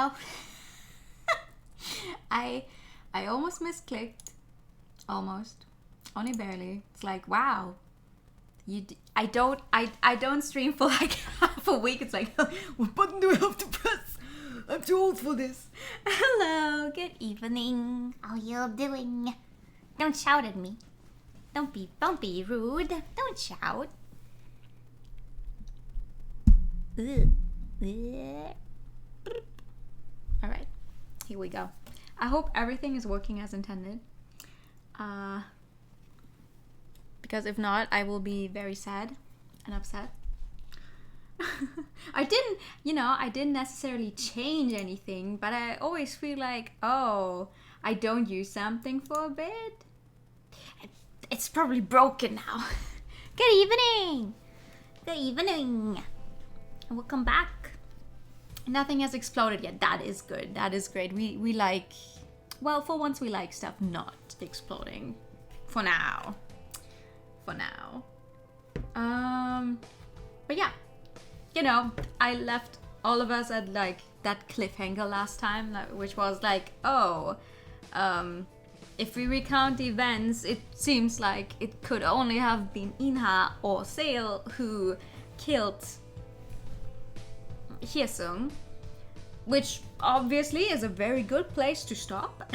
Hello. I almost misclicked. Almost. Only barely. It's like, wow. I don't stream for like half a week. It's like, what button do I have to press? I'm too old for this. Hello, good evening. How you doing? Don't shout at me. Don't be rude. Don't shout. Alright, here we go. I hope everything is working as intended. Because if not, I will be very sad and upset. I didn't necessarily change anything, but I always feel like, oh, I don't use something for a bit. It's probably broken now. Good evening. Good evening. And welcome back. Nothing has exploded yet. That is good. That is great. We like, well, for once we like stuff not exploding. For now. But yeah. I left all of us at like that cliffhanger last time, which was like, if we recount the events, it seems like it could only have been Inha or Sale who killed Hyesung, which obviously is a very good place to stop.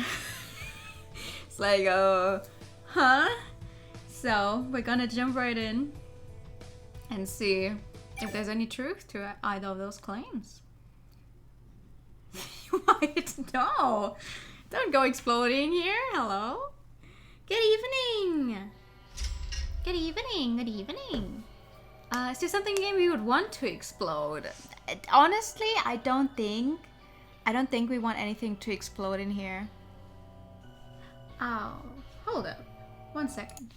It's like, huh? So we're gonna jump right in and see if there's any truth to either of those claims. What? No! Don't go exploding here. Hello? Good evening! Good evening, good evening. Is there something in the game we would want to explode? Honestly, I don't think we want anything to explode in here. Oh, hold up. 1 second.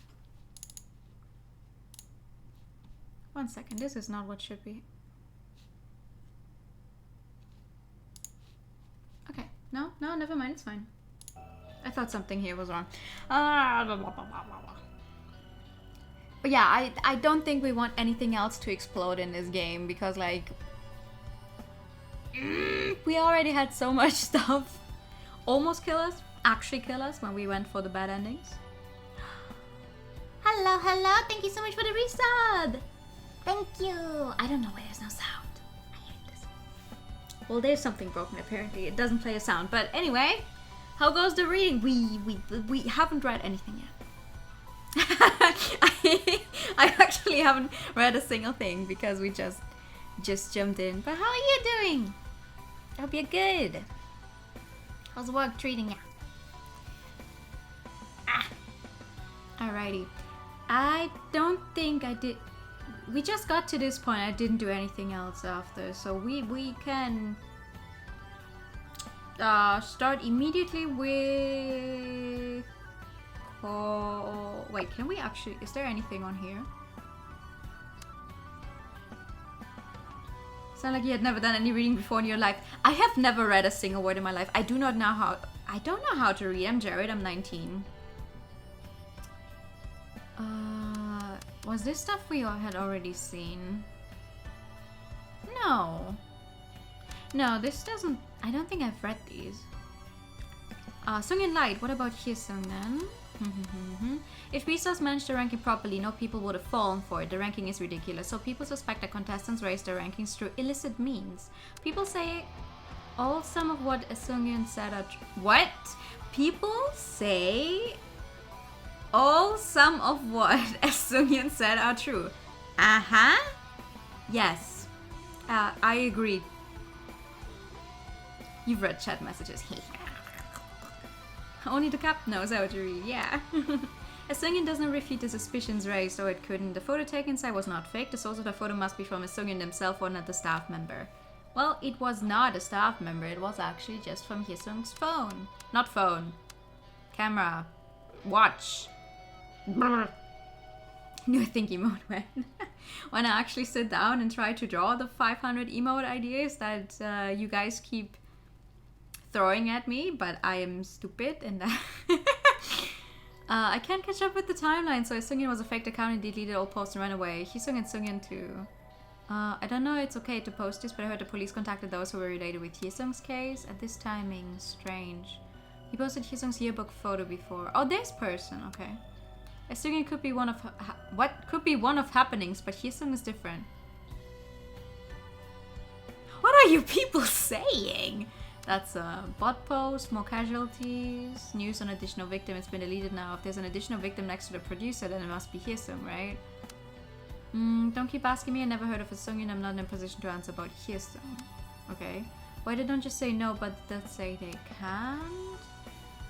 1 second, this is not what should be. Okay, no, never mind, it's fine. I thought something here was wrong. But yeah, I don't think we want anything else to explode in this game because, like, we already had so much stuff almost kill us, actually kill us when we went for the bad endings. Hello. Thank you so much for the resub. Thank you. I don't know why there's no sound. I hate this. Well, there's something broken apparently. It doesn't play a sound. But anyway, how goes the reading? We haven't read anything yet. I actually haven't read a single thing because we just jumped in. But how are you doing? I hope you're good. How's work treating you? Alrighty. I don't think I did. We just got to this point. I didn't do anything else after, so we can start immediately with. Oh, wait, can we actually? Is there anything on here? Sound like you had never done any reading before in your life. I have never read a single word in my life. I don't know how to read. I'm Jared. I'm 19. Was this stuff we all had already seen? No, this doesn't. I don't think I've read these. Sungin Light. What about Hyesung then? If Beastars managed the ranking properly, no people would have fallen for it. The ranking is ridiculous, so people suspect that contestants raise their rankings through illicit means. People say some of what Sungin said are what? People say some of what Sungin said are true. Yes. I agree. You've read chat messages. Only the cap knows how to read, yeah. Sungin doesn't refute the suspicions raised, so it couldn't. The photo taken inside was not fake. The source of the photo must be from Sungin himself or not the staff member. Well, it was not a staff member. It was actually just from Hyesung's phone. Not phone. Camera. Watch. New thinking mode when I actually sit down and try to draw the 500 emote ideas that you guys keep throwing at me, but I am stupid and I can't catch up with the timeline, so Sungin was a fake account and deleted all posts and ran away. Hyesung and Sungin too. I don't know it's okay to post this, but I heard the police contacted those who were related with Hyesung's case. At this timing, strange. He posted Hyesung's yearbook photo before. Oh, this person, okay. Assuming it could be one of what could be one of happenings, but Hyesung is different. What are you people saying? That's a bot post, more casualties, news on additional victim. It's been deleted now. If there's an additional victim next to the producer, then it must be Hyesung, right? Don't keep asking me. I never heard of a Sungin. I'm not in a position to answer about Hyesung. Okay. Why they don't just say no, but they'll say they can't?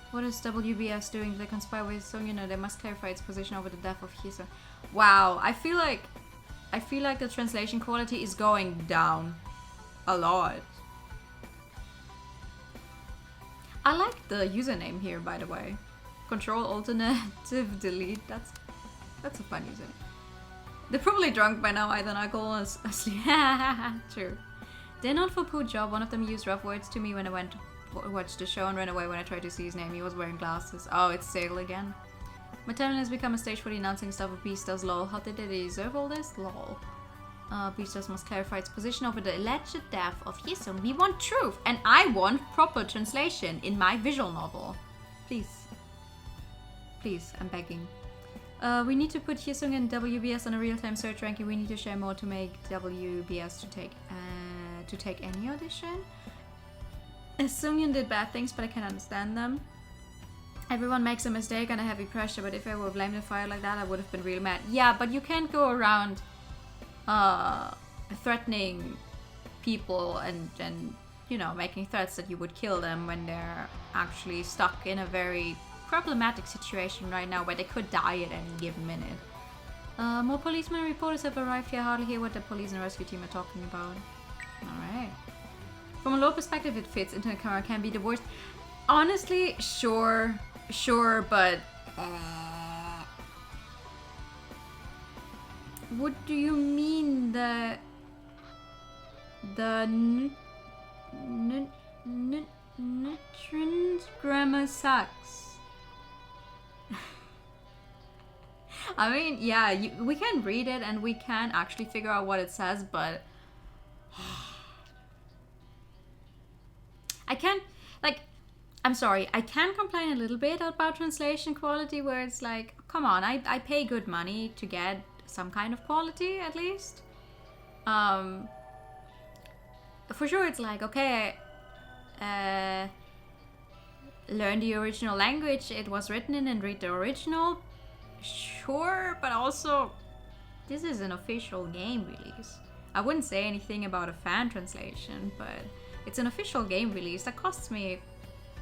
What is WBS doing? Do they conspire with Sungin? No, they must clarify its position over the death of Hyesung. Wow, I feel like the translation quality is going down a lot. I like the username here, by the way. Control alternative delete. That's a fun username. They're probably drunk by now. I don't know. I go asleep. True. They're not for poo job. One of them used rough words to me when I went to watch the show and ran away when I tried to see his name. He was wearing glasses. Oh, it's Sale again. Maternal has become a stage for the announcing stuff of Beastars. Lol. How did they deserve all this? Lol. Beastars must clarify its position over the alleged death of Hyesung. We want truth, and I want proper translation in my visual novel. Please. Please, I'm begging. We need to put Hyesung and WBS on a real-time search ranking. We need to share more to make WBS to take any audition. Sungyeon did bad things, but I can understand them. Everyone makes a mistake under heavy pressure, but if I were blamed the fire like that, I would have been really mad. Yeah, but you can't go around threatening people and you know, making threats that you would kill them when they're actually stuck in a very problematic situation right now where they could die at any given minute. More policemen and reporters have arrived here. Hardly hear what the police and rescue team are talking about. Alright. From a low perspective, it fits. Internet camera can be the worst. Honestly, sure, but what do you mean the nutrients grammar sucks? I mean, yeah, we can read it and we can actually figure out what it says, but I can't, like, I'm sorry, I can complain a little bit about translation quality where it's like, come on, I pay good money to get some kind of quality at least. For sure it's like, okay, learn the original language it was written in and read the original. Sure, but also this is an official game release. I wouldn't say anything about a fan translation, but it's an official game release that costs me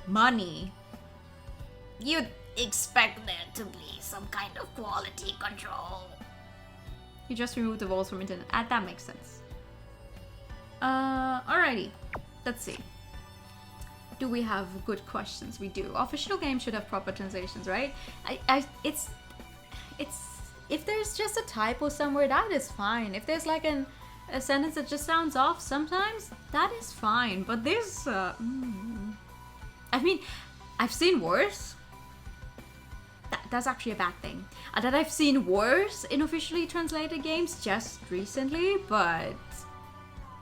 money. You'd expect there to be some kind of quality control. You just removed the walls from internet. That makes sense. Alrighty. Let's see. Do we have good questions? We do. Official games should have proper translations, right? It's if there's just a typo somewhere, that is fine. If there's like a sentence that just sounds off sometimes, that is fine. But this, I mean, I've seen worse. That's actually a bad thing. That I've seen worse in officially translated games just recently, but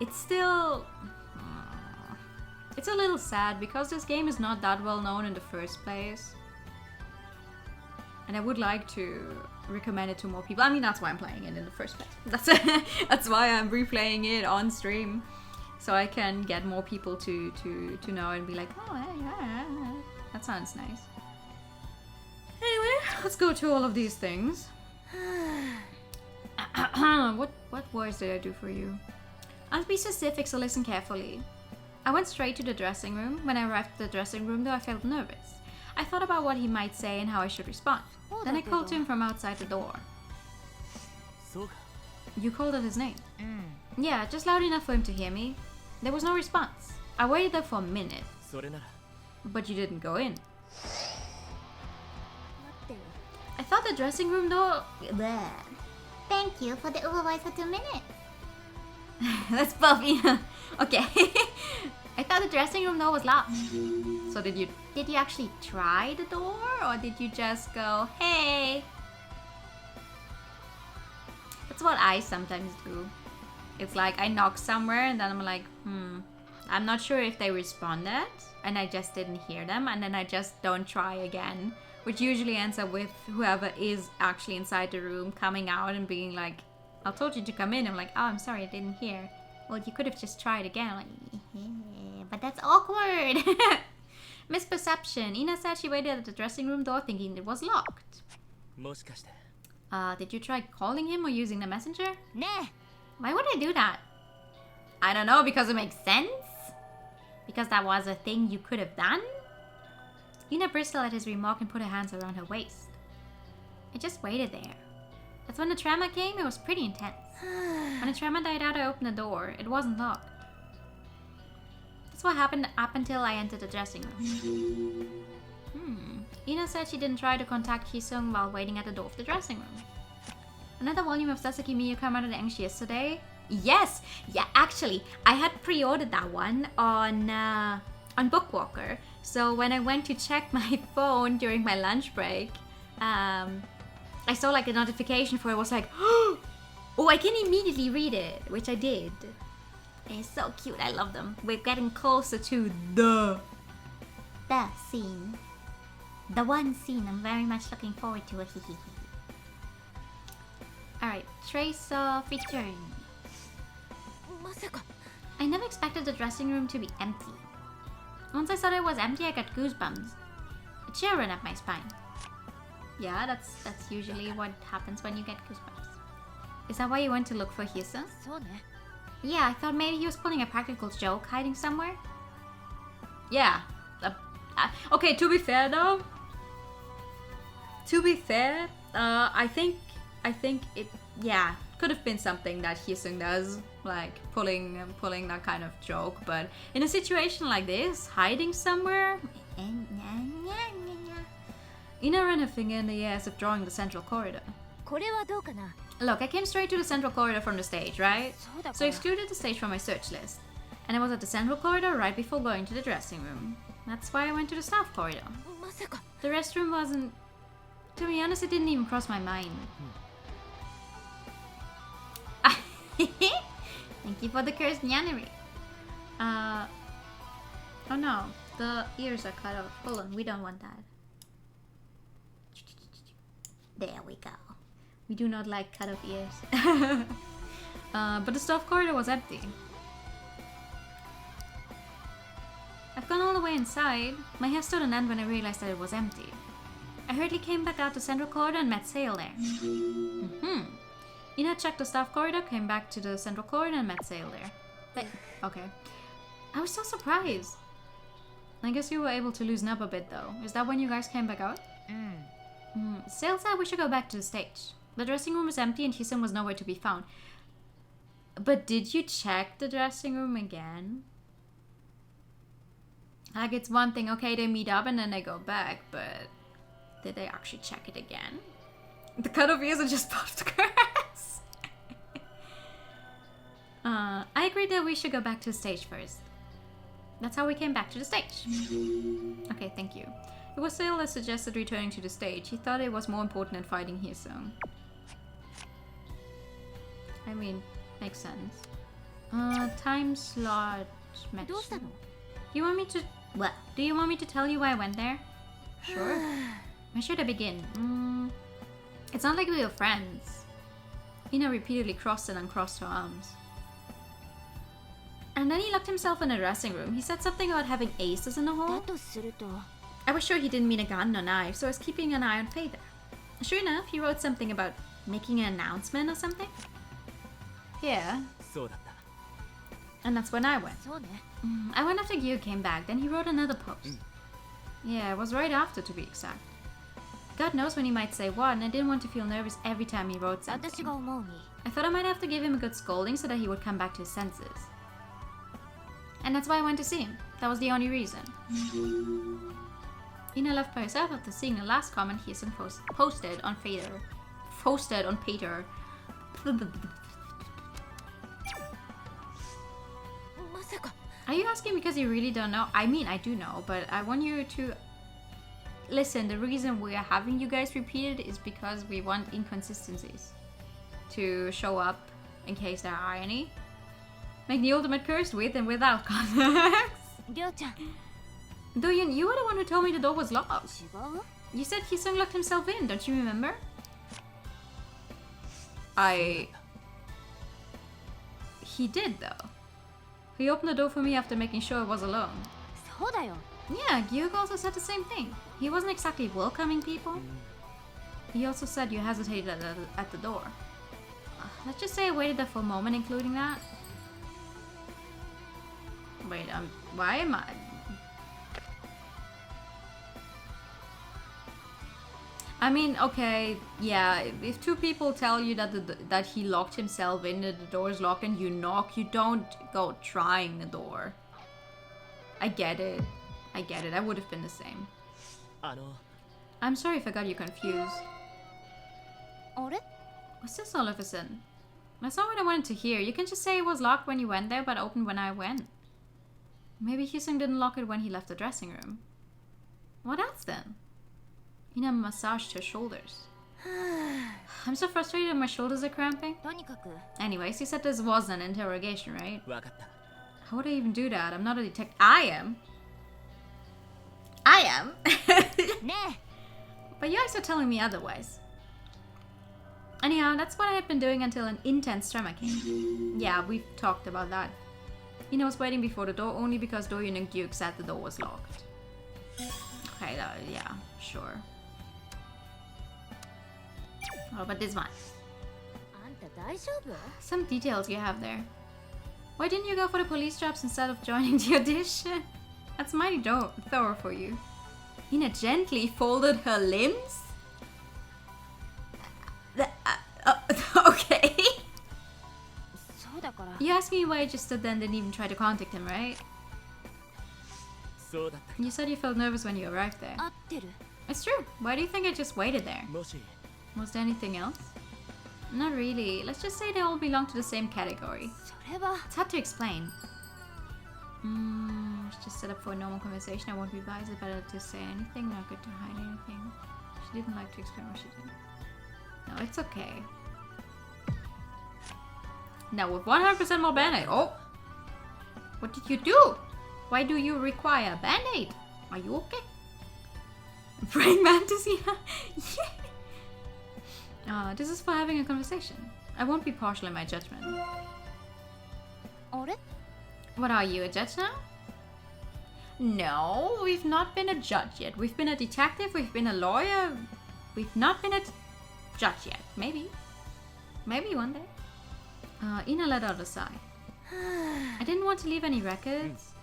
it's still, it's a little sad because this game is not that well known in the first place. And I would like to recommend it to more people. I mean, that's why I'm playing it in the first place. That's why I'm replaying it on stream, so I can get more people to know and be like, oh, yeah, that sounds nice. Anyway, let's go to all of these things. What words did I do for you? I'll be specific, so listen carefully. I went straight to the dressing room. When I arrived at the dressing room, though, I felt nervous. I thought about what he might say and how I should respond. Then I called to him from outside the door. You called out his name? Yeah, just loud enough for him to hear me. There was no response. I waited there for a minute. But you didn't go in. I thought the dressing room door... Bleh. Thank you for the Uber voice for 2 minutes. That's Buffy. Okay. I thought the dressing room door was locked. So did you actually try the door, or did you just go, hey? That's what I sometimes do. It's like I knock somewhere and then I'm like, I'm not sure if they responded and I just didn't hear them, and then I just don't try again, which usually ends up with whoever is actually inside the room coming out and being like, I told you to come in. I'm like, oh, I'm sorry, I didn't hear. Well, you could have just tried again. I'm like, yeah, but that's awkward. Misperception. Ina said she waited at the dressing room door thinking it was locked. Did you try calling him or using the messenger? Nah. Why would I do that? I don't know, because it makes sense? Because that was a thing you could have done? Ina bristled at his remark and put her hands around her waist. I just waited there. That's when the tremor came. It was pretty intense. When the tremor died out, I opened the door. It wasn't locked. That's what happened up until I entered the dressing room. Ina said she didn't try to contact Hisung while waiting at the door of the dressing room. Another volume of Sasaki Miyu came out of the English yesterday. Yes! Yeah, actually, I had pre-ordered that one on Bookwalker. So when I went to check my phone during my lunch break, I saw like a notification for it. Was like, oh, I can immediately read it, which I did. It's so cute. I love them. We're getting closer to the scene. The one scene I'm very much looking forward to. Alright, Trace of Return. I never expected the dressing room to be empty. Once I saw it was empty, I got goosebumps. A chill ran up my spine. Yeah, that's usually what happens when you get goosebumps. Is that why you went to look for Hyusa? Yeah, I thought maybe he was pulling a practical joke hiding somewhere. Yeah. Okay, to be fair though. I think it, yeah, could have been something that Hyusung does, like pulling that kind of joke. But in a situation like this, hiding somewhere. Ina ran her finger in the air as if drawing the central corridor. Look, I came straight to the central corridor from the stage, right? So I excluded the stage from my search list. And I was at the central corridor right before going to the dressing room. That's why I went to the staff corridor. The restroom wasn't... To be honest, it didn't even cross my mind. Thank you for the cursed nyannery. Oh no, the ears are cut off. Hold on, we don't want that. There we go. We do not like cut off ears. But the staff corridor was empty. I've gone all the way inside. My hair stood on end when I realized that it was empty. I hurriedly came back out the central corridor and met Sail there. Ina checked the staff corridor, came back to the central corridor and met Sail there. But, okay. I was so surprised. I guess you were able to loosen up a bit though. Is that when you guys came back out? Sail said we should go back to the stage. The dressing room was empty and Hisung was nowhere to be found. But did you check the dressing room again? Like, it's one thing, okay, they meet up and then they go back, but did they actually check it again? The cut-off ears are just part of the curse. I agreed that we should go back to the stage first. That's how we came back to the stage. Okay, thank you. It was Sail that suggested returning to the stage. He thought it was more important than fighting Hyusung. I mean, makes sense. Time slot match. You want me to... What? Do you want me to tell you why I went there? Sure. Where should I begin? It's not like we were friends. Ina repeatedly crossed and uncrossed her arms. And then he locked himself in a dressing room. He said something about having aces in the hall. I was sure he didn't mean a gun or knife, so I was keeping an eye on Feather. Sure enough, he wrote something about making an announcement or something. Yeah. And that's when I went. I went after Gyu came back, then he wrote another post. Yeah, it was right after to be exact. God knows when he might say what, and I didn't want to feel nervous every time he wrote something. I thought I might have to give him a good scolding so that he would come back to his senses. And that's why I went to see him. That was the only reason. Ina left by herself after seeing the last comment Hyusung posted on Feather. Posted on Peter. Are you asking because you really don't know? I mean, I do know, but I want you to... Listen, the reason we are having you guys repeat it is because we want inconsistencies to show up in case there are any. Make the ultimate curse with and without contacts. りょうちゃん、 Doyun, you were the one who told me the door was locked. 違う？ You said Hisung locked himself in, don't you remember? He did though. He opened the door for me after making sure I was alone. そうだよ。 Yeah, Gyugo also said the same thing. He wasn't exactly welcoming people. He also said you hesitated at the door. Let's just say I waited there for a moment, including that. Wait, why am I... I mean, okay, yeah, if two people tell you that he locked himself in and the door is locked and you knock, you don't go trying the door. I get it. I get it. I would have been the same. I'm sorry if I got you confused. あれ？ What's this all of a sudden? That's not what I wanted to hear. You can just say it was locked when you went there, but opened when I went. Maybe Hyosung didn't lock it when he left the dressing room. What else then? Ina massaged her shoulders. I'm so frustrated my shoulders are cramping. とにかく Anyways, you said this was an interrogation, right? わかった。 How would I even do that? I'm not a detective. I am. I am. ねえ。 But you guys are telling me otherwise. Anyhow, that's what I had been doing until an intense tremor came. Yeah, we've talked about that. Ina was waiting before the door only because Doyun and Gyuk said the door was locked. Okay, yeah, sure. What about this one? あんた大丈夫？ Some details you have there. Why didn't you go for the police jobs instead of joining the audition? That's mighty thorough for you. Ina gently folded her limbs? Okay. そうだから。 You asked me why I just stood there and didn't even try to contact him, right? そうだった。 You said you felt nervous when you arrived there. 合ってる。 It's true. Why do you think I just waited there? もし Was there anything else? Not really. Let's just say they all belong to the same category. それは It's hard to explain. Let's just set up for a normal conversation. I won't be biased. It's better to say anything, not good to hide anything. She didn't like to explain what she did. No, it's okay. Now with 100% more band-aid. Oh! What did you do? Why do you require a band-aid? Are you okay? Praying mantis, yeah. This is for having a conversation. I won't be partial in my judgment. あれ？ What are you, a judge now? No, we've not been a judge yet. We've been a detective, we've been a lawyer. We've not been a judge yet. Maybe. Maybe one day. Ina let out a sigh. I didn't want to leave any records.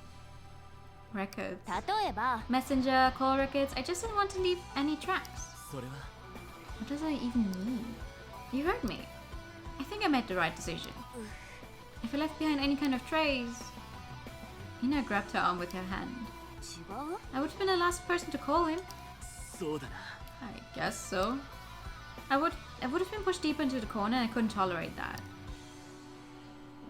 Records. 例えば Messenger, call records. I just didn't want to leave any tracks. それは What does that even mean? You heard me. I think I made the right decision. If I left behind any kind of trace... Ina grabbed her arm with her hand. 違う？ I would have been the last person to call him. そうだな。 I guess so. I would have been pushed deeper into the corner and I couldn't tolerate that.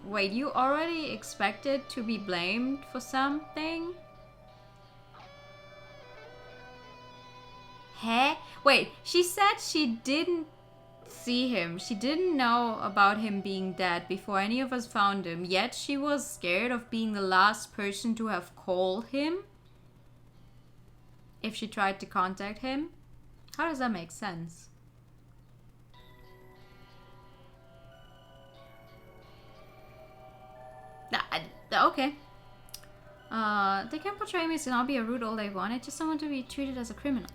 Wait, you already expected to be blamed for something? Huh? Wait, she said she didn't see him. She didn't know about him being dead before any of us found him. Yet she was scared of being the last person to have called him if she tried to contact him. How does that make sense? Okay. They can portray me as not be a rude all they want. I just don't want to be treated as a criminal.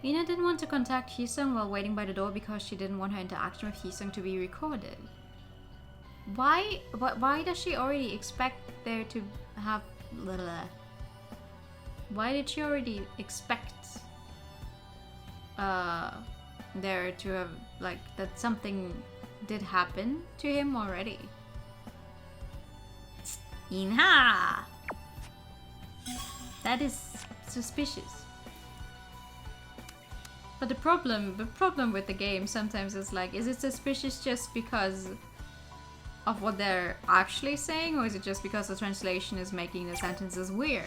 Ina didn't want to contact Hyosung while waiting by the door because she didn't want her interaction with Hyosung to be recorded. Why does she already expect there to have... Blah, blah. Why did she already expect there to have, like, that something did happen to him already? Inha! That is suspicious. But the problem with the game sometimes is like, is it suspicious just because of what they're actually saying, or is it just because the translation is making the sentences weird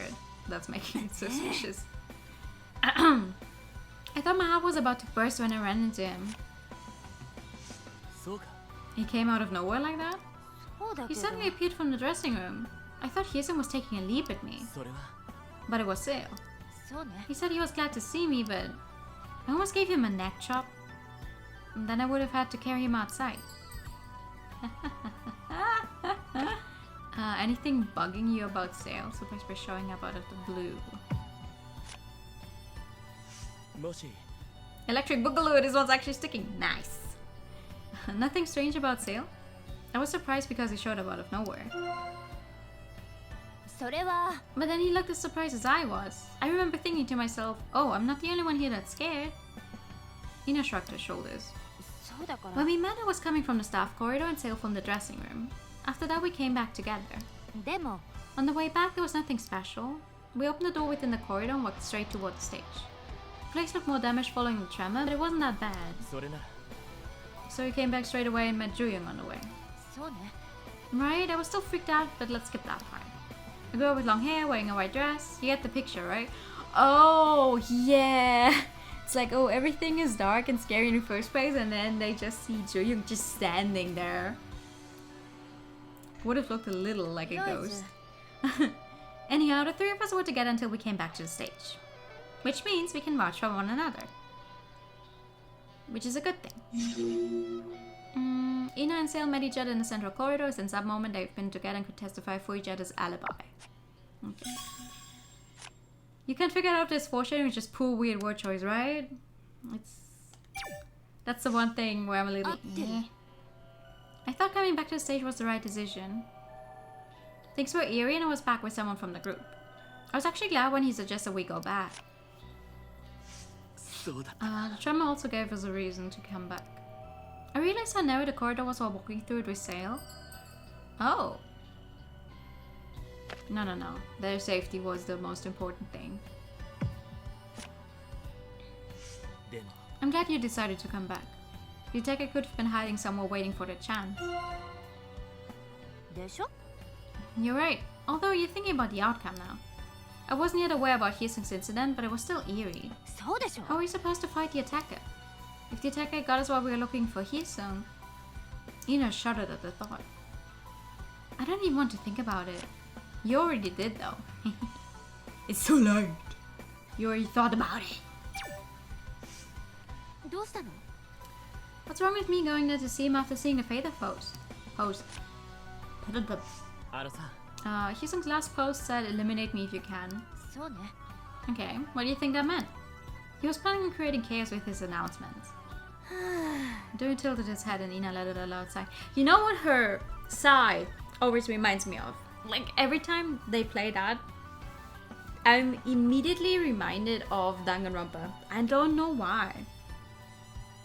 that's making it suspicious? I thought my heart was about to burst when I ran into him. そうか。He came out of nowhere like that? そうだ He けど suddenly appeared from the dressing room. I thought Hyesung was taking a leap at me, それは but it was Sale. そうね He said he was glad to see me, but I almost gave him a neck chop. And then I would have had to carry him outside. Anything bugging you about Sale? Surprised by showing up out of the blue. もし Electric Boogaloo, this one's actually sticking. Nice. Nothing strange about Sale. I was surprised because he showed up out of nowhere. それは But then he looked as surprised as I was. I remember thinking to myself, oh, I'm not the only one here that's scared. Ina shrugged her shoulders. そうだから When we met, I was coming from the staff corridor and Sale from the dressing room. After that, we came back together. でも On the way back, there was nothing special. We opened the door within the corridor and walked straight toward the stage. The place looked more damaged following the tremor, but it wasn't that bad. それなら So we came back straight away and met Jooyoung on the way. そうね Right, I was still freaked out, but let's skip that part. A girl with long hair wearing a white dress. You get the picture, right? Oh, yeah. It's like, oh, everything is dark and scary in the first place, and then they just see Jooyoung just standing there. Would have looked a little like a ghost. Anyhow, the three of us were together until we came back to the stage. Which means we can vouch for one another. Which is a good thing. Ina and Sale met each other in the central corridor. Since that moment, they've been together and could testify for each other's alibi. Okay. You can figure out if there's foreshadowing, it's just poor weird word choice, right? That's the one thing where I'm a little... Yeah. I thought coming back to the stage was the right decision. Things were eerie and I was back with someone from the group. I was actually glad when he suggested we go back. そうだ The tremor also gave us a reason to come back. I realized how narrow the corridor was while walking through it with Sale. Oh. No. Their safety was the most important thing. でも I'm glad you decided to come back. Yutaka could have been hiding somewhere waiting for the chance. でしょ You're right. Although you're thinking about the outcome now. I wasn't yet aware about Hyesung's incident, but it was still eerie. そうでしょ How are we supposed to fight the attacker? If the attacker got us while we were looking for Hyesung... Ina shuddered at the thought. I don't even want to think about it. You already did though. It's so late. You already thought about it. どうしたの What's wrong with me going there to see him after seeing the Fader post? Hyesung's last post said eliminate me if you can. そうね Okay, what do you think that meant? He was planning on creating chaos with his announcements. Dewey tilted his head and Ina let it a loud sigh. You know what her sigh always reminds me of? Like every time they play that, I'm immediately reminded of Danganronpa. I don't know why.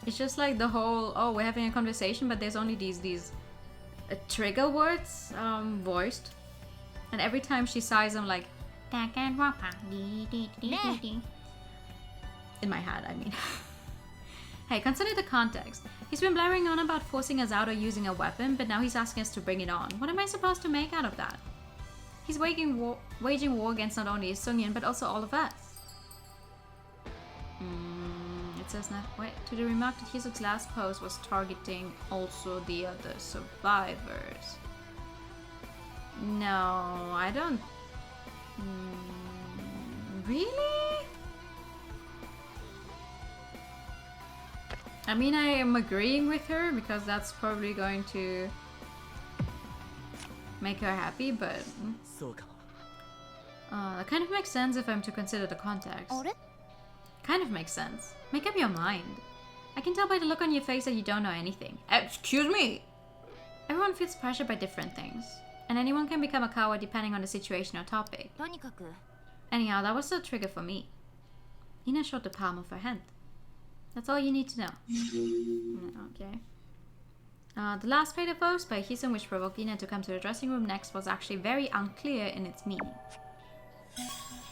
It's just like the whole, oh, we're having a conversation, but there's only these trigger words voiced. And every time she sighs, I'm like, Danganronpa. In my head, I mean. Hey, consider the context. He's been blaring on about forcing us out or using a weapon, but now he's asking us to bring it on. What am I supposed to make out of that? He's waging war against not only Sungyeon, but also all of us. It says that, wait, to the remark that Hyesung's last post was targeting also the other survivors. No, I don't... Really? I mean, I am agreeing with her because that's probably going to make her happy, but そうかも that kind of makes sense if I'm to consider the context. あれ Kind of makes sense. Make up your mind. I can tell by the look on your face that you don't know anything. Excuse me! Everyone feels pressure by different things, and anyone can become a coward depending on the situation or topic. とにかく Anyhow, that was the trigger for me. Ina showed the palm of her hand. That's all you need to know. Okay. The last Fader post by Hyesung, which provoked Ina to come to the dressing room next, was actually very unclear in its meaning.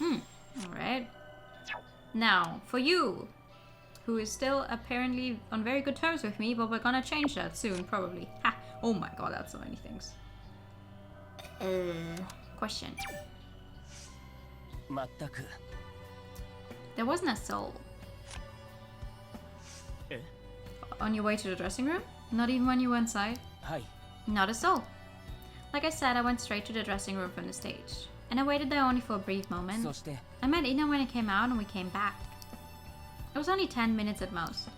Alright. Now, for you, who is still apparently on very good terms with me, but we're gonna change that soon, probably. Ha! Oh my god, that's so many things. Question. 全く There wasn't a soul. え On your way to the dressing room? Not even when you were inside? はい。 Not a soul. Like I said, I went straight to the dressing room from the stage. And I waited there only for a brief moment. そして I met Ina when I came out and we came back. It was only 10 minutes at most.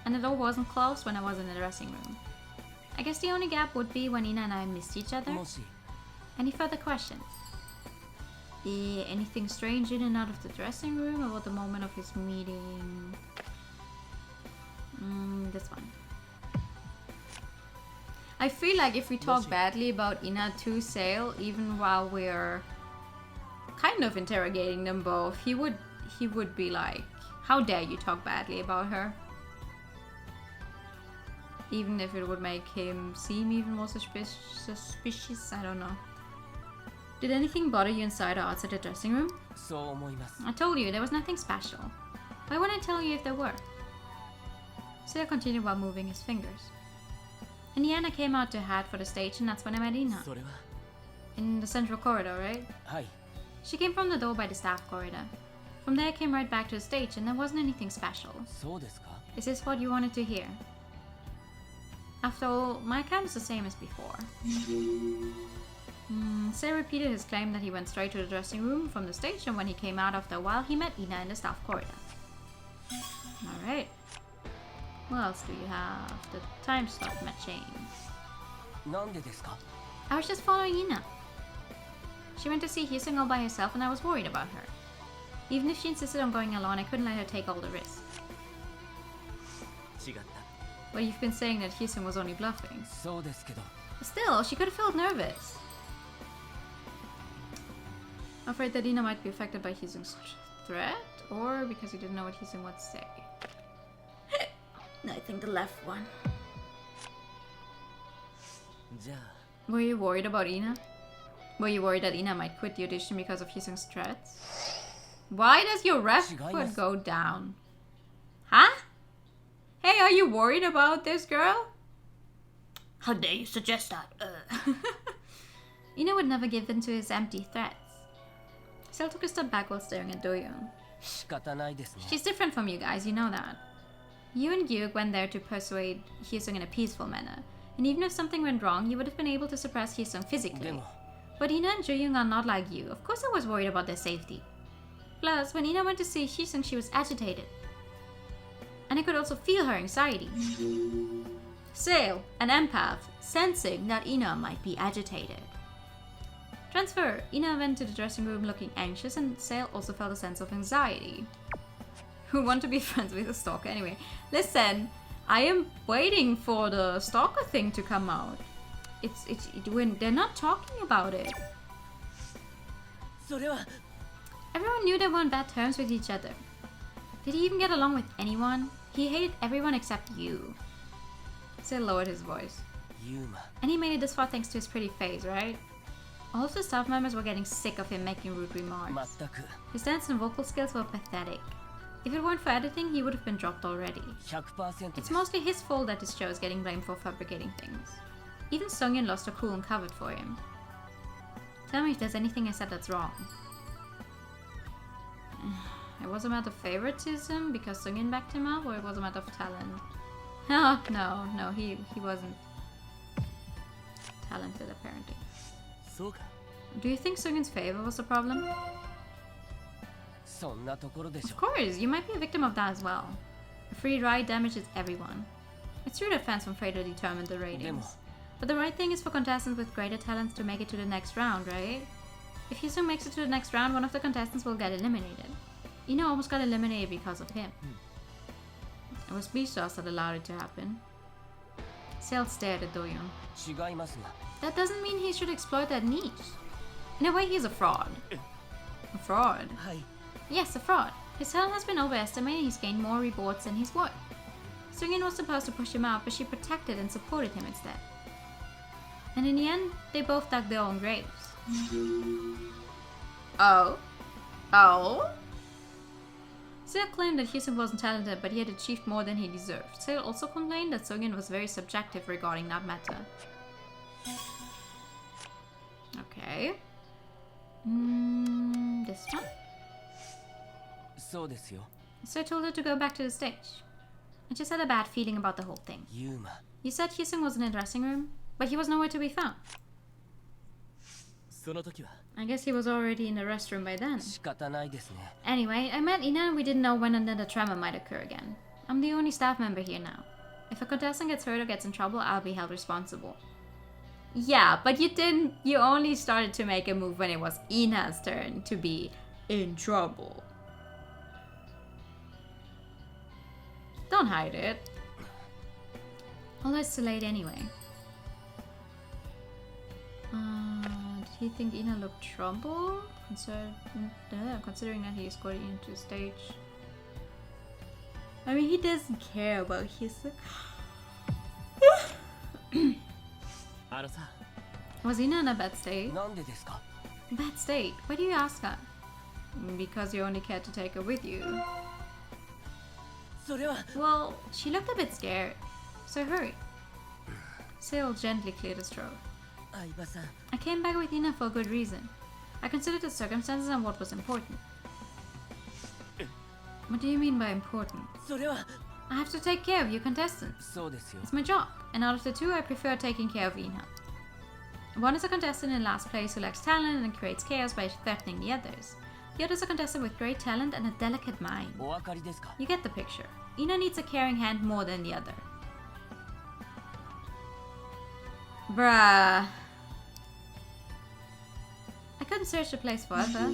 And the door wasn't closed when I was in the dressing room. I guess the only gap would be when Ina and I missed each other. もし Any further questions? Anything strange in and out of the dressing room about the moment of his meeting? This one. I feel like if we talk badly about Ina to Sale, even while we're kind of interrogating them both, he would be like, how dare you talk badly about her? Even if it would make him seem even more suspicious, I don't know. Did anything bother you inside or outside the dressing room? そう思います I told you there was nothing special. Why wouldn't I tell you if there were? Seo continued while moving his fingers. In the end, I came out to head for the stage, and that's when I met Ina. それは In the central corridor, right? はい She came from the door by the staff corridor. From there, I came right back to the stage, and there wasn't anything special. そうですか Is this what you wanted to hear? After all, my account is the same as before. Seo repeated his claim that he went straight to the dressing room from the stage, and when he came out after a while, he met Ina in the staff corridor. Alright. What else do you have? The time slot matching. なんでですか I was just following Ina. She went to see Hyesung all by herself, and I was worried about her. Even if she insisted on going alone, I couldn't let her take all the risks. 違った But you've been saying that Hyesung was only bluffing. そうですけど Still, she could have felt nervous. Afraid that Ina might be affected by Hyesung's threat, or because he didn't know what Hyesung would say. I think the left one. じゃあ Were you worried about Ina? Were you worried that Ina might quit the audition because of Hyesung's threats? Why does your ref foot go down? Huh? Hey, are you worried about this girl? How dare you suggest that? Ina would never give in to his empty threats. Sel took a step back while staring at Doyoung. 仕方ないですね She's different from you guys, you know that. You and Gyuk went there to persuade Hyesung in a peaceful manner, and even if something went wrong, you would have been able to suppress Hyesung で physically. も But Ina and Joyoung are not like you. Of course I was worried about their safety. Plus, when Ina went to see Hyesung, she was agitated. And I could also feel her anxiety. Sale, an empath, sensing that Ina might be agitated. Transfer. Ina went to the dressing room looking anxious, and Sale also felt a sense of anxiety. Who want to be friends with a stalker anyway? Listen, I am waiting for the stalker thing to come out. When they're not talking about it. それは Everyone knew they were on bad terms with each other. Did he even get along with anyone? He hated everyone except you. Sale lowered his voice. ユーマ And he made it this far thanks to his pretty face, right? All of the staff members were getting sick of him making rude remarks. 全く His dance and vocal skills were pathetic. If it weren't for editing, he would have been dropped already. 100% で It's す mostly his fault that this show is getting blamed for fabricating things. Even Sungin lost her cool and covered for him. Tell me if there's anything I said that's wrong. It was a matter of favoritism because Sungin backed him up, or it was a matter of talent? No, he wasn't talented apparently. そうか Do you think Sungin's favor was the problem? そんなところでし Of ょ course, you might be a victim of that as well. A free ride damages everyone. It's true that fans from Fredo determine the ratings. But the right thing is for contestants with greater talents to make it to the next round, right? If Hyesung makes it to the next round, one of the contestants will get eliminated. Ina almost got eliminated because of him. It was Beastars that allowed it to happen. Sale stared at Doyoung. 違いますが That doesn't mean he should exploit that niche. In a way, he's a fraud. A fraud? はい Yes, a fraud. His talent has been overestimated and he's gained more rewards than he's worth. Sungin was supposed to push him out, but she protected and supported him instead. And in the end, they both dug their own graves. Oh? Sale claimed that Hyesung wasn't talented, but he had achieved more than he deserved. Sale also complained that Sungin was very subjective regarding that matter. Okay. This one? そうですよ So I told her to go back to the stage. I just had a bad feeling about the whole thing. ユーマ You said Hyesung was in the dressing room? but he was nowhere to be found. その時は I guess he was already in the restroom by then. 仕方ないですね。 Anyway, I met Ina and we didn't know when another tremor might occur again. I'm the only staff member here now. If a contestant gets hurt or gets in trouble, I'll be held responsible. Yeah, but you only started to make a move when it was Ina's turn to be in trouble. Don't hide it. Although it's too late anyway. Did he think Ina looked trouble? Considering that he escorted Ina to the stage. I mean, he doesn't care about his... あのさ、 Was Ina in a bad state? なんでですか？ Bad state? Why do you ask that? Because you only cared to take her with you. それは Well, she looked a bit scared, so hurry. Sail gently cleared his throat. 相葉さん、 I came back with Ina for a good reason. I considered the circumstances and what was important. What do you mean by important? それは I have to take care of you contestants. そうですよ。 It's my job, and out of the two, I prefer taking care of Ina. One is a contestant in last place who lacks talent and creates chaos by threatening the others. The other is a contestant with great talent and a delicate mind. お分かりですか？ You get the picture. Ina needs a caring hand more than the other. Bruh. I couldn't search the place forever.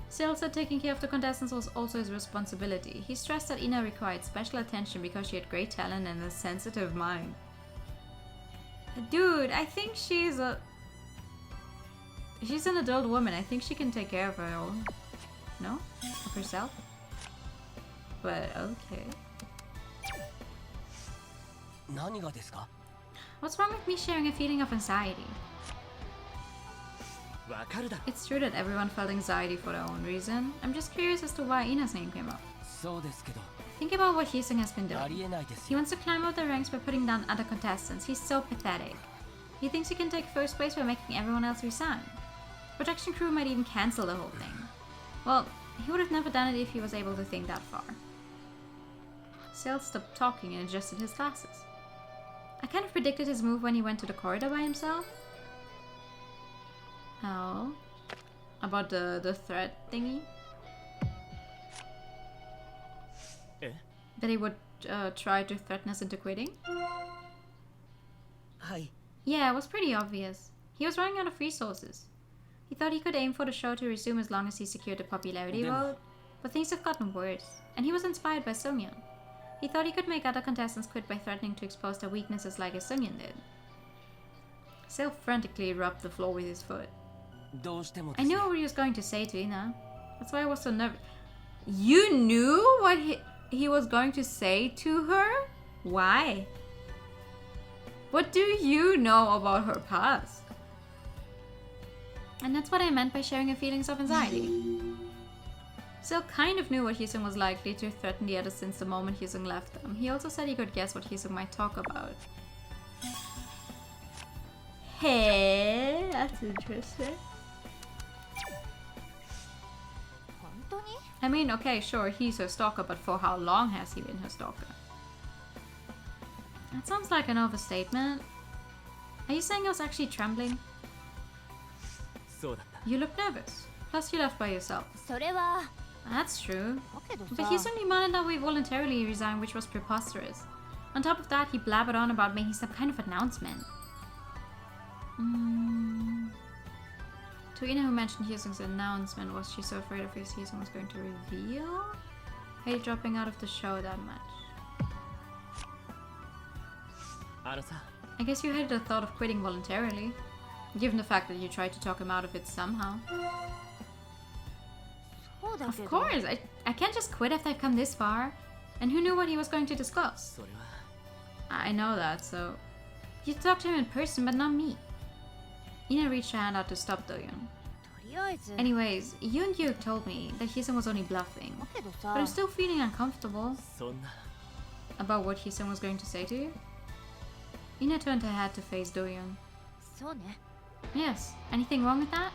Still said taking care of the contestants was also his responsibility. He stressed that Ina required special attention because she had great talent and a sensitive mind. Dude, I think she's an adult woman. I think she can take care of her own. No? Of herself? But okay. 何がですか？ What's wrong with me sharing a feeling of anxiety? わかるだろ。 It's true that everyone felt anxiety for their own reason. I'm just curious as to why Ina's name came up. そうですけど、 Think about what Hisung has been あり doing. えないです He よ。 wants to climb up the ranks by putting down other contestants. He's so pathetic. He thinks he can take first place by making everyone else resign. Production crew might even cancel the whole thing. Well, he would have never done it if he was able to think that far. Sale stopped talking and adjusted his glasses. I kind of predicted his move when he went to the corridor by himself. How? About the threat thingy? え？ That he would try to threaten us into quitting? はい。 Yeah, it was pretty obvious. He was running out of resources. He thought he could aim for the show to resume as long as he secured a popularity vote, but things have gotten worse, and he was inspired by Sungyeon. He thought he could make other contestants quit by threatening to expose their weaknesses like as Sungyeon did. Sale frantically rubbed the floor with his foot. どうしてもで I すね knew what he was going to say to Ina. That's why I was so nervous. You knew what he was going to say to her? Why? What do you know about her past? And that's what I meant by sharing your feelings of anxiety. Sale kind of knew what Hisung was likely to threaten the others since the moment Hisung left them. He also said he could guess what Hisung might talk about. Hey, that's interesting. 本当に？ I mean, okay, sure, he's her stalker, but for how long has he been her stalker? That sounds like an overstatement. Are you saying I was actually trembling? そうだった。 You look nervous. Plus, you left by yourself. それは That's true. だけど But さ he certainly demanded that we voluntarily resign, which was preposterous. On top of that, he blabbered on about making some kind of announcement. To Ina, who mentioned Hyesung's announcement, was she so afraid of his Hyesung was going to reveal? Hate dropping out of the show that much. あのさ、 I guess you hated the thought of quitting voluntarily, given the fact that you tried to talk him out of it somehow. そうだ Of けど course, I can't just quit after I've come this far. And who knew what he was going to disclose? それは I know that, so... You talked to him in person, but not me. Ina reached her hand out to stop Doyoon. とりあえず Anyways, Yoon Hyuk told me that Hyesung was only bluffing. だけど But さ I'm still feeling uncomfortable そんな about what Hyesung was going to say to you. Ina turned her head to face Doyoon. そうね Yes, anything wrong with that?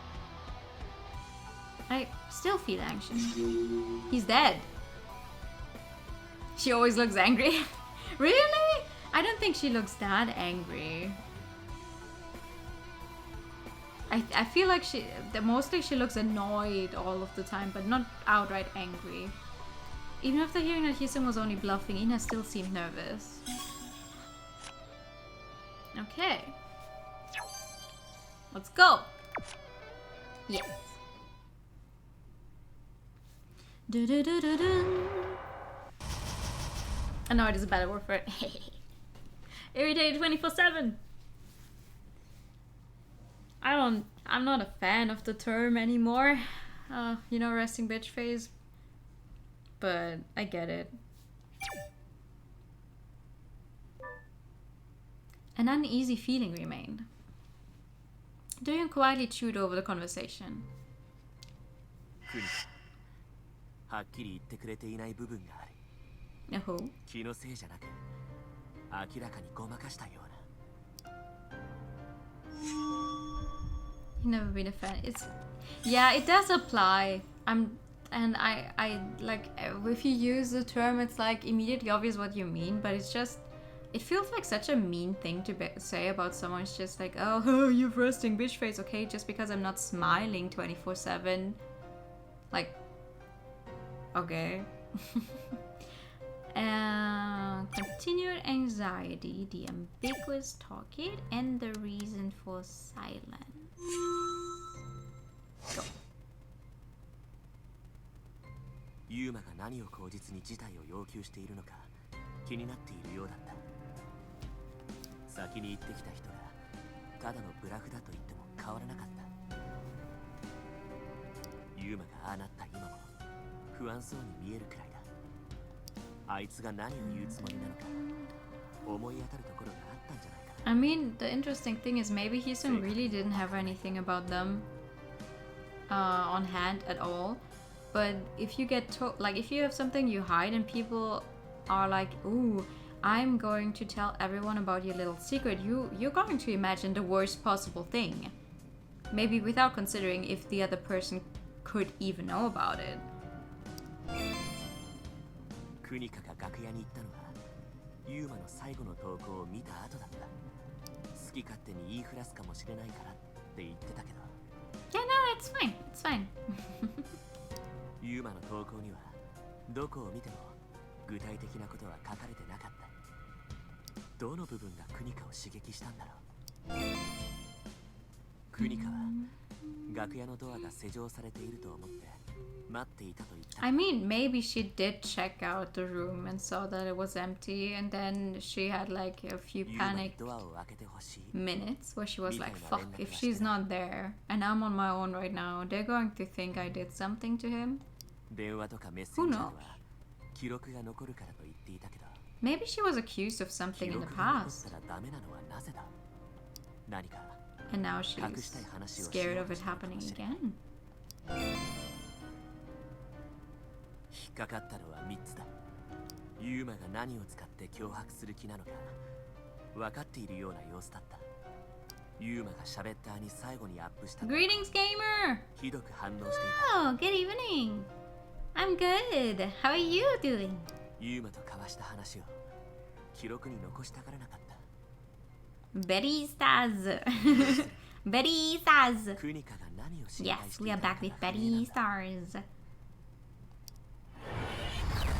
I still feel anxious. He's dead. She always looks angry. Really? I don't think she looks that angry. I feel like mostly she looks annoyed all of the time, but not outright angry. Even after hearing that Hyesung was only bluffing, Ina still seemed nervous. Okay. Let's go! Yes. I know it is a better word for it. Irritated 24/7. I'm not a fan of the term anymore. You know, resting bitch face. But I get it. An uneasy feeling remained. Doyon quietly chewed over the conversation. はっきり言ってくれていない部分がある。 Oh. 気のせいじゃなく、明らかにごまかしたような。 You've never been a fan. Yeah, it does apply. I like if you use the term, it's like immediately obvious what you mean, but it's just it feels like such a mean thing to say about someone. It's just like, oh, you've resting bitch face, okay? Just because I'm not smiling 24/7, like, okay. Continued anxiety, the ambiguous target, and the reason for silence. Go. ユーマが何を口実に事態を要求しているのか気になっているようだった。先に言ってきた人がただのブラフだと言っても変わらなかった。ユーマがああなった今も不安そうに見えるくらいだ。あいつが何を言うつもりなのか思い当たるところがあったんじゃないかな。I mean, the interesting thing is maybe Hyesung really didn't have anything about them on hand at all. But if you get like if you have something you hide and people are like, ooh, I'm going to tell everyone about your little secret, you're going to imagine the worst possible thing. Maybe without considering if the other person could even know about it. クニカが楽屋に行ったのはユーマの最後の投稿を見た後だった。好き勝手に言いふらすかもしれないからって言ってたけど。Yeah, no, it's fine. It's fine. ユーマの投稿にはどこを見ても具体的なことは書かれてなかった。どの部分がクニカを刺激したんだろう。クニカは楽屋のドアが施錠されていると思って待っていたと言った。I mean, maybe she did check out the room and saw that it was empty, and then she had like a few panicked minutes where she was like, fuck, if she's not there and I'm on my own right now, they're going to think I did something to him. 電話とかメッセンジャーは記録が残るからと言っていたけど。 Maybe she was accused of something in the past. And now she's scared of it happening again. 引っかかったのは3つだ。ユーマが何を使って脅迫する気なのか分かっているような様子だった。ユーマが喋ったに最後にアップした。 Greetings, gamer! ひどく反応していた。Oh, good evening. I'm good. How are you doing? ユーマと交わした話を記録に残したがらなかった。 Betty Stars. Betty Stars. クニカが何を心配してい Yes, た we are のか back with Betty Stars.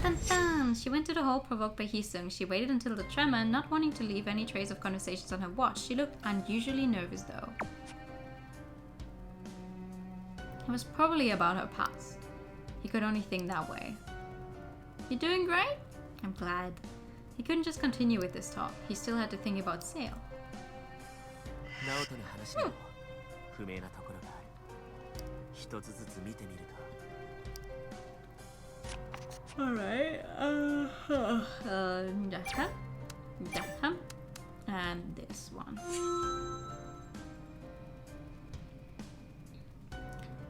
Dun dun. She went to the hall provoked by Hyesung. She waited until the tremor, not wanting to leave any trace of conversations on her watch. She looked unusually nervous though. It was probably about her past. He could only think that way. You doing great? I'm glad. He couldn't just continue with this talk. He still had to think about Sale. ナオトの話にも不明なところがある。一つずつ見てみると。 Alright. And this one.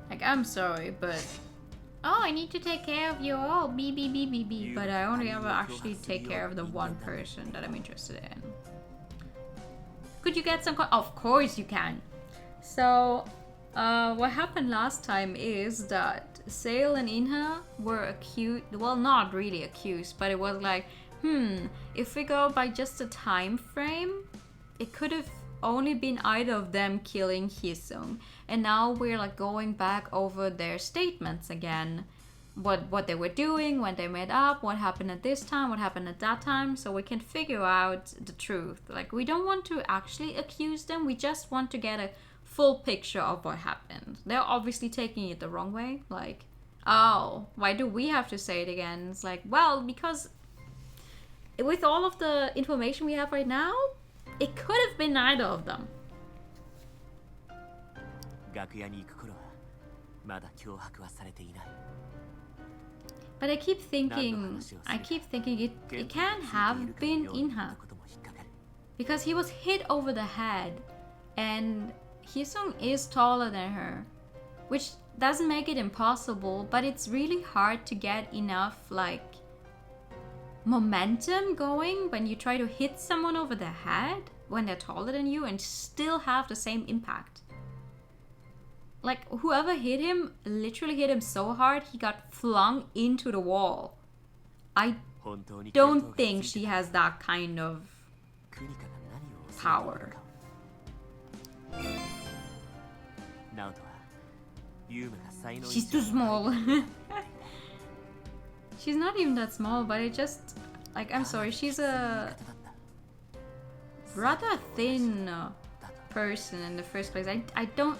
Like, I'm sorry, but oh, I need to take care of you all. B. But I only ever actually take care of the one person that I'm interested in. Could you get some? Of course you can. So, what happened last time is that Sale and Inha were accused. Well, not really accused, but it was like If we go by just the time frame, it could have only been either of them killing Hyesung. And now we're like going back over their statements again. What they were doing, when they met up, what happened at this time, what happened at that time, so we can figure out the truth. Like, we don't want to actually accuse them, we just want to get a full picture of what happened. They're obviously taking it the wrong way. Like, oh, why do we have to say it again? It's like, well, because with all of the information we have right now, it could have been neither of them. 楽屋に行く頃はまだ脅迫はされていない。 But I keep thinking it can't have been Inha. Because he was hit over the head, and Hyesung is taller than her, which doesn't make it impossible, but it's really hard to get enough, like, momentum going when you try to hit someone over the head when they're taller than you and still have the same impact. Like, whoever hit him literally hit him so hard he got flung into the wall. I don't think she has that kind of power. She's too small. She's not even that small, but it just... Like, I'm sorry, she's a rather thin person in the first place. I don't...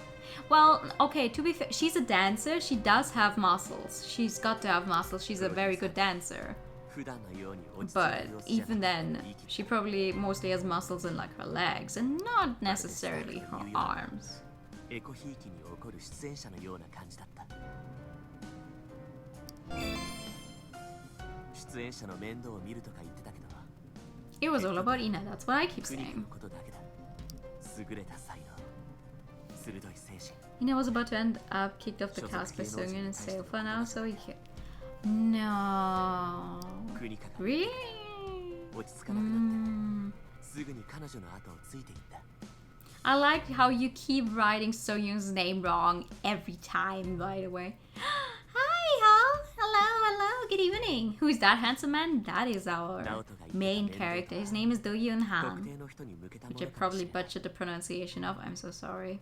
Well, okay, to be fair, she's a dancer. She does have muscles. She's got to have muscles. She's a very good dancer. But even then, she probably mostly has muscles in, like, her legs and not necessarily her arms. It was all about Ina, that's what I keep saying. Ina was about to end up kicked off the cast by Seungyeon and Seofa now, so he can't. No. Really? I like how you keep writing Seungyeon's name wrong every time, by the way. Hi, all. Hello, good evening. Who is that handsome man? That is our main character. His name is Do Yoon Han, which I probably butchered the pronunciation of. I'm so sorry.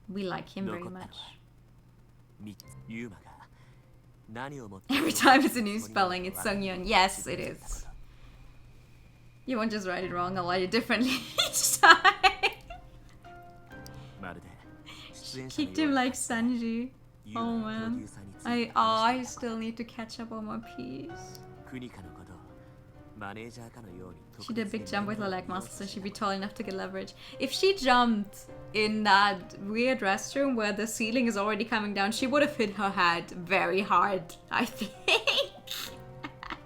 We like him very much. Every time it's a new spelling, it's Seungyeon. Yes, it is. You won't just write it wrong, I'll write it differently each time. Kicked him like Sanji. Oh man. I still need to catch up on One Piece. She did a big jump with her leg muscles, so she'd be tall enough to get leverage. If she jumped in that weird restroom where the ceiling is already coming down, she would have hit her head very hard, I think.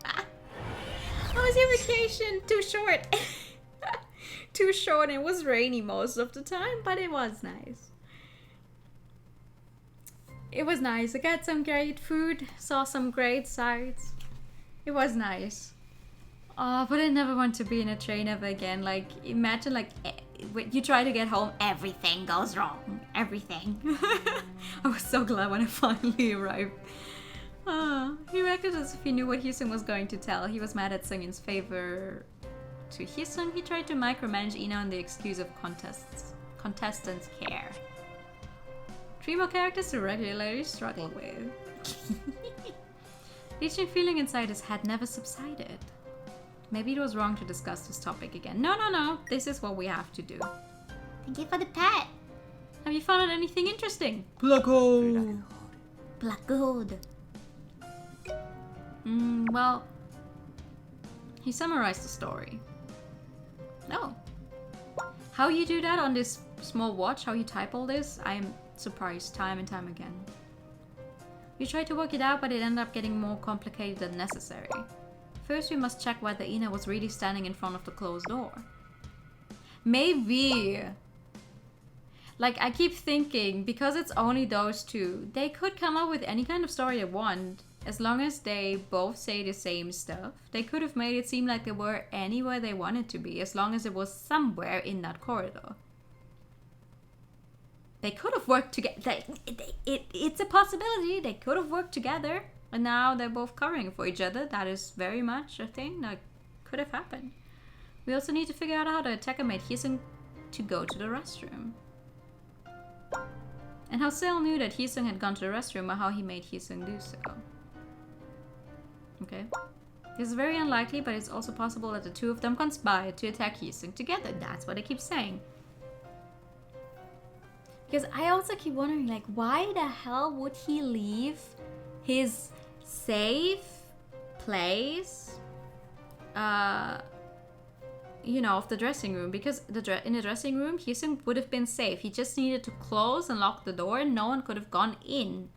How was your vacation? Too short. Too short. It was rainy most of the time, but it was nice. It was nice. I got some great food, saw some great sights. It was nice. Oh, but I never want to be in a train ever again. Like, imagine, like, when you try to get home, everything goes wrong. Everything. I was so glad when I finally arrived. He reacted as if he knew what Hyesung was going to tell. He was mad at Seungyeon's favor to Hyesung. He tried to micromanage Ina on the excuse of contestants' care. 3 more characters to regularly struggle with. The itching feeling inside his head never subsided. Maybe it was wrong to discuss this topic again. No. This is what we have to do. Thank you for the pet. Have you found out anything interesting? Black hole. Black gold. Well, he summarized the story. Oh. How you do that on this small watch, how you type all this, I am surprised time and time again. You tried to work it out, but it ended up getting more complicated than necessary. First, we must check whether Ina was really standing in front of the closed door. Maybe. Like, I keep thinking, because it's only those two, they could come up with any kind of story they want. As long as they both say the same stuff. They could have made it seem like they were anywhere they wanted to be, as long as it was somewhere in that corridor. They could have worked together. It's a possibility. They could have worked together. And now they're both covering for each other. That is very much a thing that could have happened. We also need to figure out how the attacker made Hyesung to go to the restroom. And how Sale knew that Hyesung had gone to the restroom, or how he made Hyesung do so. Okay. This is very unlikely, but it's also possible that the two of them conspired to attack Hyesung together. That's what I keep saying. Because I also keep wondering, like, why the hell would he leave his safe place, you know, of the dressing room? Because in the dressing room, Hyesung would have been safe. He just needed to close and lock the door, and no one could have gone in.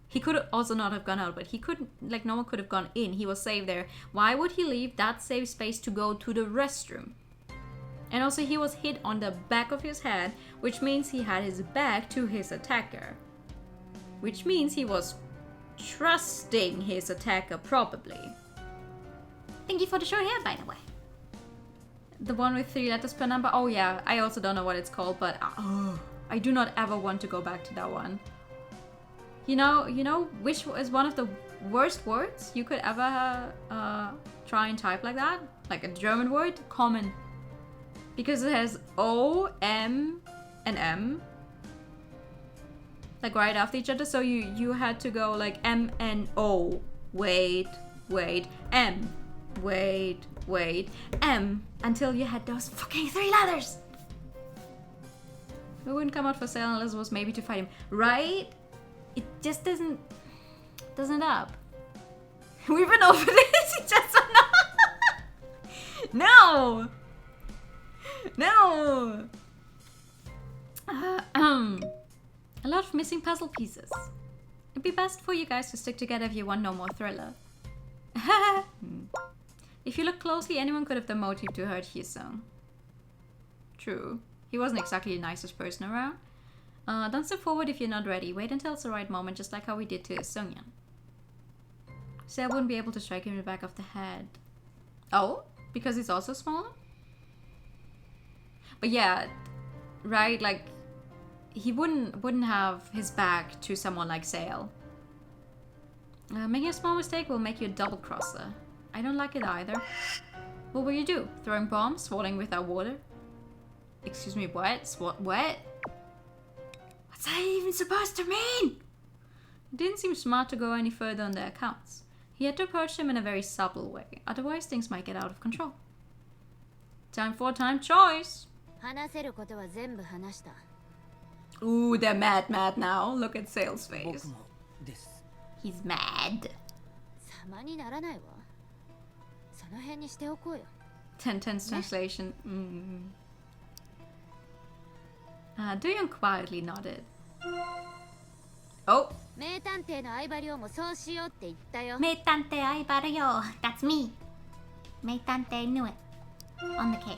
He could also not have gone out, but he couldn't, like, no one could have gone in. He was safe there. Why would he leave that safe space to go to the restroom? And also, he was hit on the back of his head, which means he had his back to his attacker. Which means he was trusting his attacker, probably. Thank you for the short hair, by the way. The one with 3 letters per number? Oh yeah, I also don't know what it's called, but I do not ever want to go back to that one. You know which is one of the worst words you could ever try and type like that? Like a German word? Common. Because it has O, M, and M. Like right after each other, so you had to go like M, N, O. Wait, M. Wait, M. Until you had those fucking 3 letters! We wouldn't come out for sale unless it was maybe to fight him. Right? It just doesn't up. We've been over this. It just no. A lot of missing puzzle pieces. It'd be best for you guys to stick together if you want no more thriller. If you look closely, anyone could have the motive to hurt Hyesung. True. He wasn't exactly the nicest person around. Don't step forward if you're not ready. Wait until it's the right moment, just like how we did to Seungyeon. So I wouldn't be able to strike him in the back of the head. Oh? Because he's also smaller? But yeah, right? Like, he wouldn't have his back to someone like Sale. Making a small mistake will make you a double crosser. I don't like it either. What will you do? Throwing bombs? Swallowing without water? Excuse me, what? What? What's that even supposed to mean? It didn't seem smart to go any further on their accounts. He had to approach them in a very subtle way, otherwise things might get out of control. Time for time choice! Ooh, they're mad now. Look at Sale's face. He's mad. 10-10 translation. Doyoung quietly nodded. Oh! 名探偵の相葉亮もそうしようって言ったよ。名探偵相葉亮 That's me. 名探偵 knew it. On the case.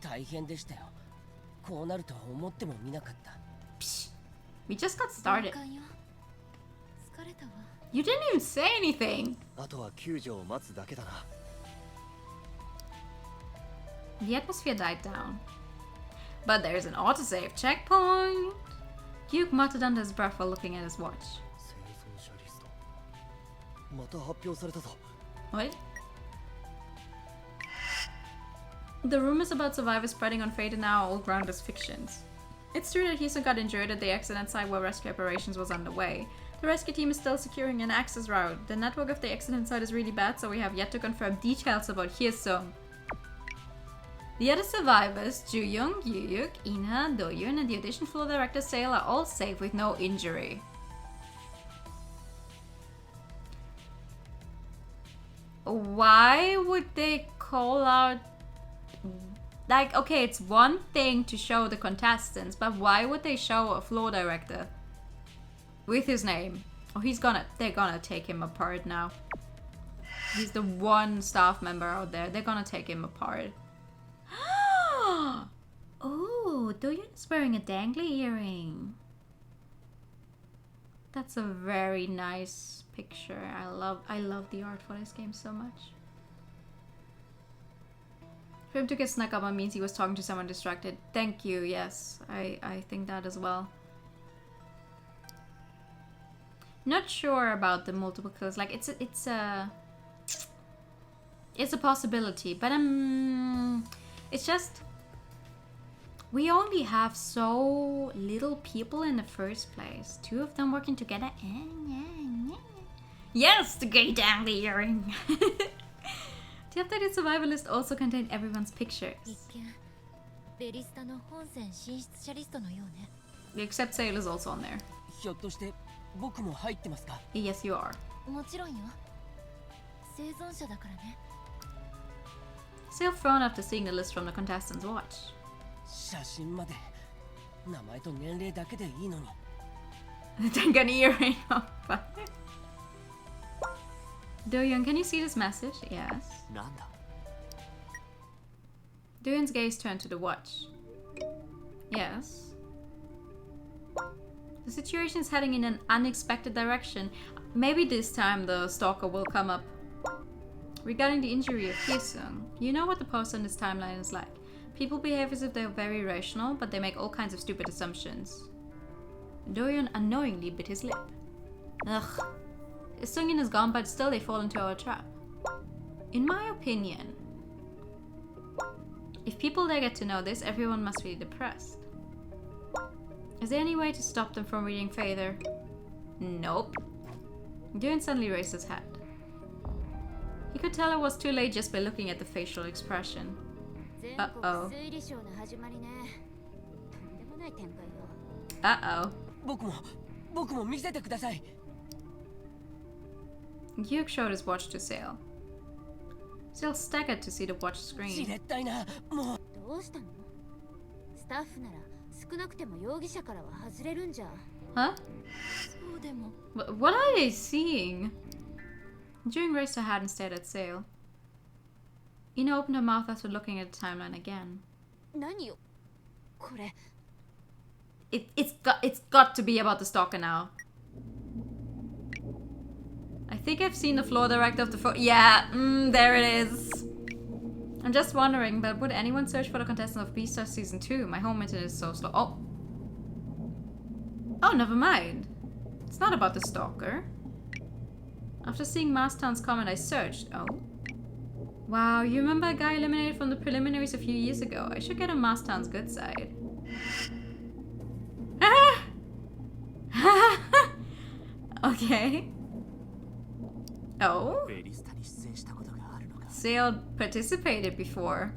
大変でしたよ。こうなるとは思ってもみなかった。 Psh, we just got started. 疲れたわ。 You didn't even say anything. あとは救助を待つだけだな。 The atmosphere died down. But there's an autosave checkpoint. Duke muttered under his breath while looking at his watch. 生存者リスト。また発表されたぞ。 What? The rumors about survivors spreading on Fate are now all ground as fictions. It's true that Hyesung got injured at the accident site while rescue operations was underway. The rescue team is still securing an access route. The network of the accident site is really bad, so we have yet to confirm details about Hyesung. The other survivors, Ju-young, Yu-yuk, Ina, Do-yoon, and the audition floor director Sale are all safe with no injury. Why would they call out... Like, okay, it's one thing to show the contestants, but why would they show a floor director with his name? Oh, they're gonna take him apart now. He's the one staff member out there. They're gonna take him apart. Oh, Do-yoon is wearing a dangly earring. That's a very nice picture. I love the art for this game so much. For him to get snuck up on means he was talking to someone distracted. Thank you, yes. I think that as well. Not sure about the multiple kills. Like it's a possibility, but it's just we only have so little people in the first place. 2 of them working together. Yes, the gay dangling. The updated survival list also contained everyone's pictures. 一見ベリスタの本戦進出者リストのようね。 Except Sail is also on there. ひょっとして僕も入ってますか？ Yes, you are. もちろんよ。生存者だからね。 Sail frowned after seeing the list from the contestants' watch. 写真まで名前と年齢だけでいいのに。 Then got an earring off. Doyoung, can you see this message? Yes. なんだ Doyoung's gaze turned to the watch. Yes. The situation is heading in an unexpected direction. Maybe this time the stalker will come up. Regarding the injury of Hyesung, you know what the post on this timeline is like. People behave as if they're very rational, but they make all kinds of stupid assumptions. Doyoung unknowingly bit his lip. Ugh. Sungin is gone, but still they fall into our trap. In my opinion, if people there get to know this, everyone must be depressed. Is there any way to stop them from reading further? Nope. Doyoung suddenly raised his head. He could tell it was too late just by looking at the facial expression. 全国 Uh-oh. 推理賞の始まりね。とんでもない展開よ。 Uh-oh. 僕も見せてください。 Duke showed his watch to Sail. Sail staggered to see the watch し screen. れったいな。もうどうしたの？スタッフなら少なくても容疑者からは外れるんじゃ。 Huh? そうでも。 What are they seeing? During raised her head and stared at Sail. Ina opened her mouth after looking at the timeline again. 何よ？これ。 It's got to be about the stalker now. I think I've seen the floor director of the yeah, there it is. I'm just wondering, but would anyone search for the contestant of Beastars Season 2? My home internet is so slow. Oh, never mind. It's not about the stalker. After seeing Mastown's comment, I searched. Oh. Wow, you remember a guy eliminated from the preliminaries a few years ago? I should get on Mastown's good side. Okay. Oh? ベリスタに出演したことがあるのか Sail participated before.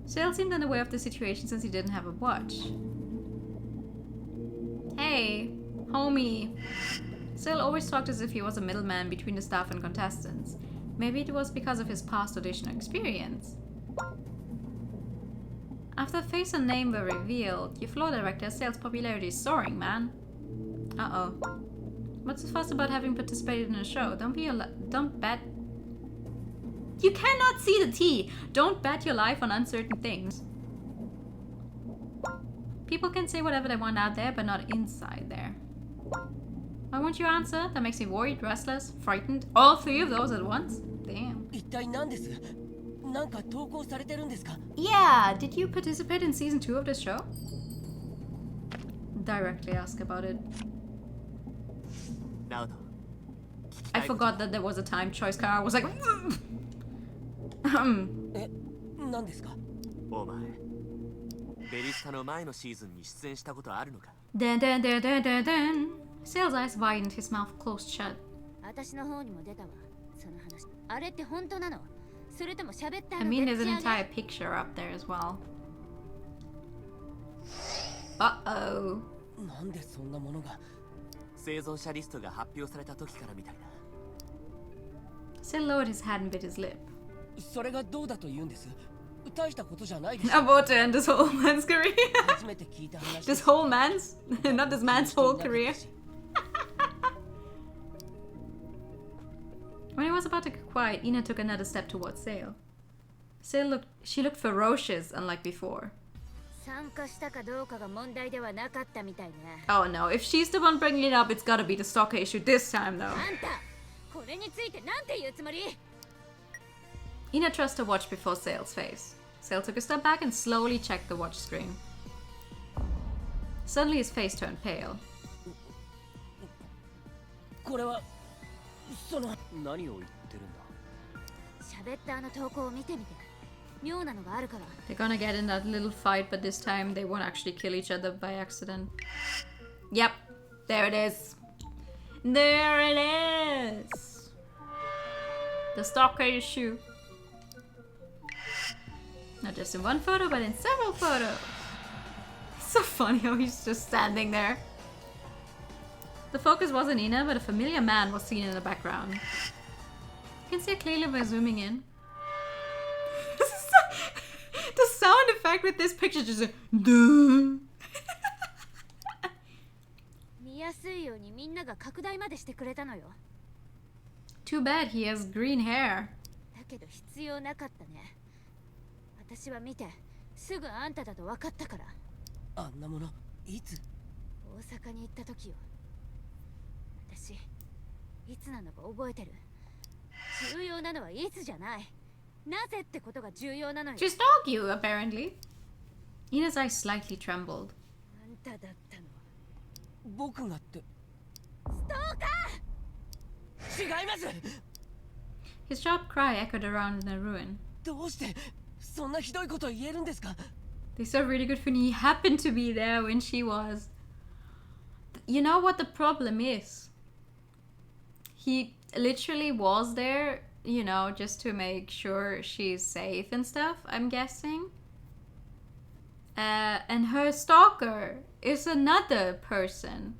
Sail seemed unaware of the situation since he didn't have a watch. Hey, homie. Sail always talked as if he was a middleman between the staff and contestants. Maybe it was because of his past audition experience. After face and name were revealed, your floor director Sail's popularity is soaring, man. Uh-oh. What's the fuss about having participated in a show? Don't bet. You cannot see the tea! Don't bet your life on uncertain things. People can say whatever they want out there, but not inside there. Why won't you answer? That makes me worried, restless, frightened. All 3 of those at once? Damn. 一体何です？なんか投稿されてるんですか？ Yeah, did you participate in season 2 of this show? Directly ask about it. ナオト I forgot that there was a time choice car. I was like, え、何ですか？お前ベリスタの前のシーズンに出演したことあるのか dun dun dun dun dun dun. Sail's eyes widened, his mouth closed shut. 私の方にも出たわ。その話。あれって本当なの？それとも喋った I の mean, で there's 打 an ち上げ entire picture up there as well. Uh-oh. なんでそんなものが？生存者リストが発表された時からみたいだ Sail lowered his head and bit his lip. それがどうだと言うんです？大したことじゃないでしょ。 About to end this whole man's career. 初めて聞いた話。 This whole man's? Not this man's whole career. When he was about to get quiet, Ina took another step towards Sail. She looked ferocious, unlike before. 参加したかどうかが問題ではなかったみたいね。 Oh no, if she's the one bringing it up, it's gotta be the stalker issue this time though. あんた、これについてなんて言うつもり？ Ina trusted her watch before Sail's face. Sail took a step back and slowly checked the watch screen. Suddenly his face turned pale. これはその何を言ってるんだ。喋ったあの投稿を見てみて。妙なのがあるから。 They're gonna get in that little fight, but this time they won't actually kill each other by accident. Yep, there it is. There it is. The stalker issue. Not just in one photo, but in several photos. It's so funny how he's just standing there. The focus wasn't Ina, but a familiar man was seen in the background. You can see it clearly by zooming in. The sound effect with this picture is just a duh. 見やすいようにみんなが拡大までしてくれたのよ。 Too bad he has green hair. だけど必要なかったね。私は見てすぐあんただと分かったから。あんなものいつ？大阪に行った時よ。私いつなのか覚えてる。重要なのはいつじゃない。なぜってことが重要なのよ。 She stalked you, apparently. Ina's eyes slightly trembled. あんただったのは僕がってストーカ違います。 His sharp cry echoed around in the ruin. どうしてそんなひどいこと言えるんですか？ They saw really good funny. He happened to be there when she was. You know what the problem is? He literally was there, you know, just to make sure she's safe and stuff, I'm guessing. And her stalker is another person.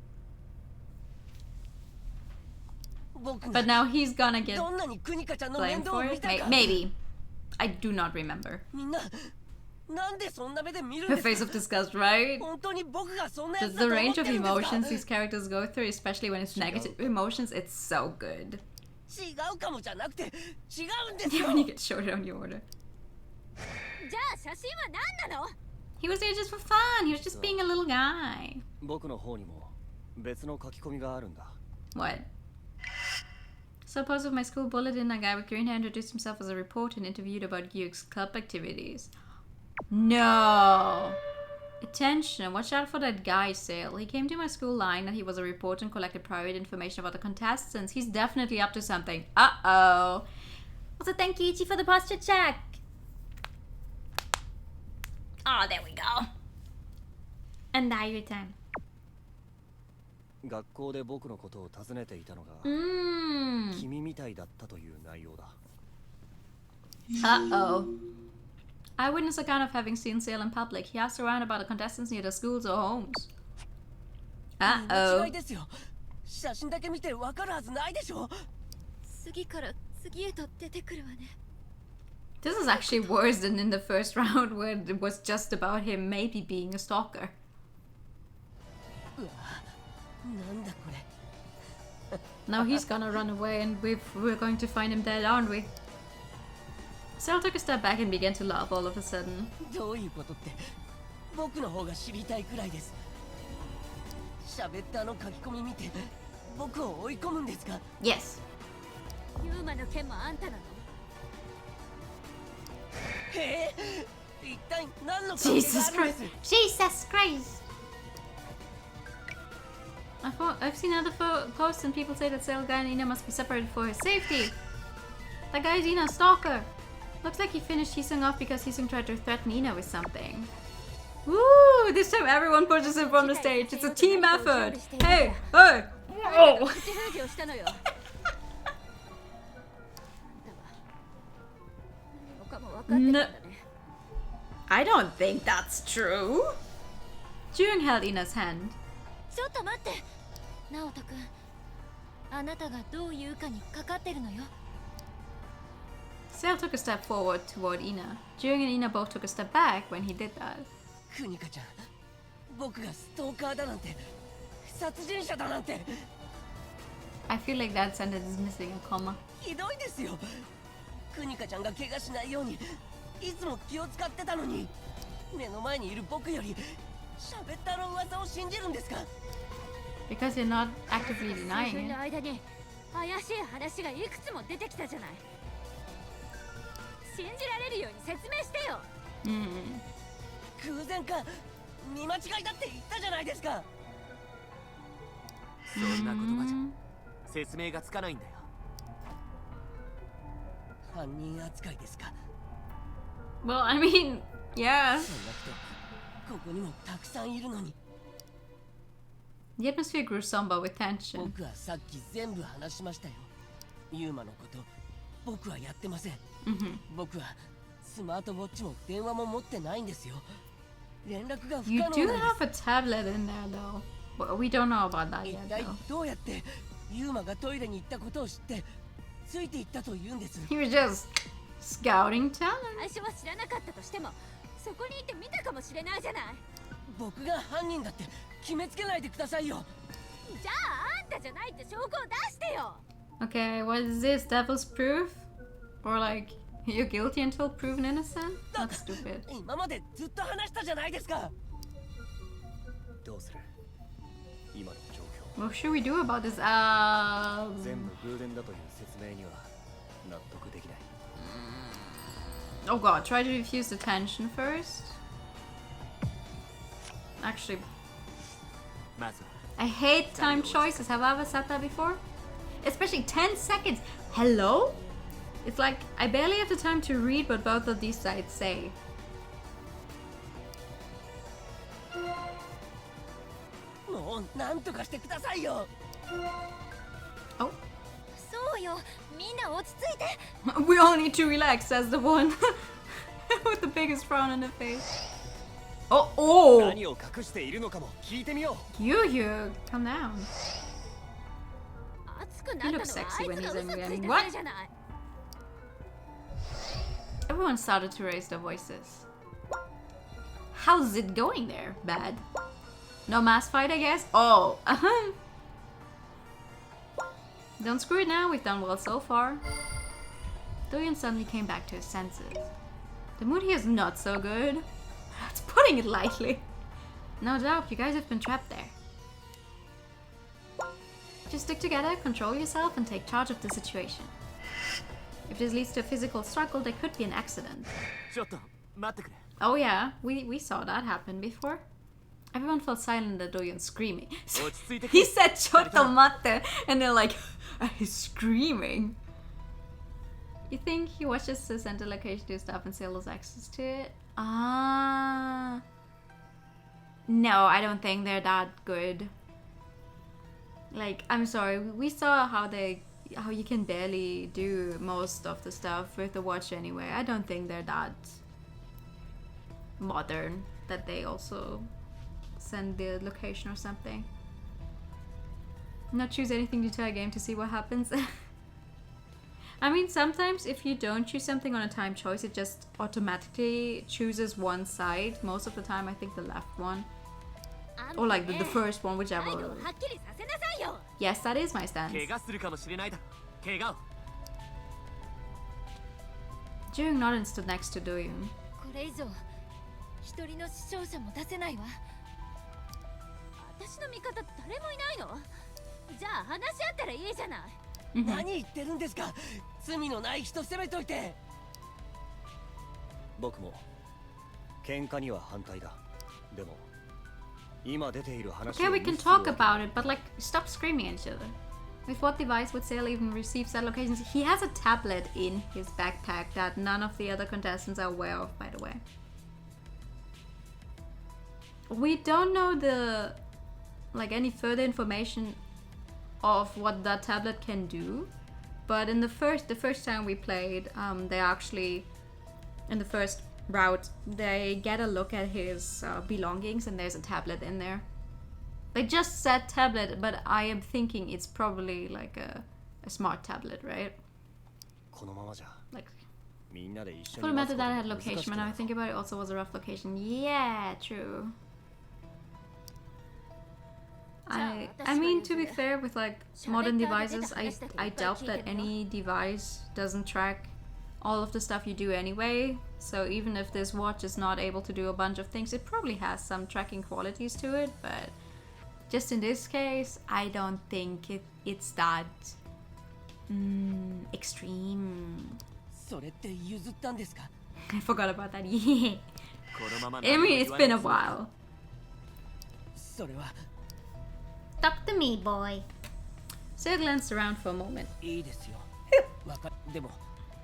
僕 But が now he's gonna get どんなにクニカちゃんの面 blamed 倒を for 見 it. たか。 Maybe. I do not remember. みんななんでそんな目で見るん Her です face か？ of disgust, right? 本当に僕がそんなや The, つだと the 思っ range て of るんですか？ emotions these characters go through, especially when it's negative emotions, it's so good. 違うかもじゃなくて違うんですよ。 When you get shorted on your order. じゃあ写真は何なの？ He was there just for fun. He was just being a little guy. 僕の方にも別の書き込みがあるんだ。 What? So, post of my school bulletin, a guy with green hair introduced himself as a reporter and interviewed about Gyuk's club activities. No! Attention, watch out for that guy sale. He came to my school line that he was a reporter and collected private information about the contestants. He's definitely up to something. Uh-oh. Also, thank you, Ichi, for the posture check. Oh, there we go. And now your time. 学校で僕のことを尋ねていたのが Mmm. 君みたいだったという内容だ。 Uh-oh. Eyewitness account of having seen Sale in public. He asked around about the contestants near the schools or homes. 間違 Uh-oh. いですよ。写真だけ見てわかるはずないでしょ。次から次へと出てくるわね。 This is actually worse than in the first round where it was just about him maybe being a stalker. なんだこれ。 Now he's gonna run away and we're going to find him dead, aren't we? Sale took a step back and began to laugh all of a sudden. どういうことって僕の方が知りたいくらいです。喋ったあの書き込み見て僕を追い込むんですか？ Yes. ユーマの件もあんたなの？一体何の関係があるんです？ Jesus Christ. Jesus Christ. I've seen other posts and people say that Sale guy and Ina must be separated for his safety. That guy's Ina's stalker. Looks like he finished Hisung off because Hisung tried to threaten Ina with something. Woo! This time everyone pushes him from the stage. It's a team effort. Hey! Hey! Whoa! 口封じをしたのよ。あんたは何もかも分かってたんだね。 I don't think that's true. Jung held Ina's hand. ちょっと待って。直人君、あなたがどう言うかにかかってるのよ。 Sale took a step forward toward Ina. Jung and Ina both took a step back when he did that. クニカちゃん、僕がストーカーだなんて、殺人者だなんて。 I feel like that sentence is missing a comma. ひどいですよ。クニカちゃんが怪我しないようにいつも気を使ってたのに、目の前にいる僕より喋ったの噂を信じるんですか？ Because you're not actively 数 denying 分 it. の間に怪しい話がいくつも出てきたじゃない。信じられるように説明してよ。偶然か見間違いだって言ったじゃないですか。そんな言葉じゃ説明がつかないんだよ。犯人扱いですか。 Well, I mean, yeah. そんな人ここにもたくさんいるのに。 The atmosphere grew somber with tension. 僕はさっき全部話しましたよ。ユーマのこと僕はやってません。 Mhm. 僕はスマートウォッチも電話も持ってないんですよ。連絡が不 You 可能 do なんで have a tablet in there, though. But we don't know about that す。一 yet, 体 though. どうやってユーマがトイレに行ったことを知ってついていったと言うんです。 He was just scouting talent. 最初は知らなかったとしてもそこにいて見たかもしれないじゃない。僕が犯人だって決めつけないでくださいよ。じゃああんたじゃないって証拠を出してよ。 Okay, what is this? Devil's proof? Or like, you're guilty until proven innocent? That's stupid. 今までずっと話したじゃないですか。どうする？今の状 What should we do about this? 況全部偶然だという説明には納得できない。 Oh god, try to diffuse the tension first. Actually, まずは I hate time choices. Have I ever said that before? Especially 10 seconds. Hello? It's like I barely have the time to read what both of these sides say. もうなんとかしてくださいよ。 Oh, そうよ、みんな落ち着いて。 we all need to relax, says the one with the biggest frown on the face. Oh, oh! 何を隠しているのかも聞いてみよう。 You, calm down. 熱くなったのは He looks あ sexy い when つ he's が嘘つ angry. い I て mean, る what? せいじゃない。 Everyone started to raise their voices. How's it going there? Bad. No mass fight, I guess? Oh, Don't screw it now, we've done well so far. Doyen suddenly came back to his senses. The mood here is not so good. That's putting it lightly. No doubt, you guys have been trapped there. Just stick together, control yourself, and take charge of the situation. If this leads to a physical struggle, there could be an accident. ちょっと待ってくれ。 Oh yeah, we saw that happen before. Everyone fell silent at Doyen screaming. 落ち着いてく He れ。 said "Chotto matte," and they're like, he's screaming. You think he watches the center location do stuff and still has access to it? Ah. No, I don't think they're that good. Like, I'm sorry, we saw how you can barely do most of the stuff with the watch anyway. I don't think they're that modern that they also send the location or something. Not choose anything to try a game to see what happens. I mean, sometimes if you don't choose something on a time choice, it just automatically chooses one side. Most of the time, I think the left one. あん Or た like the ね first one, 態 whichever. 度をはっきりさせなさいよ。 Yes, that is my stance. 怪我するかもしれないだろ。怪我を。 Jung nodded and stood next to Doyoon. これ以上一人の死傷者も出せないわ。私の味方誰もいないの？じゃあ話し合ったらいいじゃない。 何言ってるんですか。罪のない人責めといて。僕も喧嘩には反対だ。でも今出ている話 Okay, を we 無 can 視するわ talk け about it, but like, stop screaming at each other. With what device would Sale even receive said locations? He has a tablet in his backpack that none of the other contestants are aware of, by the way. We don't know any further information of what that tablet can do, but in the first time we played, they actually, in the first route, they get a look at his belongings and there's a tablet in there. They just said tablet, but I am thinking it's probably like a smart tablet, right? このままじゃ Like, みんなで一緒 full に待 metal つこと that が had 難し location, く but な now I る think about it, also was a rough location. Yeah, true. I mean, to be fair, with like modern devices, I doubt that any device doesn't track all of the stuff you do anyway. So even if this watch is not able to do a bunch of things, it probably has some tracking qualities to it. But just in this case, I don't think it's that extreme. それって譲ったんですか。 I forgot about that. Yeah. このまま I mean, it's been a while. それは Talk to me, boy. Sale glanced around for a moment. いいですよでも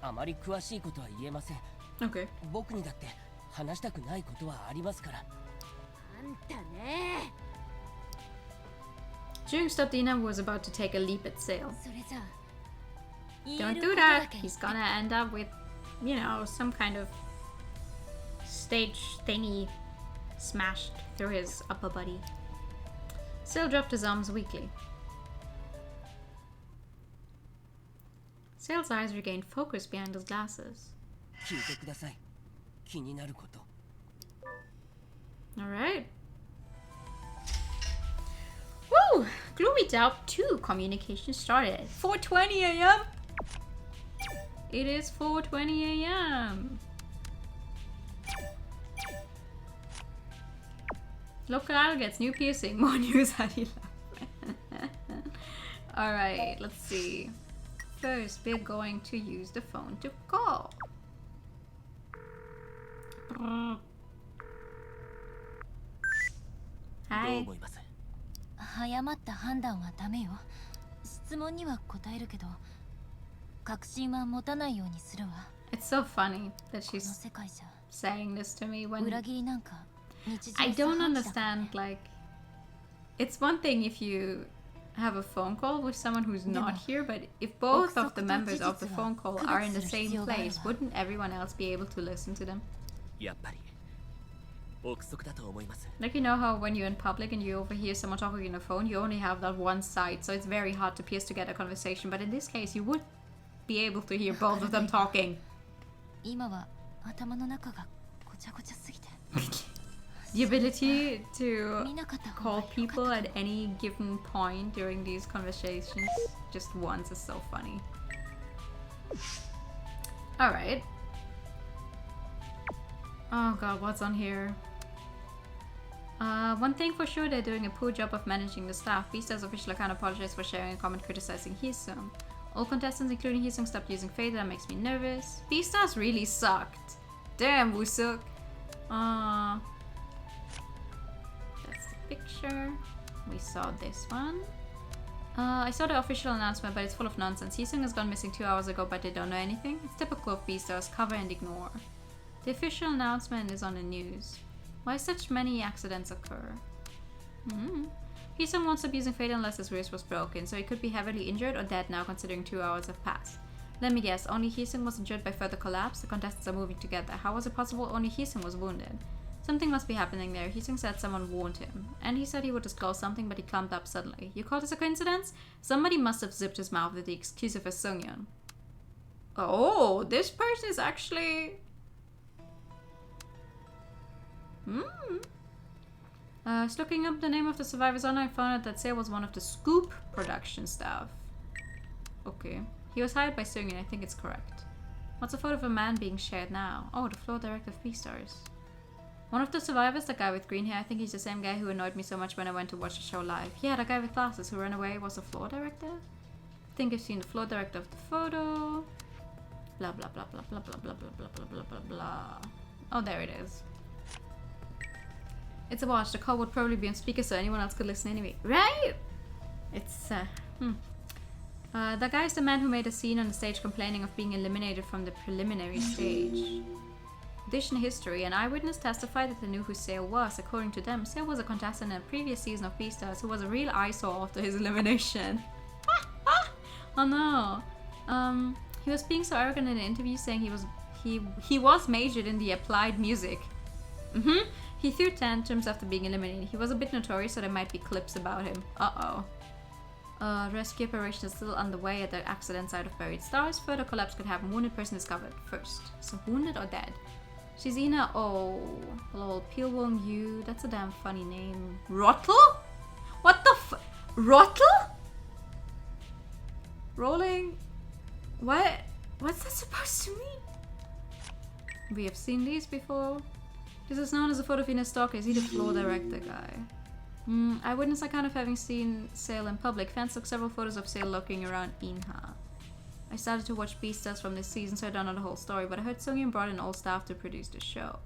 あまり詳しいことは言えません Okay. 僕にだって話したくないことはありますからあんたね Jung stopped Ina, who was about to take a leap at Sale. それじゃあ Don't do that. He's gonna end up with, you know, some kind of stage thingy smashed through his upper body. Sale dropped his arms weakly. Sale's eyes regained focus behind his glasses. 聞いてください気になること Alright. Woo! Gloomy Doubt 2 communication started at 4:20 a.m. It is 4:20 a.m. Local idol gets new piercing. More news at 11. Alright, let's see. First, we're going to use the phone to call. Hi. どう思います？誤った判断はダメよ質問には答えるけど確信は持たないようにするわ It's so funny that この she's 世界じゃ saying this to me when 裏切りなんか日常 I 茶 don't 飯事だからね understand. Like, it's one thing if you have a phone call with someone who's not here, but if both of the members of the phone call are in the same place, wouldn't everyone else be able to listen to them? やっぱり憶測だと思います。 Like, you know how when you're in public and you overhear someone talking on the phone, you only have that one side, so it's very hard to piece together a conversation. But in this case, you would be able to hear both of them talking. 今は頭の中がごちゃごちゃすぎて The ability to 見なかった方が call よかった people か at any given point during these conversations just once is so funny. Alright. Oh god, what's on here? One thing for sure, they're doing a poor job of managing the staff. Beastars official account apologized for sharing a comment criticizing Hisung. All contestants, including Hisung, stopped using Fade. That makes me nervous. Beastars really sucked. Damn, Wusuk. That's the picture. We saw this one. I saw the official announcement, but it's full of nonsense. Hisung has gone missing 2 hours ago, but they don't know anything. It's typical of Beastars, cover and ignore. The official announcement is on the news. Why such many accidents occur? Hisung won't stop using Fate unless his wrist was broken, so he could be heavily injured or dead now considering 2 hours have passed. Let me guess, only Hisung was injured by further collapse? The contestants are moving together. How was it possible only Hisung was wounded? Something must be happening there. Hisung said someone warned him. And he said he would disclose something, but he clumped up suddenly. You call this a coincidence? Somebody must have zipped his mouth with the excuse of a Sungyeon. Oh, this person is actually... I was looking up the name of the survivors online and found out that Seo was one of the Scoop production staff. Okay. He was hired by Sungyeon, I think it's correct. What's a photo of a man being shared now? Oh, the floor director of Beastars. One of the survivors, the guy with green hair, I think he's the same guy who annoyed me so much when I went to watch the show live. Yeah, the guy with glasses who ran away was the floor director? I think I've seen the floor director of the photo. Blah blah blah blah blah blah blah blah blah blah blah blah blah. Oh, there it is. It's a watch. The call would probably be on speaker so anyone else could listen anyway. Right? It's, that guy's the man who made a scene on the stage complaining of being eliminated from the preliminary stage. Addition history. An eyewitness testified that they knew who Seo was. According to them, Seo was a contestant in a previous season of Beastars who was a real eyesore after his elimination. Oh no. He was being so arrogant in an interview saying he was majored in the applied music. He threw tantrums after being eliminated. He was a bit notorious, so there might be clips about him. Rescue operation is still underway at the accident site of Buried Stars. Further collapse could happen. Wounded person discovered first. So wounded or dead? Shizina, oh. Lol, Pilwong Yu. That's a damn funny name. Rottle? What the Rottle? Rolling? What? What's that supposed to mean? We have seen these before. This is known as a photo of Venus Stalker. Is he the floor director guy? Eyewitness account of having seen Sale in public. Fans took several photos of Sale looking around Inha. I started to watch Beastars from this season, so I don't know the whole story, but I heard Sungyeon brought in all staff to produce the show.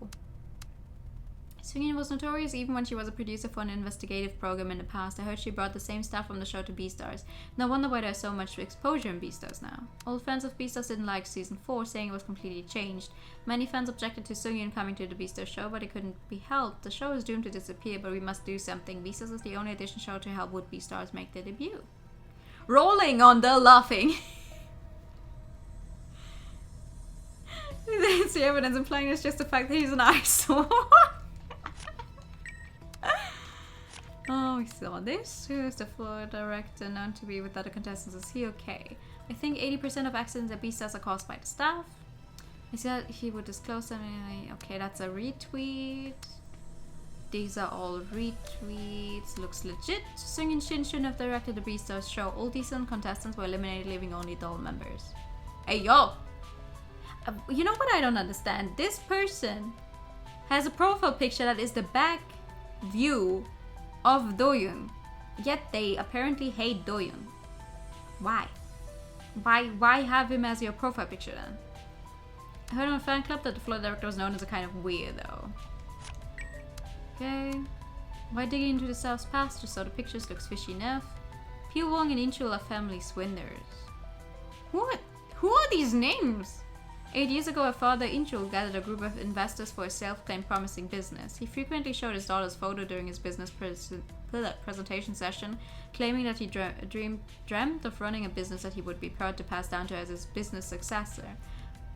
Sungin was notorious even when she was a producer for an investigative program in the past. I heard she brought the same staff from the show to Beastars. No wonder why there's so much exposure in Beastars now. Old fans of Beastars didn't like season 4, saying it was completely changed. Many fans objected to Sungin coming to the Beastars show, but it couldn't be helped. The show is doomed to disappear, but we must do something. Beastars is the only audition show to help would-be stars make their debut. Rolling on the laughing. There's the evidence implying it's just the fact that he's an eyesore. Oh, we saw this. Who is the floor director known to be with other contestants? Is he okay? I think 80% of accidents at Beastars are caused by the staff. He said he would disclose them. Okay, that's a retweet. These are all retweets. Looks legit. Sungin Shin shouldn't have directed the Beastars show. All decent contestants were eliminated, leaving only dull members. Hey, yo! You know what I don't understand? This person has a profile picture that is the back view of Doyoon, yet they apparently hate Doyoon. Why? Why have him as your profile picture then? I heard on a fan club that the floor director was known as a kind of weirdo. Okay. Why digging into the South's past just so the pictures looks fishy enough? Peel Wong and Inchul are family swindlers. What? Who are these names? 8 years ago, her father, Inchul, gathered a group of investors for a self-claimed promising business. He frequently showed his daughter's photo during his business presentation session, claiming that he dreamt of running a business that he would be proud to pass down to as his business successor.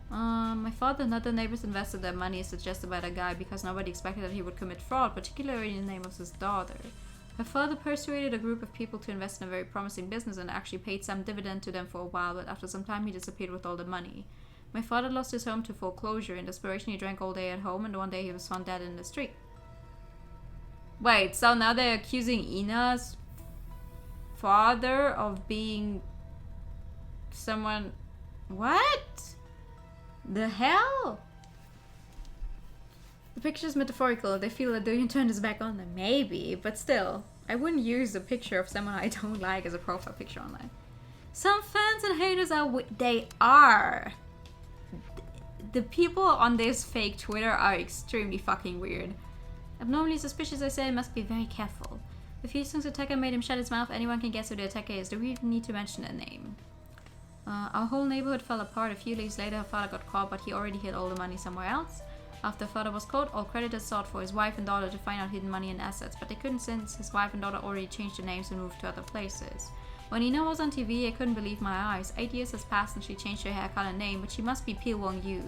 My father and other neighbors invested their money as suggested by the guy because nobody expected that he would commit fraud, particularly in the name of his daughter. Her father persuaded a group of people to invest in a very promising business and actually paid some dividend to them for a while, but after some time he disappeared with all the money. My father lost his home to foreclosure. In desperation, he drank all day at home, and one day he was found dead in the street. Wait, so now they're accusing Ina's father of being someone... What? The hell? The picture's metaphorical. They feel that Doyoon turned his back on them. Maybe, but still. I wouldn't use a picture of someone I don't like as a profile picture online. Some fans and haters are... They are! The people on this fake Twitter are extremely fucking weird. Abnormally suspicious, I say, must be very careful. If Houston's attacker made him shut his mouth, anyone can guess who the attacker is. Do we even need to mention a name? Our whole neighborhood fell apart. A few days later, her father got caught, but he already hid all the money somewhere else. After her father was caught, all creditors sought for his wife and daughter to find out hidden money and assets, but they couldn't since his wife and daughter already changed their names and moved to other places. When Ina was on TV, I couldn't believe my eyes. 8 years has passed and she changed her hair color and name, but she must be Pil Wong Yu.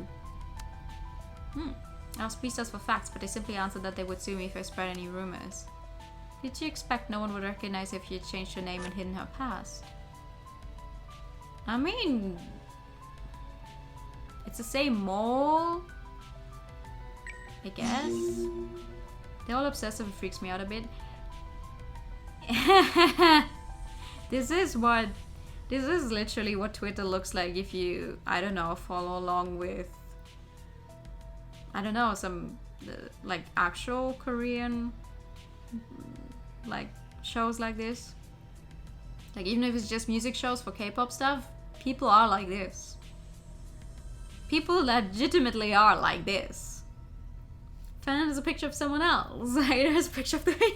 I asked Beastars for facts, but they simply answered that they would sue me if I spread any rumors. Did you expect no one would recognize her if she had changed her name and hidden her past? I mean... It's the same mole, I guess. They're all obsessive, it freaks me out a bit. This is literally what Twitter looks like if you, I don't know, follow along with, I don't know, some like actual Korean like shows like this. Like even if it's just music shows for K-pop stuff, people are like this. People legitimately are like this. Fan is a picture of someone else. Hater is a picture of the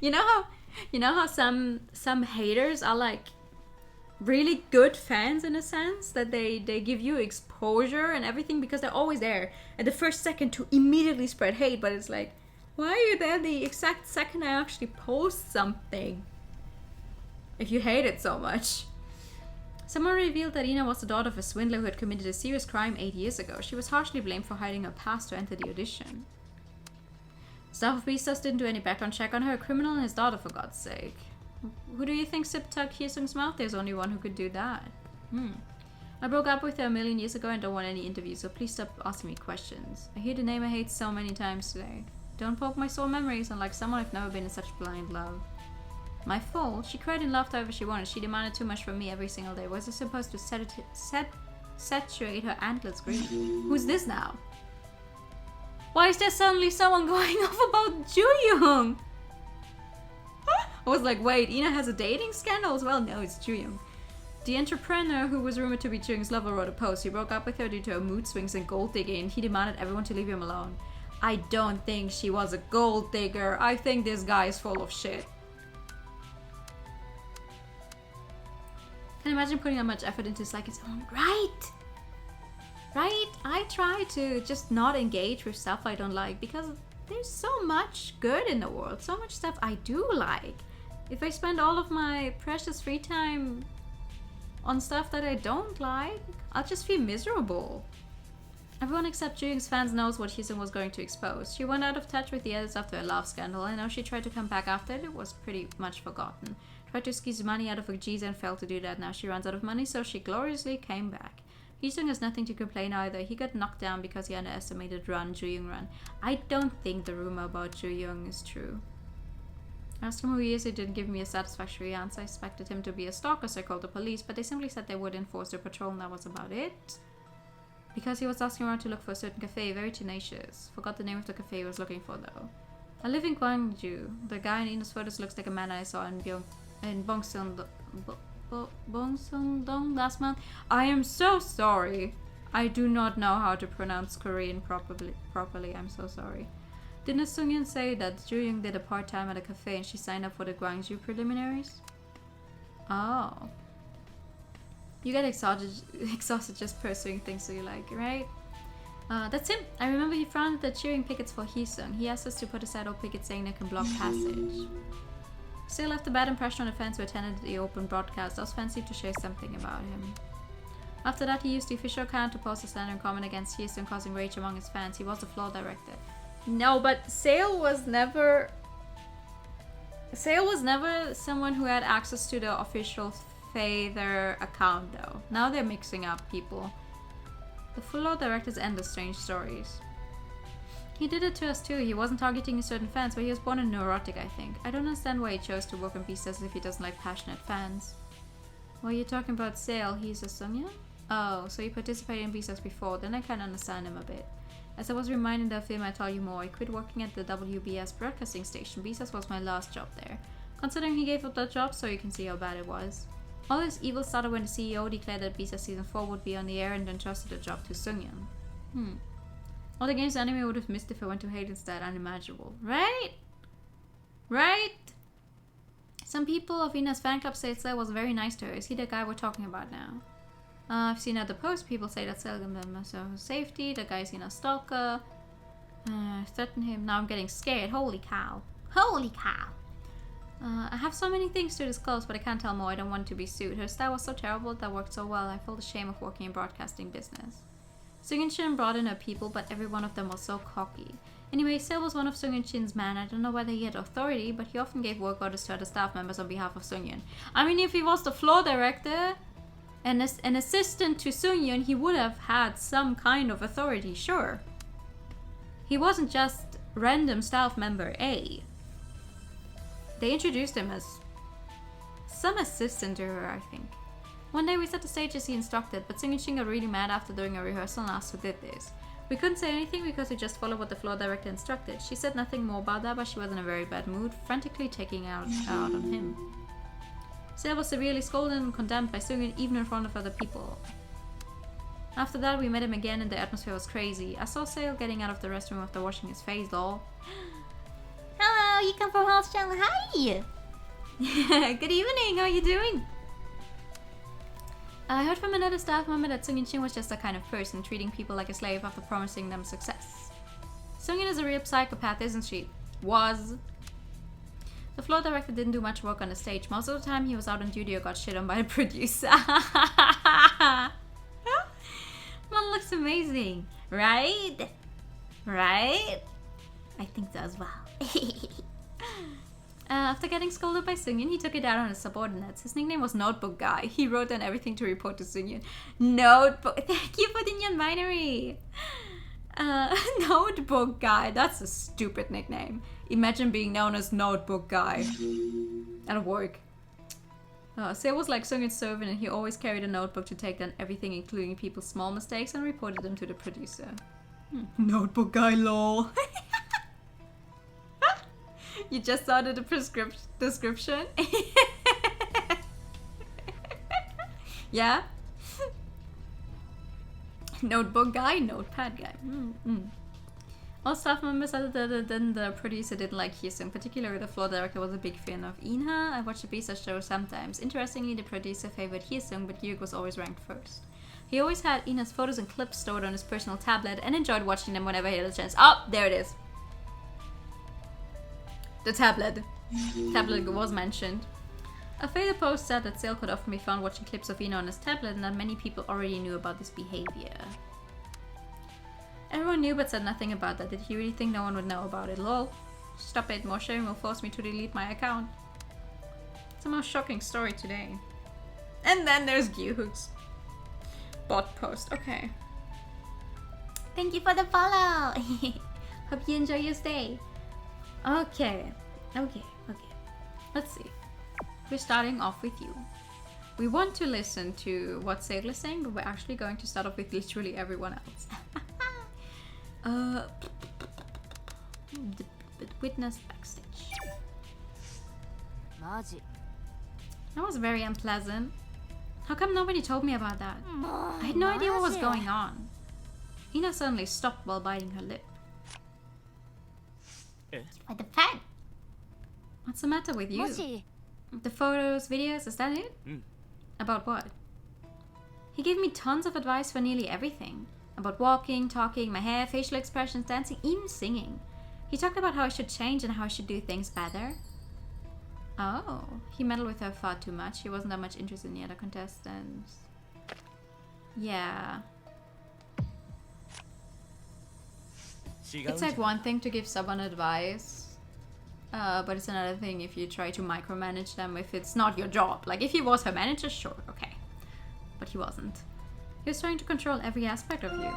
You know how some haters are like really good fans in a sense, that they give you exposure and everything because they're always there at the first second to immediately spread hate, but it's like, why are you there the exact second I actually post something if you hate it so much? Someone revealed that Ina was the daughter of a swindler who had committed a serious crime 8 years ago. She was harshly blamed for hiding her past to enter the audition. Staff of Beastars didn't do any background check on her, a criminal and his daughter, for God's sake. Who do you think sipped Tuck Hyesung's mouth? There's only one who could do that. I broke up with her a million years ago and don't want any interviews, so please stop asking me questions. I hear the name I hate so many times today. Don't poke my sore memories, unlike someone I've never been in such blind love. My fault? She cried and laughed however she wanted. She demanded too much from me every single day. Was I supposed to saturate her antlers green? Who's this now? Why is there suddenly someone going off about Ju-young? I was like, wait, Ina has a dating scandal as well? No, it's Ju-young. The entrepreneur who was rumored to be Ju-young's lover wrote a post. He broke up with her due to her mood swings and gold digging, and he demanded everyone to leave him alone. I don't think she was a gold digger. I think this guy is full of shit. Can you imagine putting that much effort into like his own right? Right? I try to just not engage with stuff I don't like because there's so much good in the world, so much stuff I do like. If I spend all of my precious free time on stuff that I don't like, I'll just feel miserable. Everyone except Ju-young's fans knows what Hee-sung was going to expose. She went out of touch with the others after a love scandal. I know she tried to come back after it was pretty much forgotten. Tried to squeeze money out of her G's and failed to do that. Now she runs out of money, so she gloriously came back. Hee-sung has nothing to complain either. He got knocked down because he underestimated Ju-young run. I don't think the rumor about Ju-young is true. I asked him who he is. He didn't give me a satisfactory answer. I suspected him to be a stalker, so I called the police, but they simply said they would enforce their patrol and that was about it. Because he was asking around to look for a certain cafe, very tenacious. Forgot the name of the cafe he was looking for though. I live in Gwangju. The guy in Ina's photos looks like a man I saw in Bongseong-dong last month. I am so sorry. I do not know how to pronounce Korean properly. I'm so sorry. Didn't Sung-yeon say that Ju-young did a part-time at a cafe and she signed up for the Gwangju preliminaries? Oh. You get exhausted just pursuing things that you like, right? That's him. I remember he frowned at cheering pickets for Hee-sung. He asked us to put aside all pickets saying they can block passage. Still left a bad impression on the fans who attended the open broadcast. Those fans seemed to share something about him. After that, he used the official account to post a slander comment against Hee-sung, causing rage among his fans. He was the floor director. No, but Sale was never someone who had access to the official Feather account though. Now they're mixing up people. The floor directors end the strange stories. He did it to us too. He wasn't targeting certain fans, but he was born a neurotic, I think. I don't understand why he chose to work in pieces if he doesn't like passionate fans. While you're talking about Sale, he's a Sung-yeon? Oh, so he participated in pieces before, then I can understand him a bit. As I was reminded of him, I tell you more. I quit working at the WBS broadcasting station. BSS was my last job there. Considering he gave up that job, so you can see how bad it was. All this evil started when the CEO declared that BSS Season 4 would be on the air and then trusted the job to Sung-yeon. All the games anime would have missed if I went to hate instead. Unimaginable. Right? Right? Some people of Ina's fan club say Sale was very nice to her. Is he the guy we're talking about now? I've seen other posts. People say that Sale gave them safety. The guy's Ina's stalker. Threatened him. Now I'm getting scared. Holy cow. Holy cow. I have so many things to disclose, but I can't tell more. I don't want to be sued. Her style was so terrible that worked so well. I felt ashamed of working in broadcasting business. Sung-in-chin brought in her people, but every one of them was so cocky. Anyway, Sale was one of Sung-in-chin's men. I don't know whether he had authority, but he often gave work orders to other staff members on behalf of Sung-yeon. I mean, if he was the floor director and an assistant to Sung-yeon, he would have had some kind of authority, sure. He wasn't just random staff member A. They introduced him as some assistant to her, I think. One day we set the stage as he instructed, but Sung-in-chin got really mad after doing a rehearsal and asked who did this. We couldn't say anything because we just followed what the floor director instructed. She said nothing more about that, but she was in a very bad mood, frantically taking out on him. Sale was severely scolded and condemned by Sung-yeon even in front of other people. After that we met him again and the atmosphere was crazy. I saw Sale getting out of the restroom after washing his face, lol. Hello, you come from House Shanghai. Good evening, how are you doing? I heard from another staff member that Sung-in-chin was just that kind of person, treating people like a slave after promising them success. Sung-yeon is a real psychopath, isn't she? Was. The floor director didn't do much work on the stage. Most of the time he was out on duty or got shit on by the producer. One looks amazing, right? Right? I think so as well. After getting scolded by Sung-yeon, he took it out on his subordinates. His nickname was Notebook Guy. He wrote down everything to report to Sung-yeon. Notebook. Thank you for the non-binary. Notebook Guy. That's a stupid nickname. Imagine being known as Notebook Guy at work. Sale was like Sung-yeon's servant, and he always carried a notebook to take down everything, including people's small mistakes, and reported them to the producer. Notebook Guy, lol. You just saw the description? Yeah? Notebook Guy, Notepad Guy. All staff members other than the producer didn't like Hyesung. Particularly the floor director was a big fan of Inha. I watched the Bisa show sometimes. Interestingly, the producer favored Hyesung, but Gyuk was always ranked first. He always had Ina's photos and clips stored on his personal tablet and enjoyed watching them whenever he had a chance. Oh, there it is. The tablet. Tablet was mentioned. A further post said that Sale could often be found watching clips of Ina on his tablet and that many people already knew about this behavior. Everyone knew but said nothing about that. Did he really think no one would know about it? Lol. Stop it, more sharing will force me to delete my account. It's the most shocking story today. And then there's Gyuhuk's bot post. Okay. Thank you for the follow! Hope you enjoy your stay. Okay. Let's see. We're starting off with you. We want to listen to what Sale is saying, but we're actually going to start off with literally everyone else. The witness backstage. That was very unpleasant. How come nobody told me about that? I had no idea what was going on. Ina suddenly stopped while biting her lip. What the fuck? What's the matter with you? The photos, videos, is that it? About what? He gave me tons of advice for nearly everything. About walking, talking, my hair, facial expressions, dancing, even singing. He talked about how I should change and how I should do things better. Oh, he meddled with her far too much. He wasn't that much interested in the other contestants. Yeah. It's like one thing to give someone advice. But it's another thing if you try to micromanage them if it's not your job. Like if he was her manager, sure, okay. But he wasn't. He was trying to control every aspect of you.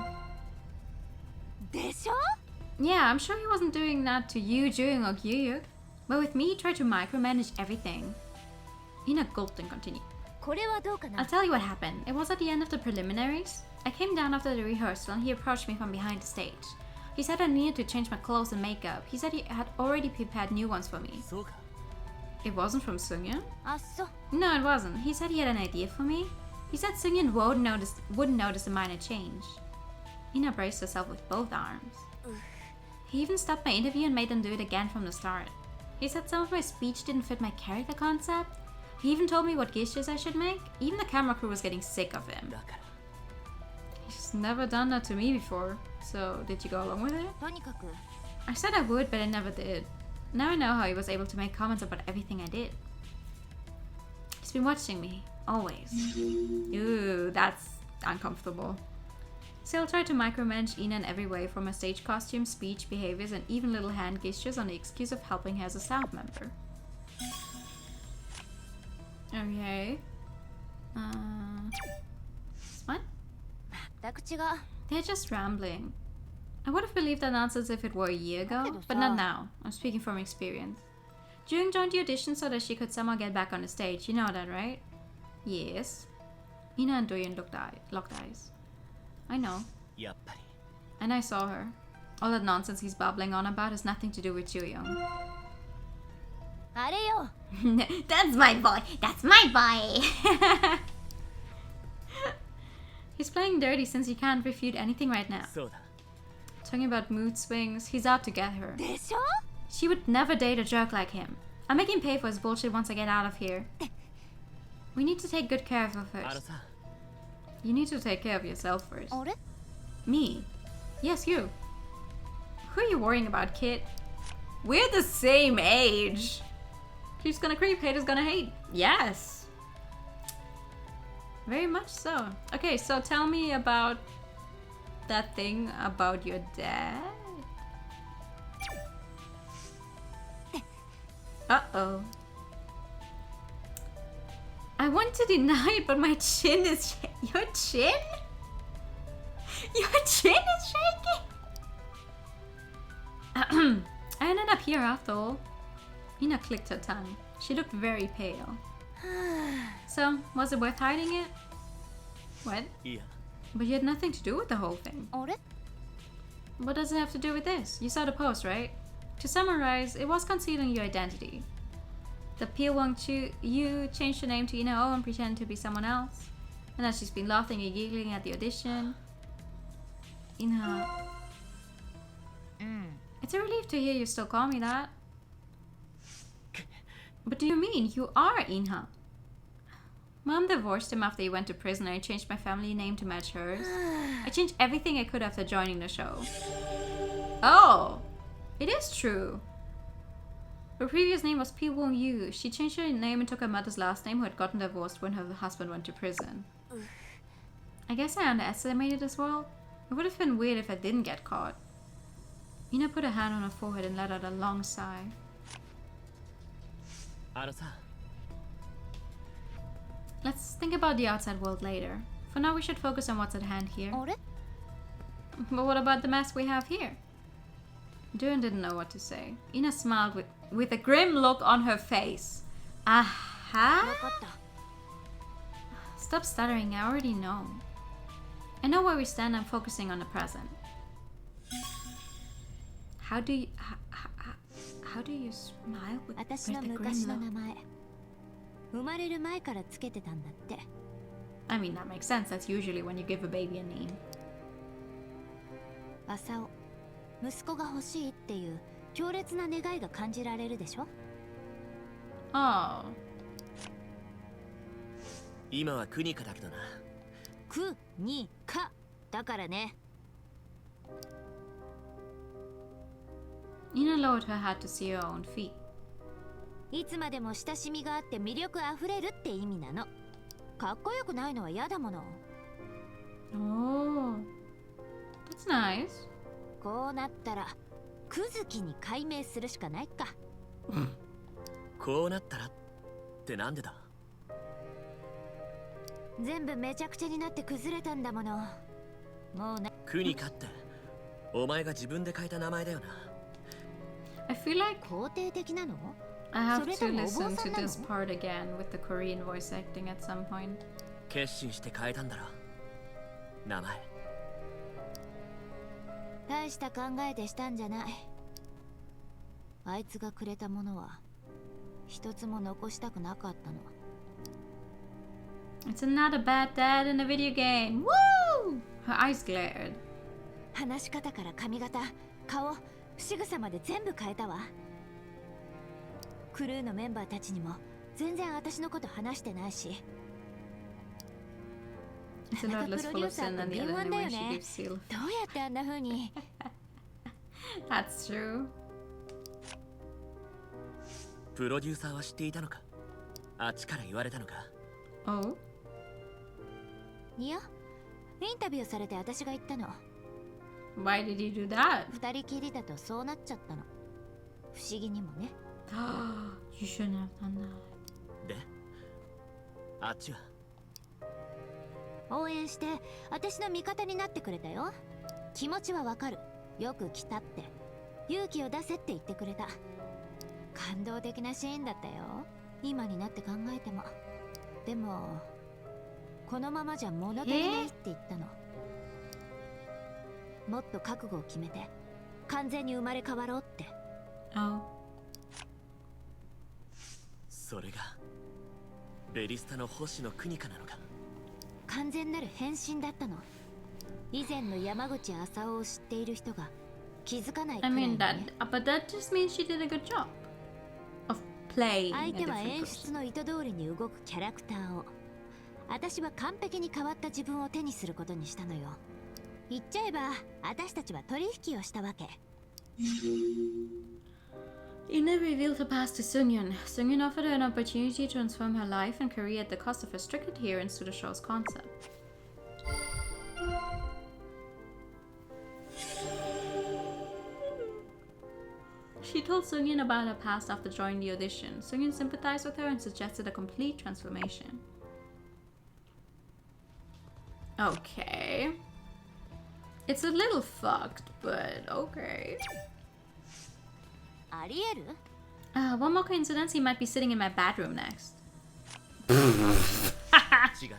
Yeah, I'm sure he wasn't doing that to you, Juyung or Gyuyuk. But with me, he tried to micromanage everything. Ina gulped and continued. I'll tell you what happened. It was at the end of the preliminaries. I came down after the rehearsal and he approached me from behind the stage. He said I needed to change my clothes and makeup. He said he had already prepared new ones for me. It wasn't from Sungyun? No, it wasn't. He said he had an idea for me. He said Sungyun wouldn't notice a minor change. Ina braced herself with both arms. He even stopped my interview and made them do it again from the start. He said some of my speech didn't fit my character concept. He even told me what gestures I should make. Even the camera crew was getting sick of him. He's never done that to me before. So, did you go along with it? I said I would, but I never did. Now I know how he was able to make comments about everything I did. He's been watching me. Always. Ooh, that's uncomfortable. Sale tried to micromanage Ina in every way, from her stage costume, speech, behaviors, and even little hand gestures on the excuse of helping her as a staff member. Okay. What? They're just rambling. I would have believed that nonsense if it were a year ago, but not now. I'm speaking from experience. Juyung joined the audition so that she could somehow get back on the stage. You know that, right? Yes. Ina and Doyun locked eyes. I know. And I saw her. All that nonsense he's babbling on about has nothing to do with Juyung. That's my boy! That's my boy! He's playing dirty since he can't refute anything right now. Talking about mood swings, he's out to get her. She would never date a jerk like him. I'll make him pay for his bullshit once I get out of here. We need to take good care of her first. You need to take care of yourself first. Me? Yes, you. Who are you worrying about, kid? We're the same age. Creep's gonna creep, hater's gonna hate. Yes. Very much so. Okay, so tell me about that thing about your dad. Uh-oh. I want to deny it, but my chin is... Your chin? Your chin is shaking? I ended up here after all. Ina clicked her tongue. She looked very pale. So, was it worth hiding it? What? Yeah. But you had nothing to do with the whole thing. What does it have to do with this? You saw the post, right? To summarize, it was concealing your identity. The you changed your name to Ina O and pretended to be someone else. And that she's been laughing and giggling at the audition. Ina. It's a relief to hear you still call me that. What do you mean? You are Inha. Mom divorced him after he went to prison and I changed my family name to match hers. I changed everything I could after joining the show. Oh! It is true. Her previous name was Pi Wong Yu. She changed her name and took her mother's last name, who had gotten divorced when her husband went to prison. I guess I underestimated this world. It would have been weird if I didn't get caught. Ina put her hand on her forehead and let out a long sigh. Let's think about the outside world later. For now, we should focus on what's at hand here. But what about the mess we have here? Duran didn't know what to say. Ina smiled with a grim look on her face. Aha! Stop stuttering, I already know. I know where we stand, I'm focusing on the present. How do you smile with a grim look? I mean, that makes sense. That's usually when you give a baby a name. 朝尾、息子が欲しいっていう強烈な願いが感じられるでしょ? Oh. 今はクニカだけどな。クニカだからね。Ina lowered her head to see her own feet. いつまでも親しみがあって魅力あふれるって意味なの。かっこよくないのは嫌だもの。Oh. That's nice. こうなったらクズキに改名するしかないか。こうなったらってなんでだ？全部めちゃくちゃになって崩れたんだもの。もうな。クニカってお前が自分で変えた名前だよな。I feel like 肯定的なの？ I have to listen to this part again with the Korean voice acting at some point. 決心して変えたんだろ。名前。大した考えでしたんじゃない。あいつがくれたものは一つも残したくなかったの。It's another bad dad in a video game. Woo! Her eyes glared. 話し方から髪型、顔、仕草まで全部変えたわ。クルーのメンバーたちにも全然私のこと話してないし。It's a lot less full of sin than the other in the way she gives seal. どうやってあんな風に。That's true. プロデューサーは知っていたのか？あっちから言われたのか？ Oh? いや、インタビューされて私が言ったの。Why did you do that? 二人きりだとそうなっちゃったの。不思議にもね。You shouldn't have done that. で、あっちは応援して私の味方になってくれたよ。気持ちはわかる。よく来たって。勇気を出せって言ってくれた。感動的なシーンだったよ。今になって考えても。でもこのままじゃ物足りないって言ったの。もっと覚悟を決めて完全に生まれ変わろうって。Oh. それがベリスタの星野クニカなのか？完全なる変身だったの。以前の山口麻生を知っている人が気づかないくら I いの mean ね。 but that just means she did a good job of playing 相 a 手は different 演 person. 出の意図通りに動くキャラクターを。私は完璧に変わった自分を手にすることにしたのよ。言っちゃえば私たちは取引をしたわけ。Ina revealed her past to Sungyun. Sungyun offered her an opportunity to transform her life and career at the cost of her strict adherence to the show's concept. She told Sungyun about her past after joining the audition. Sungyun sympathized with her and suggested a complete transformation. Okay. It's a little fucked, but okay. ありえる？ One more coincidence, he might be sitting in my bedroom next. 違った。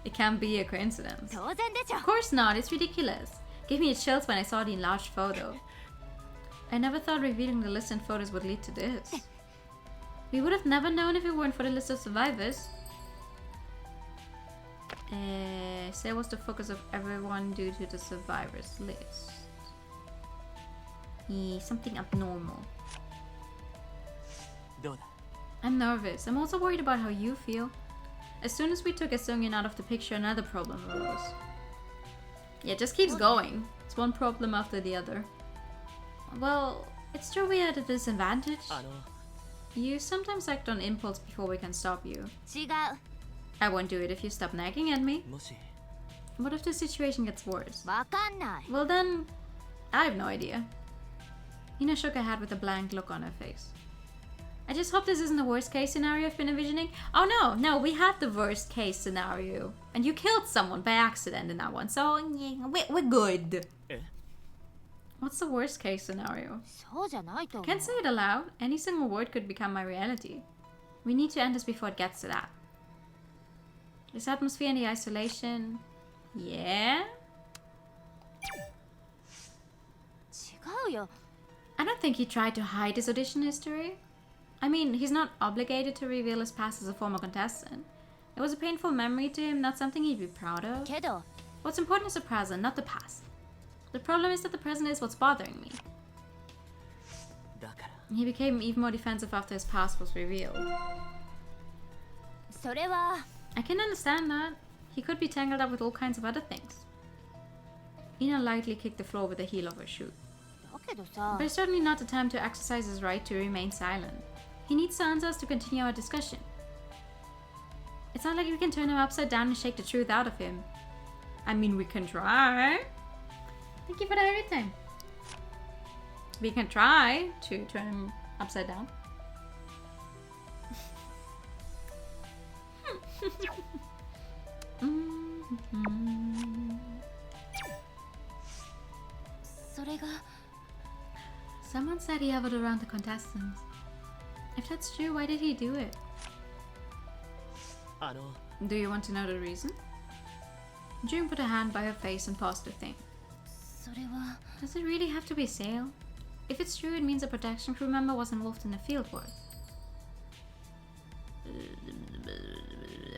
It can't be a coincidence. 当然でしょ。 Of course not, it's ridiculous. Gave me chills when I saw the enlarged photo. I never thought revealing the list and photos would lead to this. We would have never known if it weren't for the list of survivors. Say was the focus of everyone due to the survivors list. Something abnormal. どうだ I'm nervous. I'm also worried about how you feel. As soon as we took Sungin out of the picture, another problem arose. Yeah, it just keeps going. It's one problem after the other. Well, it's true we're at a disadvantage. あの You sometimes act on impulse before we can stop you. 違う I won't do it if you stop nagging at me. もし What if the situation gets worse? わかんない Well then, I have no idea. Ina shook her head with a blank look on her face. I just hope this isn't the worst case scenario I've been envisioning. Oh no, we had the worst case scenario. And you killed someone by accident in that one, so yeah, we're good. え What's the worst case scenario? そうじゃないと思う Can't say it aloud. Any single word could become my reality. We need to end this before it gets to that. This atmosphere and the isolation. Yeah? 違うよ I don't think he tried to hide his audition history. I mean, he's not obligated to reveal his past as a former contestant. It was a painful memory to him, not something he'd be proud of. けど What's important is the present, not the past. The problem is that the present is what's bothering me. だから He became even more defensive after his past was revealed. それは I can understand that. He could be tangled up with all kinds of other things. Ina lightly kicked the floor with the heel of her shoe. だけどさ But it's certainly not the time to exercise his right to remain silent. He needs to answer us to continue our discussion. It's not like we can turn him upside down and shake the truth out of him. I mean, we can try. Thank you for that every time. We can try to turn him upside down. Mm-hmm. それが Someone said he hovered around the contestants. If that's true, why did he do it? あの Do you want to know the reason? June put a hand by her face and paused to think. それは Does it really have to be Sale? If it's true, it means a protection crew member was involved in the field work.